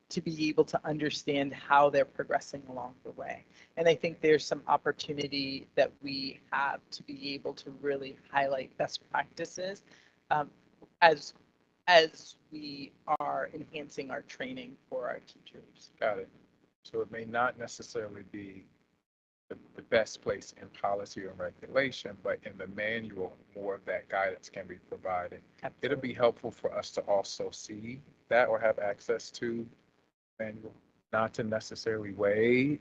to be able to understand how they're progressing along the way. And I think there's some opportunity that we have to be able to really highlight best practices as we are enhancing our training for our teachers. Got it. So it may not necessarily be the best place in policy or regulation, but in the manual, more of that guidance can be provided. Absolutely. It'll be helpful for us to also see that or have access to manual, not to necessarily weigh,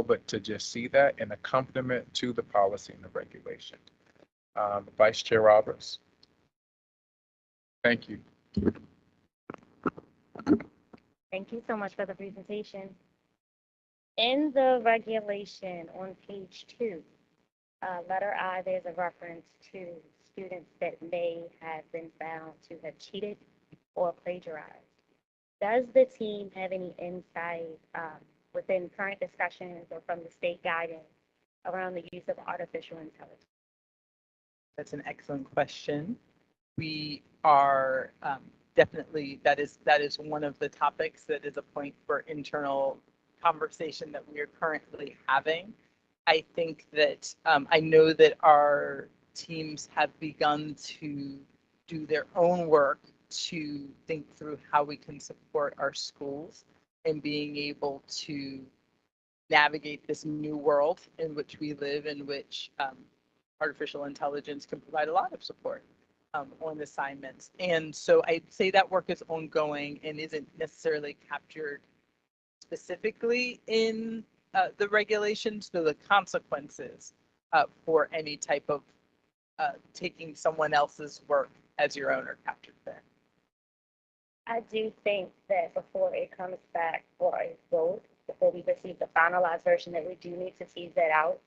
but to just see that and accompaniment to the policy and the regulation. Vice Chair Roberts. Thank you. Thank you so much for the presentation. In the regulation on page 2, letter I, there's a reference to students that may have been found to have cheated or plagiarized. Does the team have any insight within current discussions or from the state guidance around the use of artificial intelligence? That's an excellent question. We are definitely, that is one of the topics that is a point for internal conversation that we are currently having. I think that I know that our teams have begun to do their own work to think through how we can support our schools in being able to navigate this new world in which we live, in which artificial intelligence can provide a lot of support on assignments. And so I'd say that work is ongoing and isn't necessarily captured specifically in the regulations, so the consequences for any type of taking someone else's work as your own are captured there. I do think that before it comes back for a vote, before we receive the finalized version, that we do need to tease that out.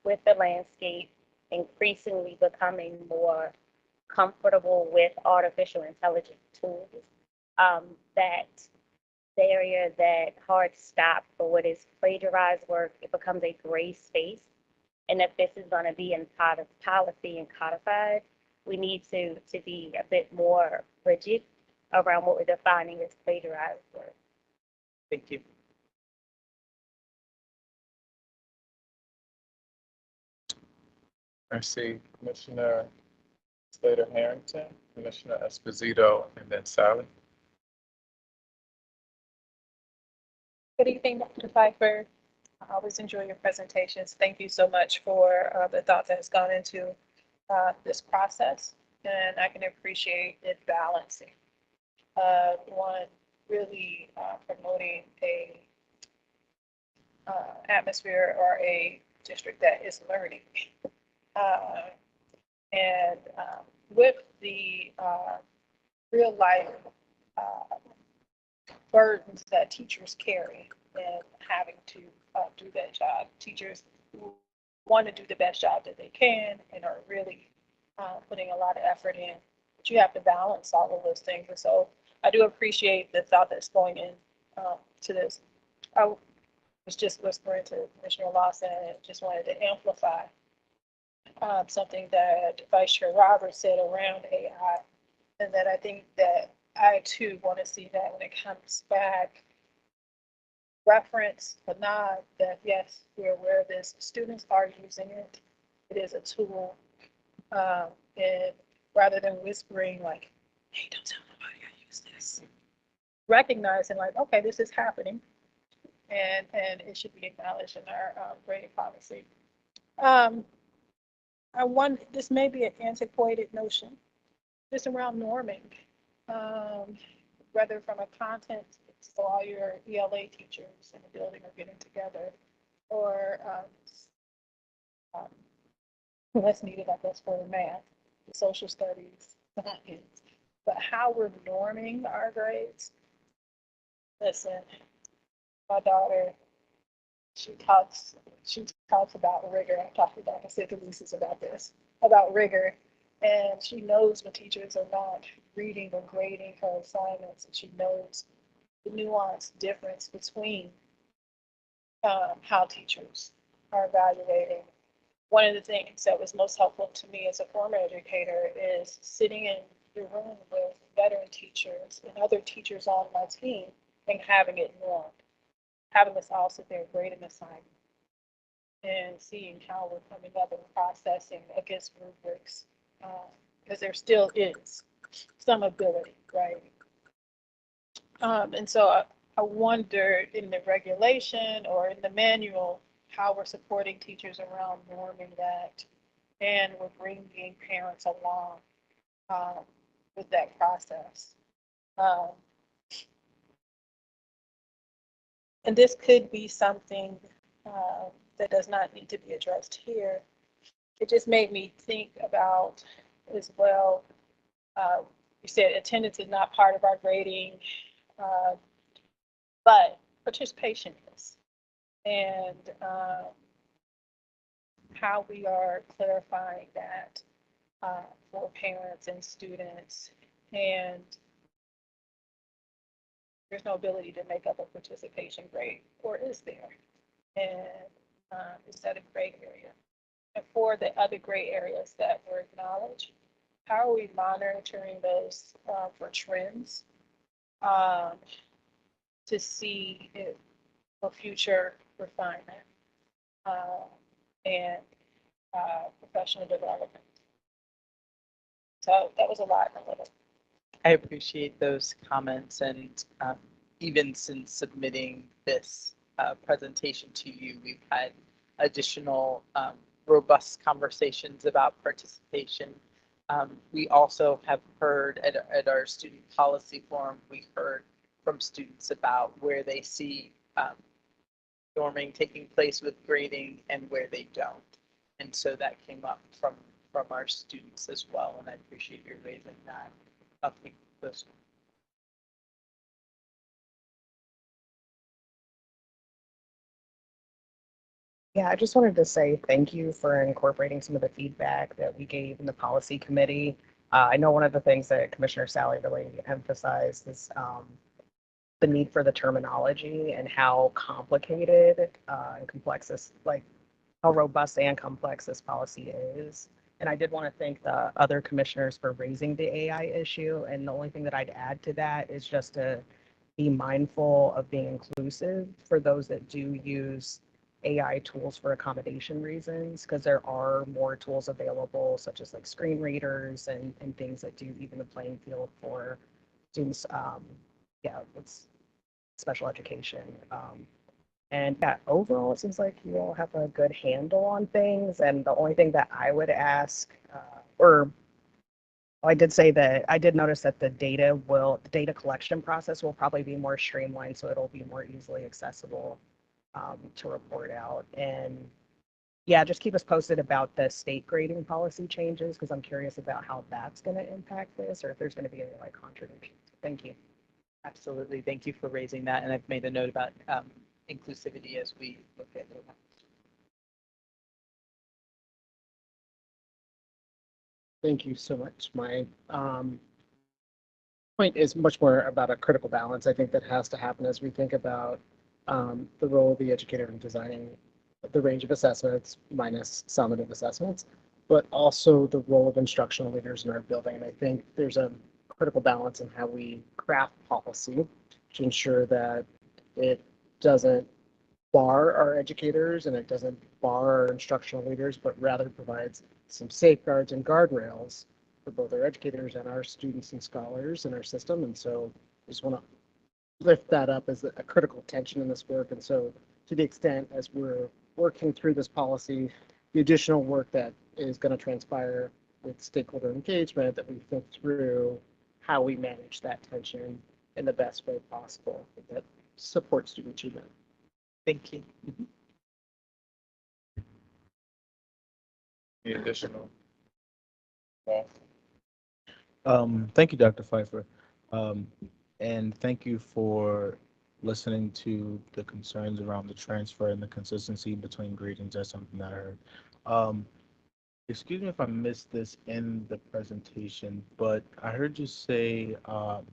With the landscape increasingly becoming more comfortable with artificial intelligence tools, that the area that hard stop for what is plagiarized work, it becomes a gray space. And if this is going to be in part of policy and codified, we need to be a bit more rigid around what we're defining as plagiarized work. Thank you. I see Commissioner Slater-Harrington, Commissioner Esposito, and then Sally. Good evening, Dr. Pfeiffer. I always enjoy your presentations. Thank you so much for the thought that has gone into this process, and I can appreciate it balancing. One, really promoting a atmosphere or a district that is learning. And with the real life burdens that teachers carry and having to do that job. Teachers who want to do the best job that they can and are really putting a lot of effort in, but you have to balance all of those things. And so I do appreciate the thought that's going in to this. I was just whispering to Commissioner Lawson and just wanted to amplify something that Vice Chair Roberts said around AI, and that I think that I too want to see that when it comes back, reference, a nod that yes, we're aware of this. Students are using it. It is a tool. And rather than whispering like, hey, don't tell nobody I use this. Recognizing like, okay, this is happening. And it should be acknowledged in our grading policy. This may be an antiquated notion, just around norming. Whether from a content, so all your ELA teachers in the building are getting together, or what's needed, I guess, for math, social studies, science, but how we're norming our grades. Listen, my daughter, she talks about rigor. I talked about, I said to Lisa's about this, about rigor. And she knows when teachers are not reading or grading her assignments, and she knows the nuanced difference between how teachers are evaluating. One of the things that was most helpful to me as a former educator is sitting in the room with veteran teachers and other teachers on my team and having it normed. Having us all sit there grading assignments and seeing how we're coming up and processing against rubrics. Because there still is some ability, right? And so I wondered in the regulation or in the manual how we're supporting teachers around norming that, and we're bringing parents along with that process. And this could be something that does not need to be addressed here. It just made me think about as well. You said attendance is not part of our grading, but participation is. And how we are clarifying that for parents and students. And there's no ability to make up a participation grade, or is there? And is that a gray area? And for the other gray areas that were acknowledged, how are we monitoring those for trends to see if for future refinement and professional development? So that was a lot in a little. I appreciate those comments, and even since submitting this presentation to you, we've had additional robust conversations about participation. We also have heard at our student policy forum, we heard from students about where they see norming taking place with grading and where they don't. And so that came up from our students as well, and I appreciate you raising that up. This. Yeah, I just wanted to say thank you for incorporating some of the feedback that we gave in the policy committee. I know one of the things that Commissioner Sally really emphasized is the need for the terminology and how complicated and complex this, like how robust and complex this policy is. And I did want to thank the other commissioners for raising the AI issue. And the only thing that I'd add to that is just to be mindful of being inclusive for those that do use AI tools for accommodation reasons, because there are more tools available, such as like screen readers and things that do even the playing field for students. Yeah, it's special education. And yeah, overall, it seems like you all have a good handle on things. And the only thing that I would ask, I did say that I did notice that the data collection process will probably be more streamlined, so it'll be more easily accessible to report out. And yeah, just keep us posted about the state grading policy changes, because I'm curious about how that's going to impact this, or if there's going to be any like contradictions. Thank you. Absolutely. Thank you for raising that. And I've made a note about inclusivity as we look at it. Thank you so much. My point is much more about a critical balance, I think, that has to happen as we think about the role of the educator in designing the range of assessments minus summative assessments, but also the role of instructional leaders in our building. And I think there's a critical balance in how we craft policy to ensure that it doesn't bar our educators and it doesn't bar our instructional leaders, but rather provides some safeguards and guardrails for both our educators and our students and scholars in our system. And so I just want to lift that up as a critical tension in this work. And so to the extent as we're working through this policy, the additional work that is going to transpire with stakeholder engagement, that we think through how we manage that tension in the best way possible that supports student achievement. Thank you. Any additional? Thank you, Dr. Pfeiffer. And thank you for listening to the concerns around the transfer and the consistency between gradings. That's something that I heard. Excuse me if I missed this in the presentation, but I heard you say a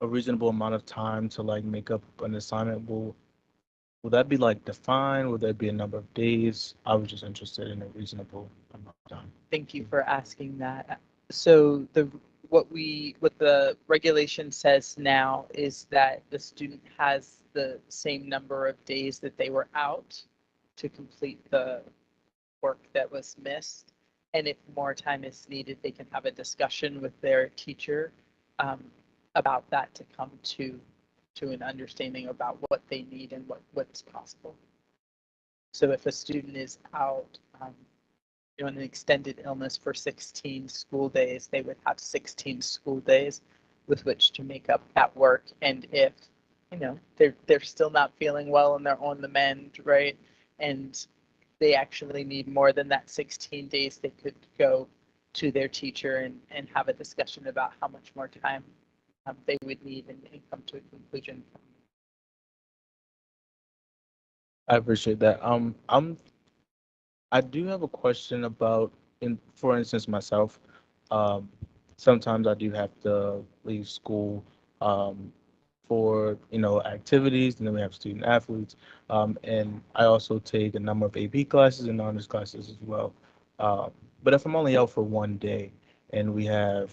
reasonable amount of time to like make up an assignment. Will that be like defined? Will there be a number of days? I was just interested in a reasonable amount of time. Thank you for asking that. So what the regulation says now is that the student has the same number of days that they were out to complete the work that was missed. And if more time is needed, they can have a discussion with their teacher about that to come to an understanding about what they need and what's possible. So if a student is out an extended illness for 16 school days, they would have 16 school days with which to make up that work. And if they're still not feeling well and they're on the mend, right, and they actually need more than that 16 days, they could go to their teacher and have a discussion about how much more time they would need and come to a conclusion. I appreciate that. I do have a question about, for instance, myself. Um, Sometimes I do have to leave school for activities, and then we have student athletes, and I also take a number of AP classes and honors classes as well. But if I'm only out for one day, and we have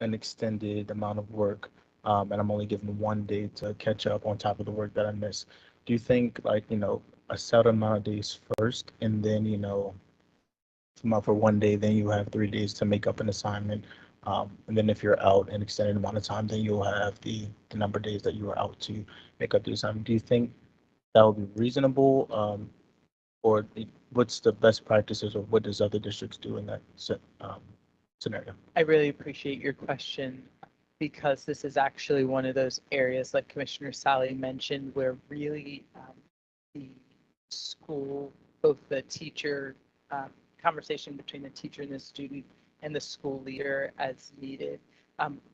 an extended amount of work, and I'm only given one day to catch up on top of the work that I missed, do you think a set amount of days first, and then if I'm out for one day, then you have 3 days to make up an assignment, and then if you're out an extended amount of time, then you'll have the number of days that you were out to make up the assignment. Do you think that would be reasonable, or what's the best practices, or what does other districts do in that scenario? I really appreciate your question, because this is actually one of those areas, like Commissioner Sally mentioned, where really the school, both the teacher, conversation between the teacher and the student and the school leader as needed,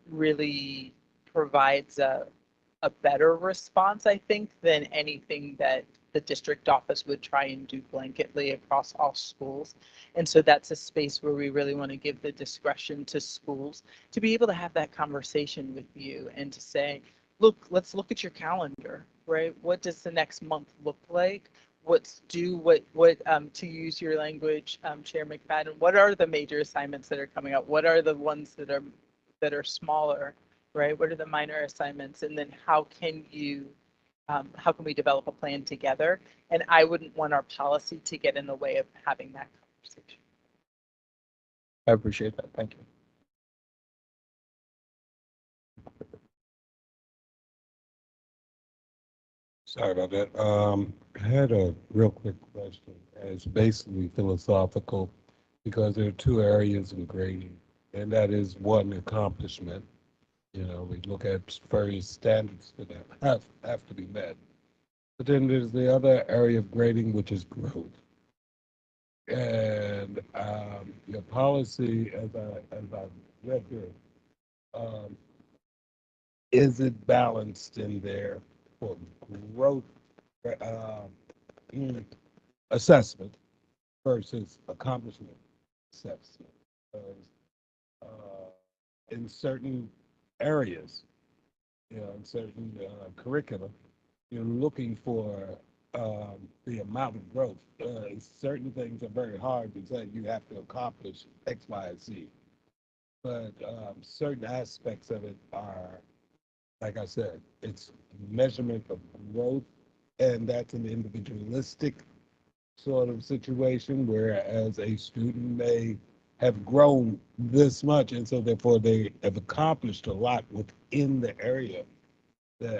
really provides a better response, I think, than anything that the district office would try and do blanketly across all schools. And so that's a space where we really want to give the discretion to schools to be able to have that conversation with you and to say, look, let's look at your calendar, right? What does the next month look like? To use your language, Chair McFadden, what are the major assignments that are coming up? What are the ones that are smaller, right? What are the minor assignments? And then how can we develop a plan together? And I wouldn't want our policy to get in the way of having that conversation. I appreciate that. Thank you. Sorry about that. I had a real quick question. It's basically philosophical, because there are two areas in grading, and that is one, accomplishment. We look at various standards that have to be met. But then there's the other area of grading, which is growth. And your policy, as I read here, is it balanced in there for growth assessment versus accomplishment assessment? In certain areas, in certain curriculum, you're looking for the amount of growth. Certain things are very hard to say you have to accomplish X, Y, and Z. But certain aspects of it are, like I said, it's measurement of growth, and that's an individualistic sort of situation, whereas a student may have grown this much, and so therefore they have accomplished a lot within the area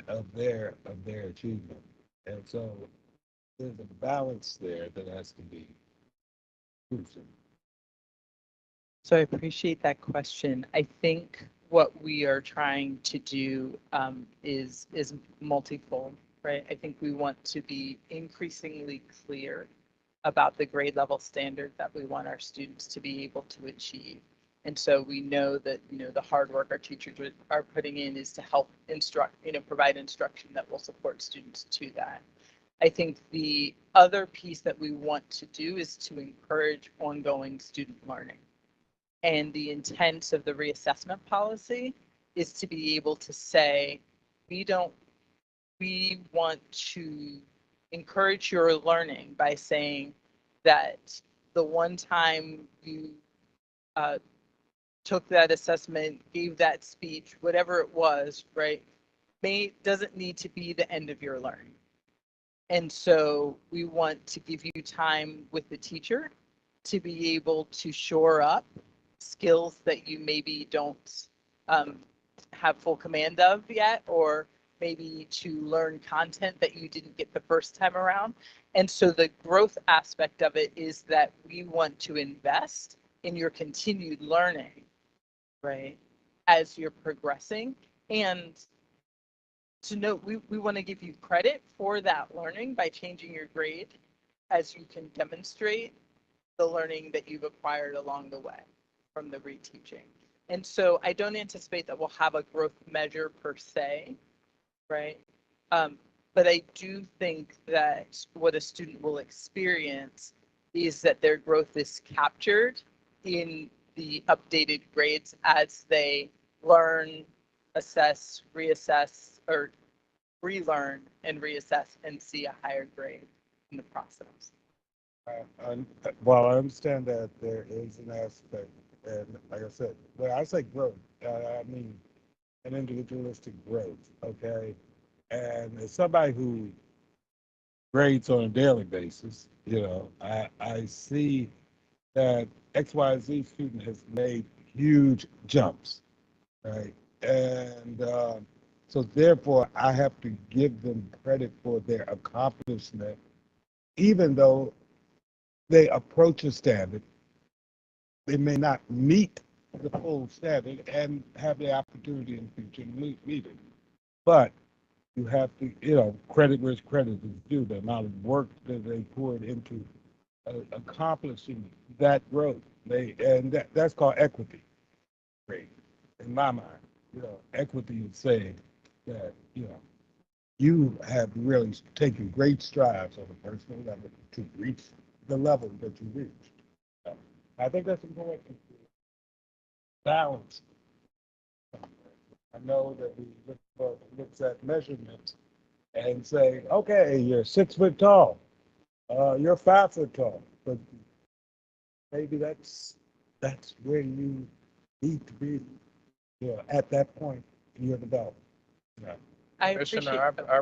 of their achievement. And so there's a balance there that has to be crucial. So I appreciate that question. I think what we are trying to do is multifold, right? I think we want to be increasingly clear about the grade level standard that we want our students to be able to achieve. And so we know that, the hard work our teachers are putting in is to help instruct, provide instruction that will support students to that. I think the other piece that we want to do is to encourage ongoing student learning. And the intent of the reassessment policy is to be able to say, we want to encourage your learning by saying that the one time you took that assessment, gave that speech, whatever it was, right, doesn't need to be the end of your learning. And so we want to give you time with the teacher to be able to shore up skills that you maybe don't have full command of yet, or maybe to learn content that you didn't get the first time around. And so the growth aspect of it is that we want to invest in your continued learning, right, as you're progressing. And to note, we want to give you credit for that learning by changing your grade as you can demonstrate the learning that you've acquired along the way from the reteaching. And so I don't anticipate that we'll have a growth measure per se, right? But I do think that what a student will experience is that their growth is captured in the updated grades as they learn, assess, reassess, or relearn and reassess and see a higher grade in the process. While I understand that there is an aspect, and like I said, when I say growth, I mean an individualistic growth, okay? And as somebody who grades on a daily basis, you know, I see that XYZ student has made huge jumps, right? And so therefore, I have to give them credit for their accomplishment, even though they approach a standard. They may not meet the full standard and have the opportunity in the future to meet it. But you have to, you know, credit where credit is due, the amount of work that they poured into accomplishing that growth. That's called equity, in my mind. You know, equity is saying that, you know, you have really taken great strides on a personal level to reach the level that you reached. I think that's important to balance. I know that we look at measurements and say, okay, you're 6 foot tall, you're 5 foot tall, but maybe that's where you need to be, you know, at that point in your development. Yeah. I Commissioner, I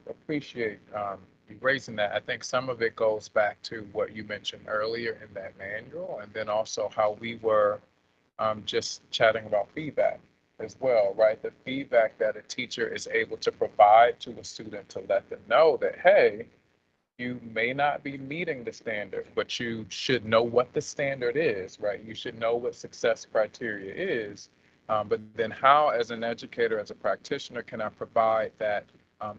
appreciate you raising that. I think some of it goes back to what you mentioned earlier in that manual, and then also how we were just chatting about feedback as well, right? The feedback that a teacher is able to provide to a student to let them know that, hey, you may not be meeting the standard, but you should know what the standard is, right? You should know what success criteria is. But then how, as an educator, as a practitioner, can I provide that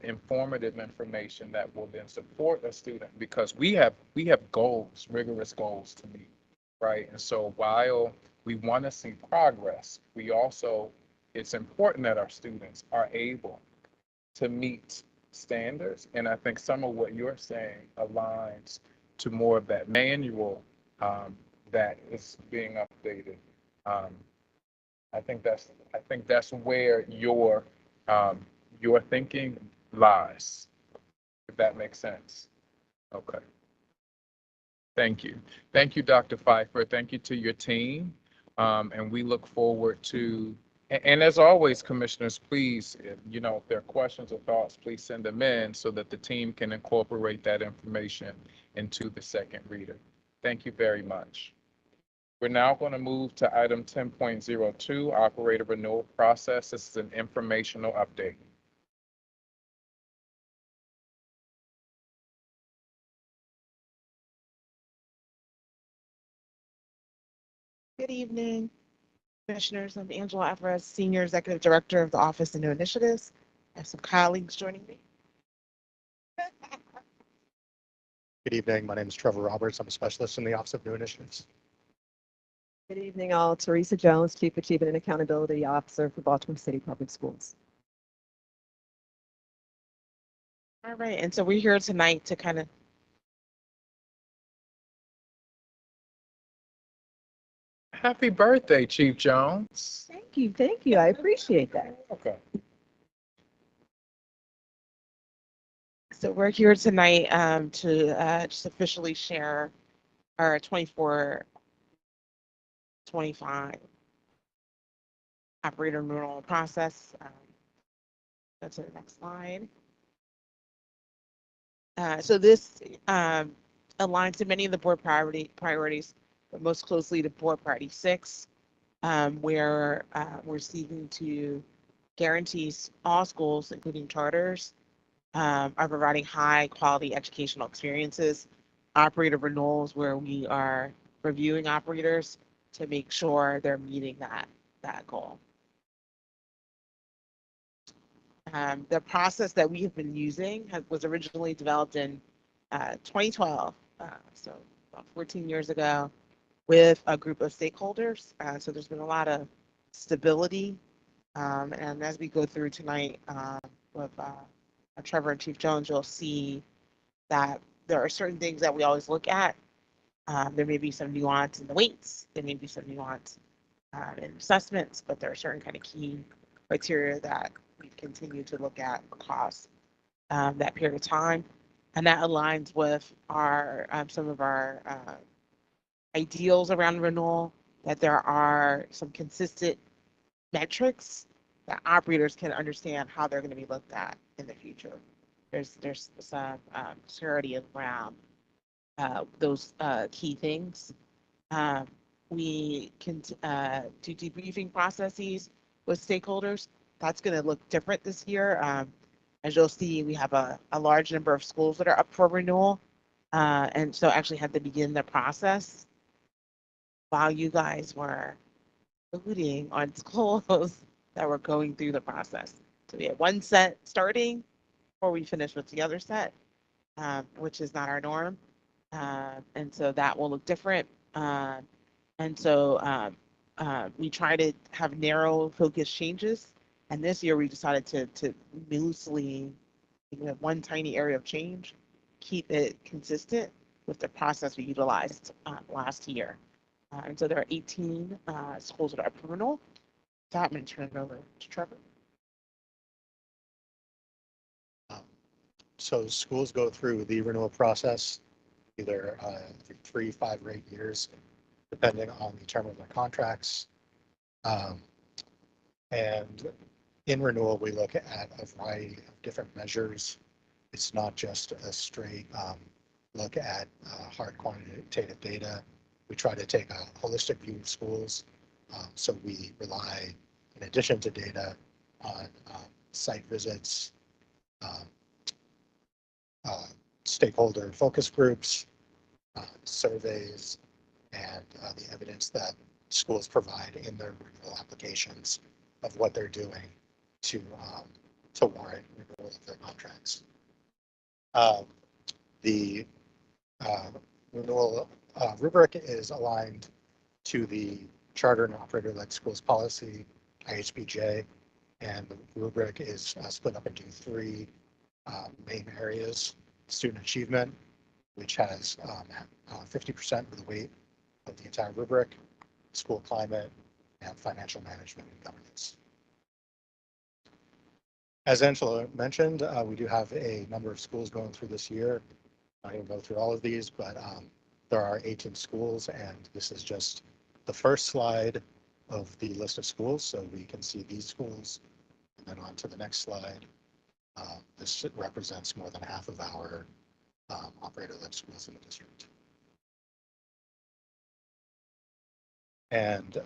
informative information that will then support a student? Because we have goals, rigorous goals to meet, right? And so while we want to see progress, it's important that our students are able to meet standards. And I think some of what you're saying aligns to more of that manual that is being updated. I think that's where your thinking lies, if that makes sense. Okay. Thank you. Thank you, Dr. Pfeiffer. Thank you to your team. And we look forward to, and as always, commissioners, please, you know, if there are questions or thoughts, please send them in so that the team can incorporate that information into the second reader. Thank you very much. We're now going to move to item 10.02, operator renewal process. This is an informational update. Good evening, commissioners. I'm Angela Alvarez, Senior Executive Director of the Office of New Initiatives. I have some colleagues joining me. Good evening. My name is Trevor Roberts. I'm a specialist in the Office of New Initiatives. Good evening, all. Teresa Jones, Chief Achievement and Accountability Officer for Baltimore City Public Schools. All right, and so we're here tonight to kind of Happy birthday, Chief Jones. Thank you. Thank you. I appreciate that. Okay. So we're here tonight to just officially share our 24-25 operator renewal process. Go to the next slide. So this aligns to many of the board priorities, but most closely to board priority 6, where we're seeking to guarantee all schools, including charters, are providing high quality educational experiences. Operator renewals, where we are reviewing operators to make sure they're meeting that goal. The process that we have been using was originally developed in 2012, so about 14 years ago, with a group of stakeholders. So there's been a lot of stability. And as we go through tonight with Trevor and Chief Jones, you'll see that there are certain things that we always look at. There may be some nuance in the weights. There may be some nuance in assessments, but there are certain kind of key criteria that we continue to look at across that period of time. And that aligns with our some of our ideals around renewal, that there are some consistent metrics that operators can understand how they're going to be looked at in the future. There's some clarity around those key things. We can do debriefing processes with stakeholders. That's going to look different this year. As you'll see, we have a large number of schools that are up for renewal. And so actually had to begin the process while you guys were voting on schools that were going through the process. So we had one set starting before we finish with the other set, which is not our norm. And so that will look different. And so we try to have narrow focus changes. And this year we decided to loosely, have one tiny area of change, keep it consistent with the process we utilized last year. And so there are 18 schools that are up for renewal. So I'm going to turn it over to Trevor. So schools go through the renewal process either every 3, 5, or 8 years, depending on the term of their contracts. And in renewal, we look at a variety of different measures. It's not just a straight look at hard quantitative data. We try to take a holistic view of schools. So we rely, in addition to data, on site visits, stakeholder focus groups, surveys, and the evidence that schools provide in their renewal applications of what they're doing to warrant renewal of their contracts. The renewal rubric is aligned to the Charter and Operator-Led Schools Policy, IHBJ, and the rubric is split up into 3 main areas: student achievement, which has 50% of the weight of the entire rubric, school climate, and financial management and governance. As Angela mentioned, we do have a number of schools going through this year. I'm not going to go through all of these, but there are 18 schools, and this is just the first slide of the list of schools. So we can see these schools, and then on to the next slide. This represents more than half of our operator-led schools in the district. And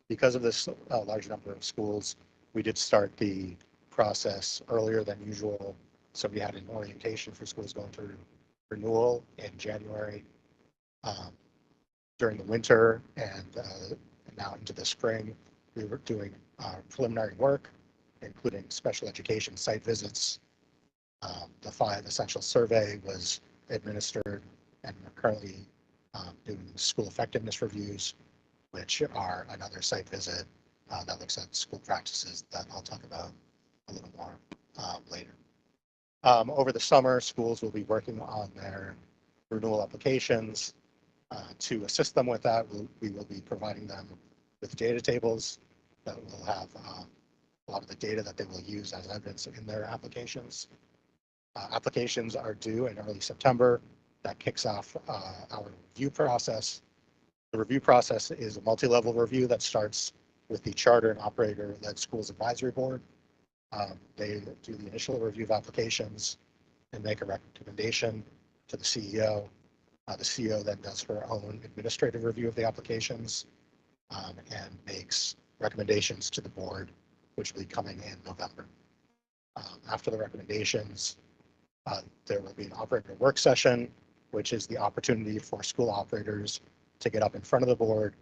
because of this large number of schools, we did start the process earlier than usual. So we had an orientation for schools going through renewal in January. During the winter and now into the spring, we were doing preliminary work, including special education site visits. The 5 essential survey was administered, and we're currently doing school effectiveness reviews, which are another site visit that looks at school practices that I'll talk about a little more later. Over the summer, schools will be working on their renewal applications. To assist them with that, we will be providing them with data tables that will have a lot of the data that they will use as evidence in their applications. Applications are due in early September. That kicks off our review process. The review process is a multi-level review that starts with the Charter and Operator-Led Schools Advisory Board. They do the initial review of applications and make a recommendation to the CEO. The CEO then does her own administrative review of the applications and makes recommendations to the board, which will be coming in November. After the recommendations, there will be an operator work session, which is the opportunity for school operators to get up in front of the board,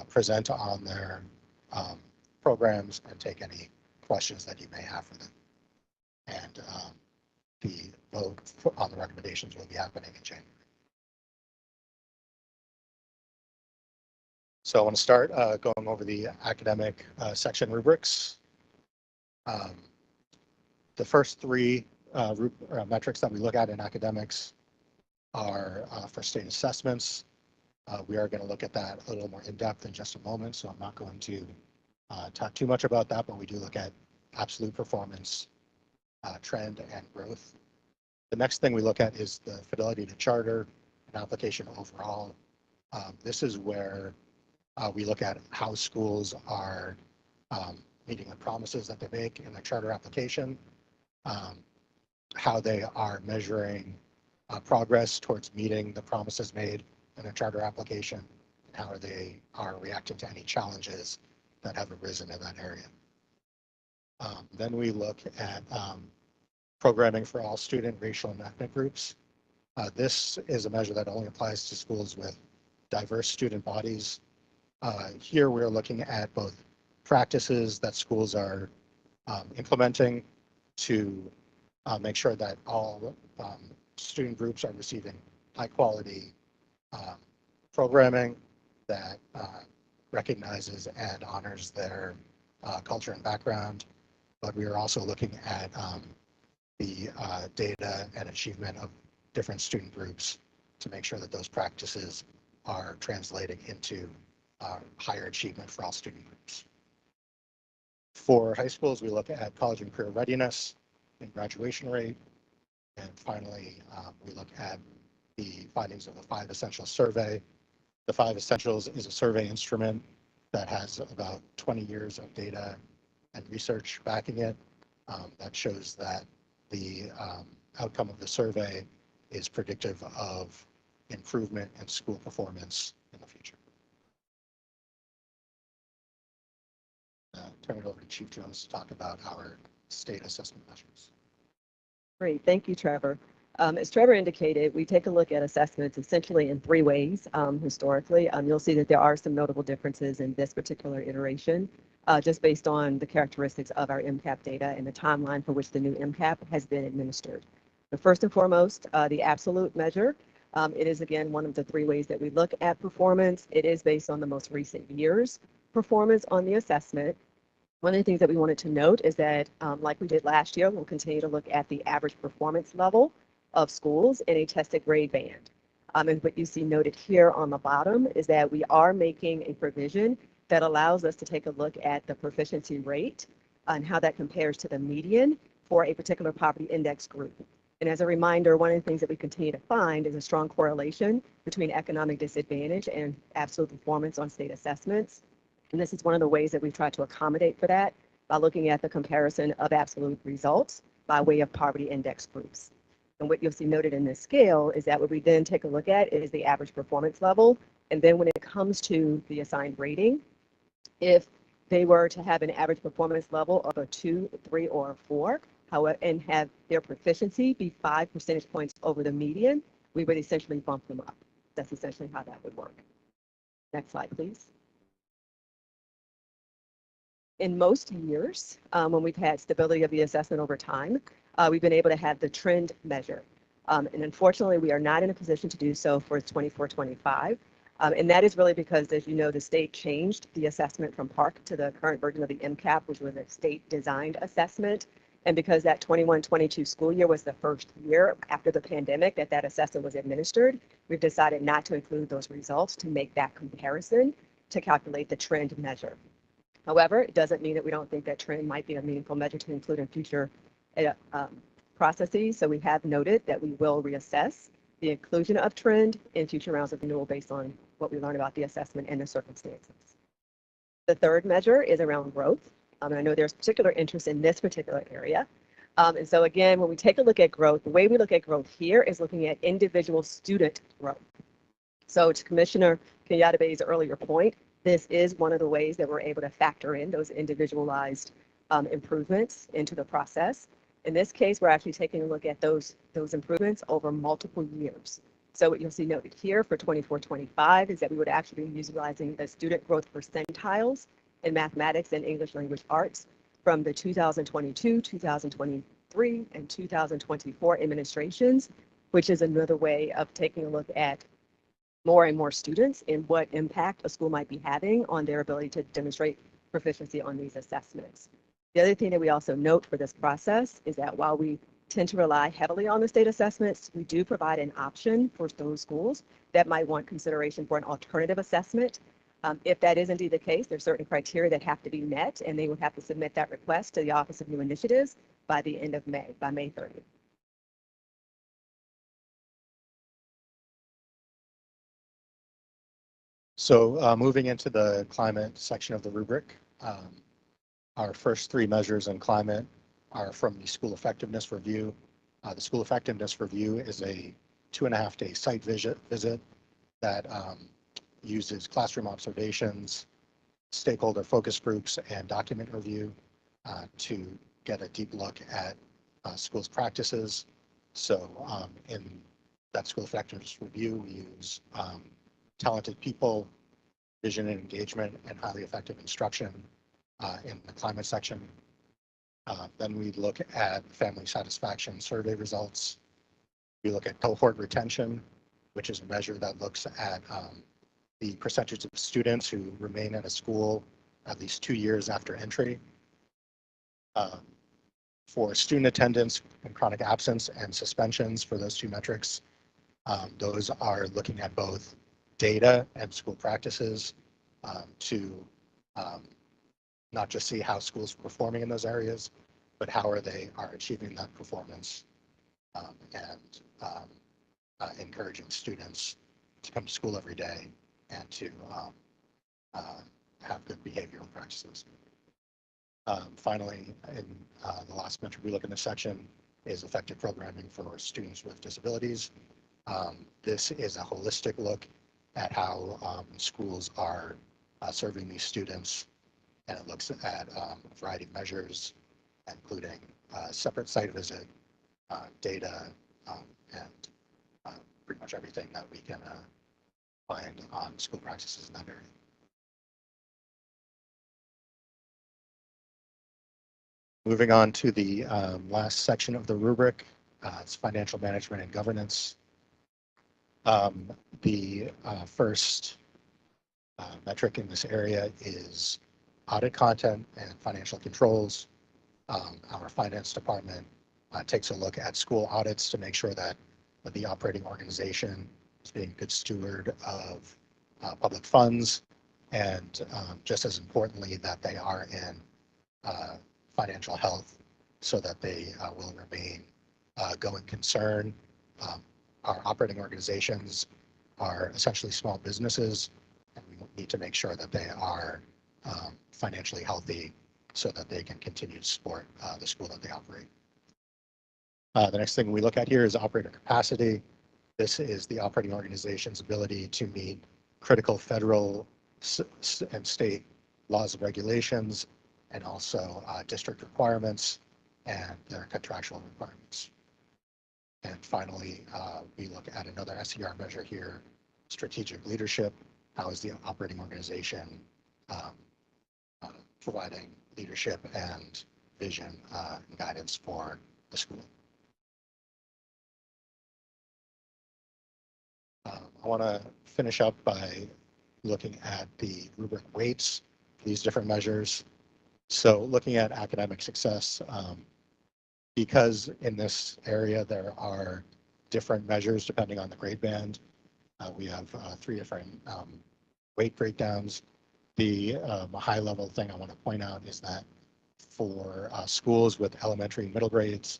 present on their programs, and take any questions that you may have for them. And the vote on the recommendations will be happening in January. So I want to start going over the academic section rubrics. The first three metrics that we look at in academics are for state assessments. We are going to look at that a little more in depth in just a moment, so I'm not going to talk too much about that, but we do look at absolute performance, trend, and growth. The next thing we look at is the fidelity to charter and application overall. This is where we look at how schools are meeting the promises that they make in their charter application, how they are measuring progress towards meeting the promises made in their charter application, and how they are reacting to any challenges that have arisen in that area. Then we look at programming for all student, racial, and ethnic groups. This is a measure that only applies to schools with diverse student bodies. Here we're looking at both practices that schools are implementing to make sure that all student groups are receiving high quality programming that recognizes and honors their culture and background. But we are also looking at the data and achievement of different student groups to make sure that those practices are translating into higher achievement for all student groups. For high schools, we look at college and career readiness and graduation rate. And finally, we look at the findings of the 5 Essentials survey. The 5 Essentials is a survey instrument that has about 20 years of data and research backing it that shows that the outcome of the survey is predictive of improvement in school performance in the future. Turn it over to Chief Jones to talk about our state assessment measures. Great, thank you, Trevor. As Trevor indicated, we take a look at assessments essentially in 3 ways historically. You'll see that there are some notable differences in this particular iteration, just based on the characteristics of our MCAP data and the timeline for which the new MCAP has been administered. But first and foremost, the absolute measure. It is, again, one of the 3 ways that we look at performance. It is based on the most recent year's performance on the assessment. One of the things that we wanted to note is that, like we did last year, we'll continue to look at the average performance level of schools in a tested grade band. And what you see noted here on the bottom is that we are making a provision that allows us to take a look at the proficiency rate and how that compares to the median for a particular poverty index group. And as a reminder, one of the things that we continue to find is a strong correlation between economic disadvantage and absolute performance on state assessments. And this is one of the ways that we've tried to accommodate for that by looking at the comparison of absolute results by way of poverty index groups. And what you'll see noted in this scale is that what we then take a look at is the average performance level. And then when it comes to the assigned rating, if they were to have an average performance level of a 2, 3, or a 4, however, and have their proficiency be 5 percentage points over the median, we would essentially bump them up. That's essentially how that would work. Next slide, please. In most years, when we've had stability of the assessment over time, we've been able to have the trend measure. And unfortunately, we are not in a position to do so for 24-25. And that is really because, as you know, the state changed the assessment from PARCC to the current version of the MCAP, which was a state-designed assessment. And because that 21-22 school year was the first year after the pandemic that assessment was administered, we've decided not to include those results to make that comparison to calculate the trend measure. However, it doesn't mean that we don't think that trend might be a meaningful measure to include in future processes. So we have noted that we will reassess the inclusion of trend in future rounds of renewal based on what we learn about the assessment and the circumstances. The third measure is around growth. And I know there's particular interest in this particular area. And so again, when we take a look at growth, the way we look at growth here is looking at individual student growth. So to Commissioner Kenyattabe's earlier point, this is one of the ways that we're able to factor in those individualized improvements into the process. In this case, we're actually taking a look at those improvements over multiple years. So what you'll see noted here for 24-25 is that we would actually be utilizing the student growth percentiles in mathematics and English language arts from the 2022, 2023, and 2024 administrations, which is another way of taking a look at more and more students and what impact a school might be having on their ability to demonstrate proficiency on these assessments. The other thing that we also note for this process is that while we tend to rely heavily on the state assessments, we do provide an option for those schools that might want consideration for an alternative assessment. If that is indeed the case, there's certain criteria that have to be met, and they would have to submit that request to the Office of New Initiatives by the end of May, by May 30th. So moving into the climate section of the rubric, our first three measures in climate are from the school effectiveness review. The school effectiveness review is a 2.5-day site visit that uses classroom observations, stakeholder focus groups, and document review to get a deep look at schools' practices. So in that school effectiveness review, we use talented people, vision and engagement, and highly effective instruction in the climate section. Then we look at family satisfaction survey results. We look at cohort retention, which is a measure that looks at the percentage of students who remain at a school at least 2 years after entry. For student attendance and chronic absence and suspensions for those two metrics, those are looking at both data and school practices to not just see how schools are performing in those areas, but how they are achieving that performance and encouraging students to come to school every day and to have good behavioral practices. Finally, in the last metric we look in this section is effective programming for students with disabilities. This is a holistic look at how schools are serving these students, and it looks at a variety of measures, including separate site visit, data, and pretty much everything that we can find on school practices in that area. Moving on to the last section of the rubric, it's financial management and governance. The first metric in this area is audit content and financial controls. Our finance department takes a look at school audits to make sure that the operating organization is being a good steward of public funds, and just as importantly, that they are in financial health so that they will remain going concern. Our operating organizations are essentially small businesses, and we need to make sure that they are financially healthy so that they can continue to support the school that they operate. The next thing we look at here is operator capacity. This is the operating organization's ability to meet critical federal and state laws and regulations, and also district requirements and their contractual requirements. And finally, we look at another SER measure here, strategic leadership. How is the operating organization providing leadership and vision and guidance for the school? I want to finish up by looking at the rubric weights, these different measures. So looking at academic success, because in this area there are different measures depending on the grade band, we have 3 different weight breakdowns. The high level thing I want to point out is that for schools with elementary and middle grades,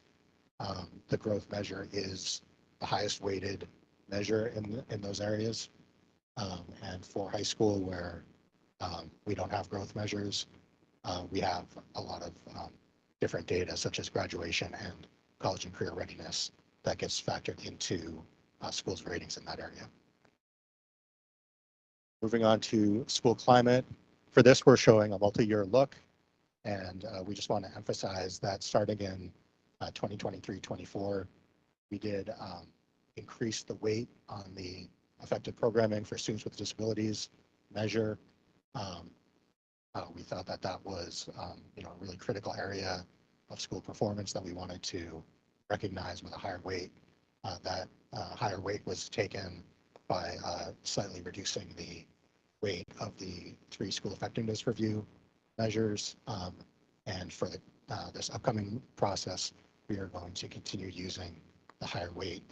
the growth measure is the highest weighted measure in those areas. And for high school, where We don't have growth measures. We have a lot of different data, such as graduation and college and career readiness, that gets factored into schools' ratings in that area. Moving on to school climate. For this, we're showing a multi-year look, and we just want to emphasize that starting in 2023-24, we did increase the weight on the effective programming for students with disabilities measure. We thought that that was a really critical area of school performance that we wanted to recognize with a higher weight. That higher weight was taken by slightly reducing the weight of the 3 school effectiveness review measures. And for this upcoming process, we are going to continue using the higher weight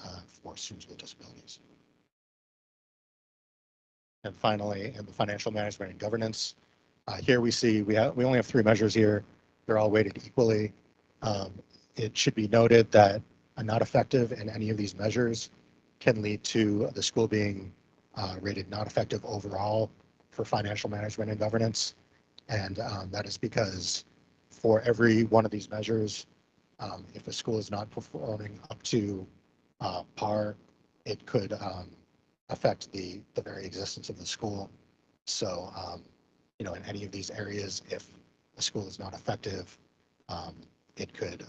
for students with disabilities. And finally, in the financial management and governance, here we see we only have 3 measures here. They're all weighted equally. It should be noted that a not effective in any of these measures can lead to the school being rated not effective overall for financial management and governance. And that is because for every one of these measures, if a school is not performing up to par, it could affect the very existence of the school. So, in any of these areas, if a school is not effective, it could,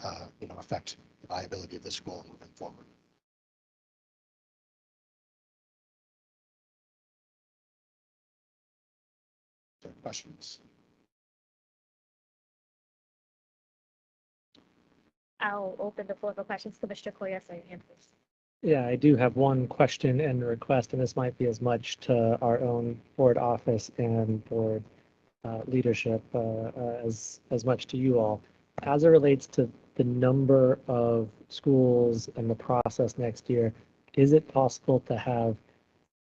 affect the viability of the school moving forward. Questions? I'll open the floor for questions. Commissioner Koya, your hand, please. Yeah, I do have one question and a request, and this might be as much to our own board office and board leadership as much to you all. As it relates to the number of schools and the process next year, is it possible to have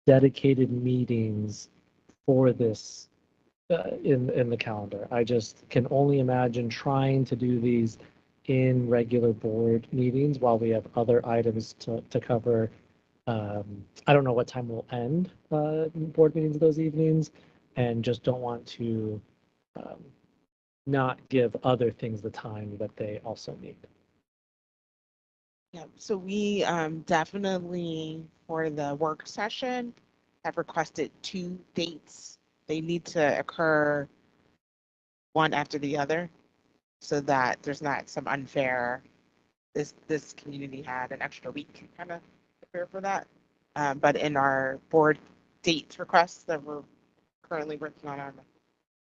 dedicated meetings for this in the calendar? I just can only imagine trying to do these in regular board meetings while we have other items to cover. I don't know what time we'll end board meetings those evenings, and just don't want to not give other things the time that they also need. Yeah, so we definitely for the work session have requested 2 dates. They need to occur one after the other so that there's not some unfair, this community had an extra week kind of prepare for that. But in our board date requests that we're currently working on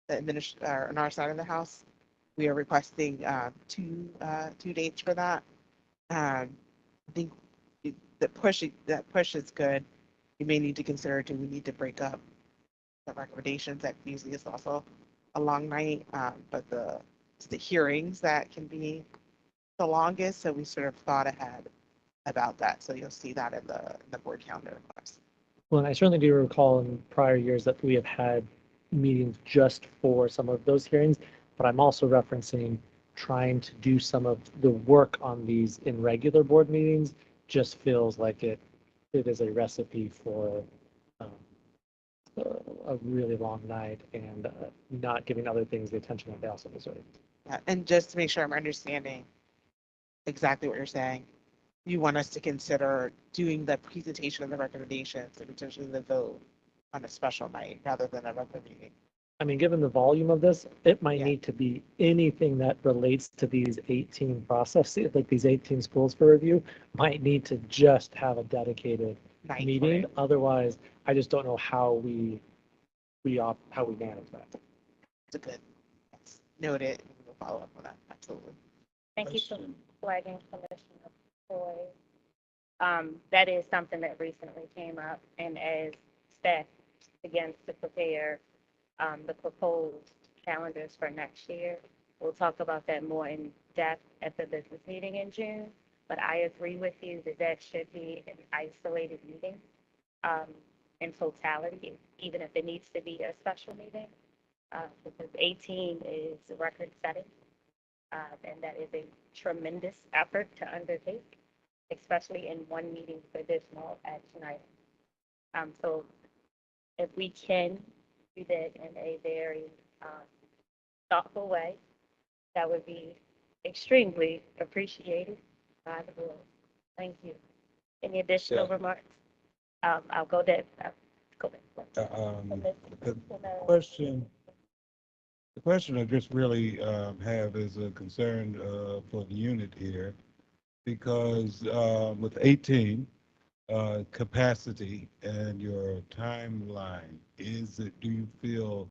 on our side of the house, we are requesting 2 dates for that. I think that push is good. You may need to consider, do we need to break up the recommendations? That usually is also a long night, but it's the hearings that can be the longest. So we sort of thought ahead about that. So you'll see that in the board calendar request. Well, and I certainly do recall in prior years that we have had meetings just for some of those hearings, but I'm also referencing trying to do some of the work on these in regular board meetings. Just feels like it is a recipe for a really long night and not giving other things the attention that they also deserve. Yeah, and just to make sure I'm understanding exactly what you're saying, you want us to consider doing the presentation of the recommendations and potentially the vote on a special night rather than a regular meeting. I mean, given the volume of this, it might need to be anything that relates to these 18 processes, like these 18 schools for review, might need to just have a dedicated meeting. Otherwise, I just don't know how we manage that. It's a good, let's note it and we'll follow up on that. Absolutely. Thank you for flagging, Commissioner Boyd. That is something that recently came up, and as staff begins to prepare the proposed calendars for next year, we'll talk about that more in depth at the business meeting in June. But I agree with you that that should be an isolated meeting in totality, even if it needs to be a special meeting, because 18 is record setting. And that is a tremendous effort to undertake, especially in one meeting for this small action item. So if we can do that in a very thoughtful way. That would be extremely appreciated by the board. Thank you. Any additional remarks? I'll go there. Go back. The question I just really have is a concern for the unit here, because with 18 capacity and your timeline, do you feel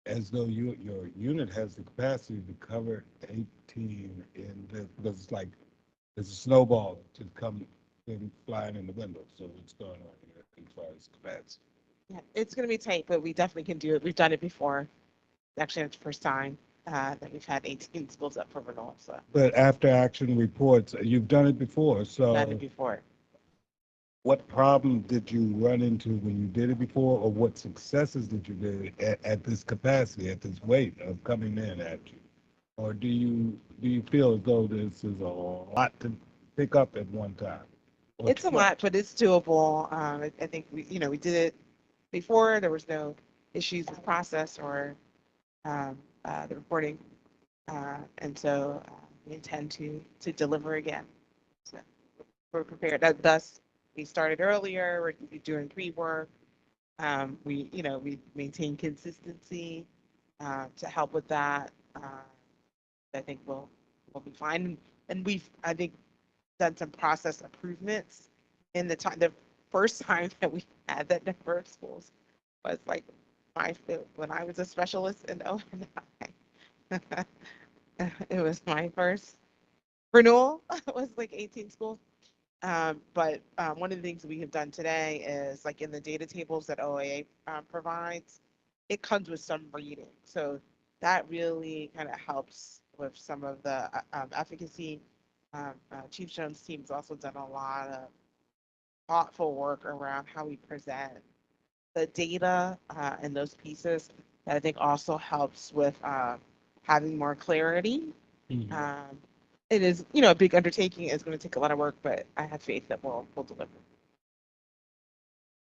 as though your unit has the capacity to cover 18 in this, because it's like there's a snowball to come in flying in the window, so what's going on here as far as capacity? Yeah, it's going to be tight, but we definitely can do it. We've done it before. Actually, it's the first time that we've had 18 schools up for renewal. So, But after action reports, you've done it before, so done it before. what problem did you run into when you did it before, or what successes did you get at this capacity, at this weight of coming in at you? Or do you feel as though this is a lot to pick up at one time? It's a lot, but it's doable. I think we did it before. There was no issues with process or the reporting, and so we intend to deliver again. So we're prepared. Thus, we started earlier. We're doing pre-work. We maintain consistency to help with that. I think we'll be fine. And I think, done some process improvements in the first time that we had that number of schools was like when I was a specialist in 09. It was my first renewal. It was like 18 schools. But one of the things we have done today is like in the data tables that OAA provides, it comes with some reading. So that really kind of helps with some of the efficacy. Chief Jones' team has also done a lot of thoughtful work around how we present the data and those pieces that I think also helps with having more clarity. It is, a big undertaking. It's going to take a lot of work, but I have faith that we'll deliver.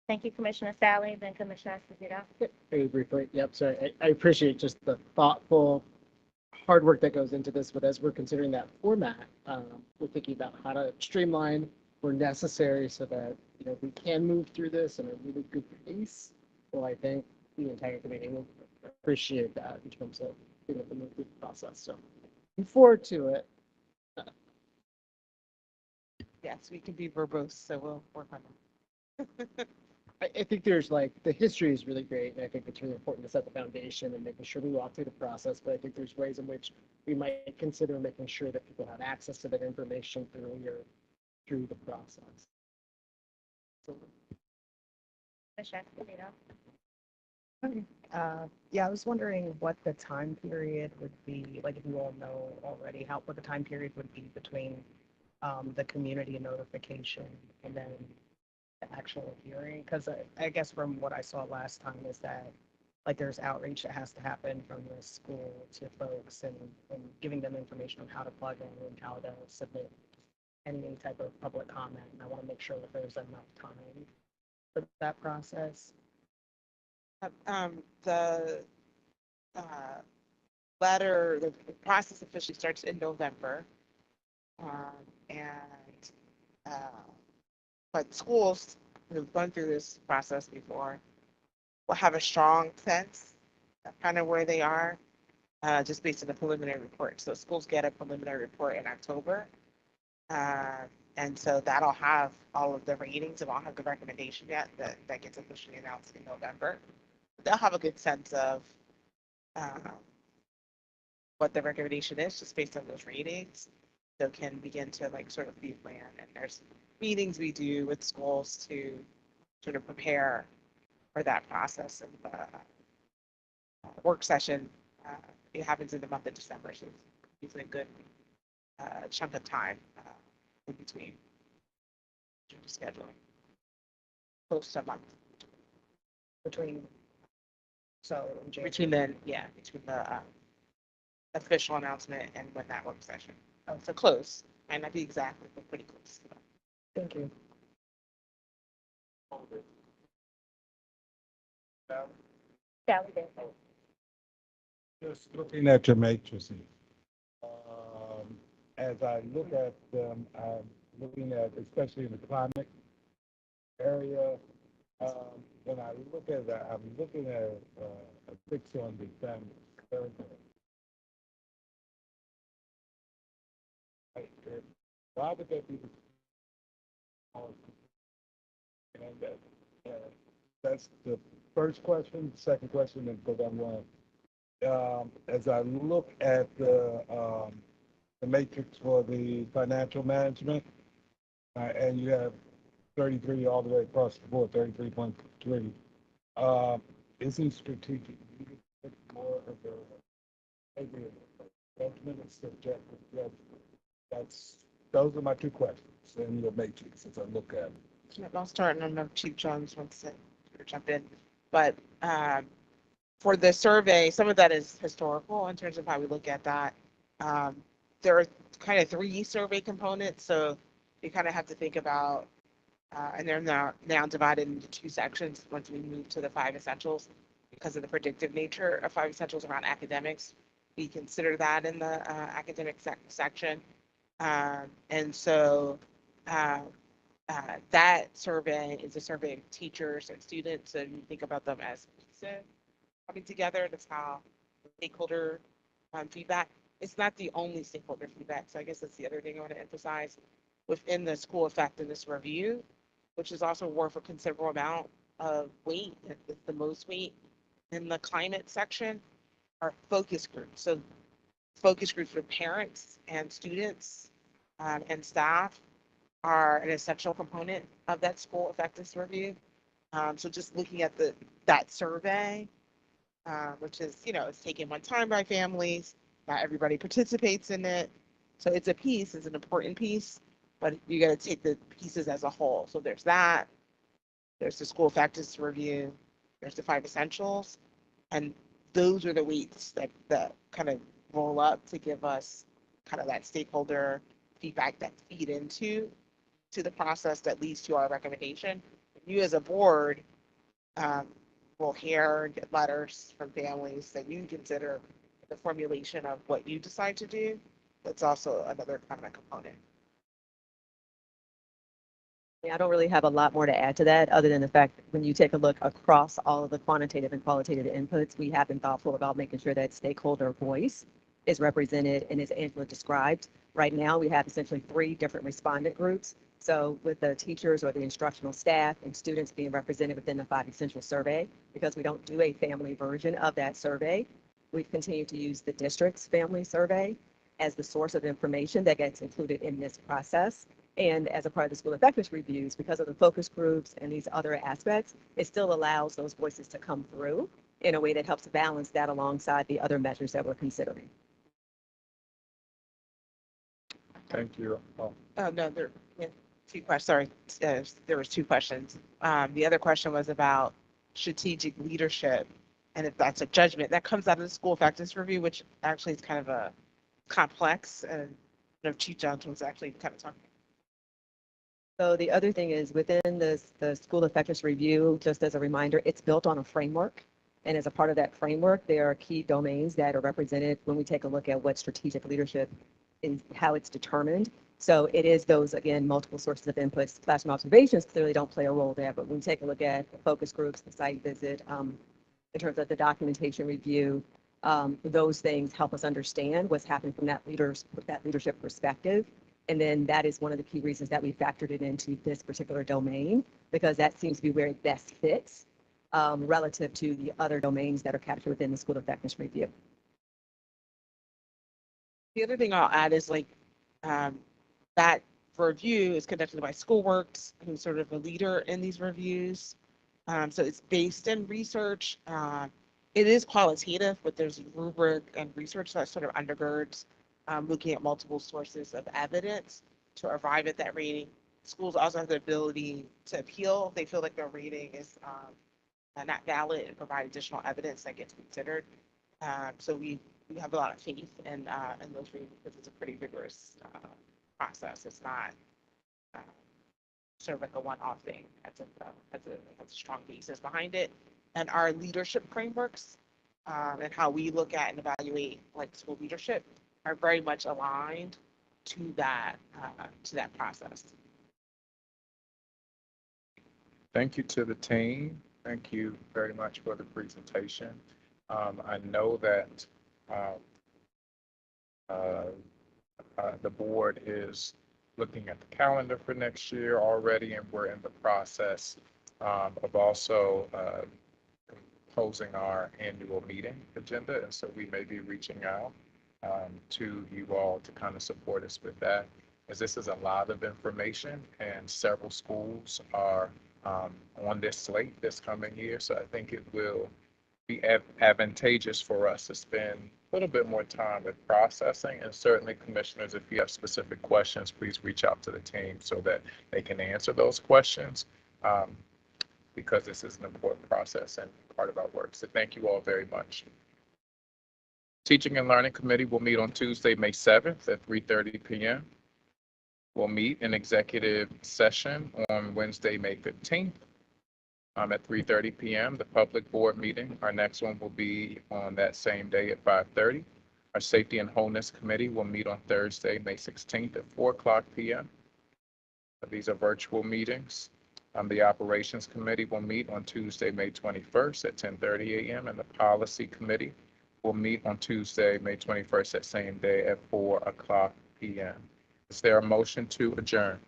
Thank you, Commissioner Sally, then Commissioner Esposito. Very briefly, yep, sorry. I appreciate just the thoughtful, hard work that goes into this, but as we're considering that format, we're thinking about how to streamline where necessary so that, we can move through this in a really good pace. Well, I think the entire committee will appreciate that in terms of being able to move through the process. So looking forward to it. Yes, we can be verbose, so we'll work on it. I think there's the history is really great, and I think it's really important to set the foundation and making sure we walk through the process. But I think there's ways in which we might consider making sure that people have access to that information through the process. Commissioner Esposito. Yeah, I was wondering what the time period would be, like if you all know already what the time period would be between the community notification and then the actual hearing. Because I guess from what I saw last time is that there's outreach that has to happen from the school to folks and giving them information on how to plug in and how to submit any type of public comment. And I want to make sure that there's enough time for that process. The process officially starts in November, but schools who have gone through this process before will have a strong sense of kind of where they are, just based on the preliminary report. So schools get a preliminary report in October, and so that'll have all of the ratings. It won't have the recommendation yet that gets officially announced in November. They'll have a good sense of what the recommendation is just based on those ratings. So can begin to sort of be planned. And there's meetings we do with schools to sort of prepare for that process. And the work session, it happens in the month of December. So it's usually a good chunk of time in between scheduling. Close to a month. Between the official announcement and when that work session. So close. Might not be exactly, but pretty close. Thank you. Yeah, we did. Just looking at your matrices, as I look at them, I'm looking at, especially in the climate area, when I look at that, I'm looking at a fix on the family survey. Why would that be the policy? And that's the first question. The second question, and because I'm one. As I look at the matrix for the financial management, and you have 33 all the way across the board, 33.3. Isn't strategic leadership more of a maybe a judgment and subjective judgment? Those are my two questions in your matrix as I look at it. Yeah, I'll start, and I don't know if Chief Jones wants to jump in. But for the survey, some of that is historical in terms of how we look at that. There are kind of three survey components, so you kind of have to think about, and they're now divided into two sections once we move to the 5 essentials because of the predictive nature of 5 essentials around academics. We consider that in the academic section. And so that survey is a survey of teachers and students, so you think about them as pieces coming together. That's how stakeholder feedback. It's not the only stakeholder feedback, so I guess that's the other thing I want to emphasize. Within the school effectiveness review, which is also worth a considerable amount of weight, the most weight in the climate section, are focus groups. So focus groups for parents and students and staff are an essential component of that school effectiveness review. So just looking at that survey, which is, it's taken one time by families, not everybody participates in it. So it's a piece, it's an important piece, but you got to take the pieces as a whole. So there's that, there's the school effectiveness review, there's the 5 essentials, and those are the weights that kind of roll up to give us kind of that stakeholder feedback that feed into the process that leads to our recommendation. You as a board will hear and get letters from families that you consider the formulation of what you decide to do. That's also another kind of component. Yeah, I don't really have a lot more to add to that, other than the fact that when you take a look across all of the quantitative and qualitative inputs, we have been thoughtful about making sure that stakeholder voice is represented. And as Angela described, right now we have essentially 3 different respondent groups. So with the teachers or the instructional staff and students being represented within the 5 essential survey, because we don't do a family version of that survey, we've continued to use the district's family survey as the source of information that gets included in this process. And as a part of the school effectiveness reviews, because of the focus groups and these other aspects, it still allows those voices to come through in a way that helps balance that alongside the other measures that we're considering. Thank you. Oh, no, there were 2 questions. Sorry, there was 2 questions. The other question was about strategic leadership, and if that's a judgment that comes out of the school effectiveness review, which actually is kind of a complex, and Chief Jones was actually kind of talking. So the other thing is within the school effectiveness review, just as a reminder, it's built on a framework. And as a part of that framework, there are key domains that are represented when we take a look at what strategic leadership is, how it's determined. So it is those, again, multiple sources of inputs. Classroom observations clearly don't play a role there, but when we take a look at the focus groups, the site visit, in terms of the documentation review, those things help us understand what's happening from that leadership perspective. And then that is one of the key reasons that we factored it into this particular domain, because that seems to be where it best fits relative to the other domains that are captured within the school effectiveness review. The other thing I'll add is that review is conducted by SchoolWorks, who's sort of a leader in these reviews. So it's based in research. It is qualitative, but there's rubric and research that sort of undergirds looking at multiple sources of evidence to arrive at that rating. Schools also have the ability to appeal if they feel like their rating is not valid and provide additional evidence that gets considered. So we have a lot of faith in those ratings because it's a pretty rigorous process. It's not sort of like a one-off thing. That's a strong basis behind it. and our leadership frameworks and how we look at and evaluate like school leadership are very much aligned to that process. Thank you to the team. Thank you very much for the presentation. I know that the board is looking at the calendar for next year already, and we're in the process of also composing our annual meeting agenda. And so we may be reaching out to you all to kind of support us with that, as this is a lot of information and several schools are on this slate this coming year. So I think it will be advantageous for us to spend a little bit more time with processing. And certainly, commissioners, if you have specific questions, please reach out to the team so that they can answer those questions, because this is an important process and part of our work. So thank you all very much. Teaching and Learning Committee will meet on Tuesday, May 7th at 3:30 p.m. We'll meet in executive session on Wednesday, May 15th. At 3:30 p.m. The public board meeting, our next one will be on that same day at 5:30. Our Safety and Wholeness Committee will meet on Thursday, May 16th at 4:00 p.m. These are virtual meetings. The Operations Committee will meet on Tuesday, May 21st at 10:30 a.m. And the Policy Committee will meet on Tuesday, May 21st, that same day at 4:00 p.m. Is there a motion to adjourn?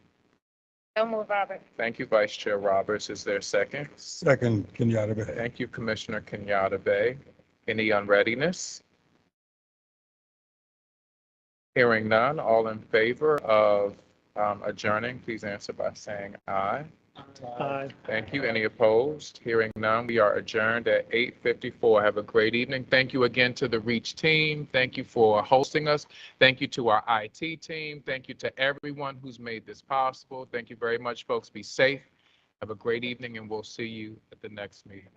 So move, Robert. Thank you, Vice Chair Roberts. Is there a second? Second, Kenyatta Bay. Thank you, Commissioner Kenyatta Bay. Any unreadiness? Hearing none, all in favor of adjourning, please answer by saying aye. Aye. Thank you. Any opposed? Hearing none, we are adjourned at 8:54. Have a great evening. Thank you again to the REACH team. Thank you for hosting us. Thank you to our IT team. Thank you to everyone who's made this possible. Thank you very much, folks. Be safe. Have a great evening, and we'll see you at the next meeting.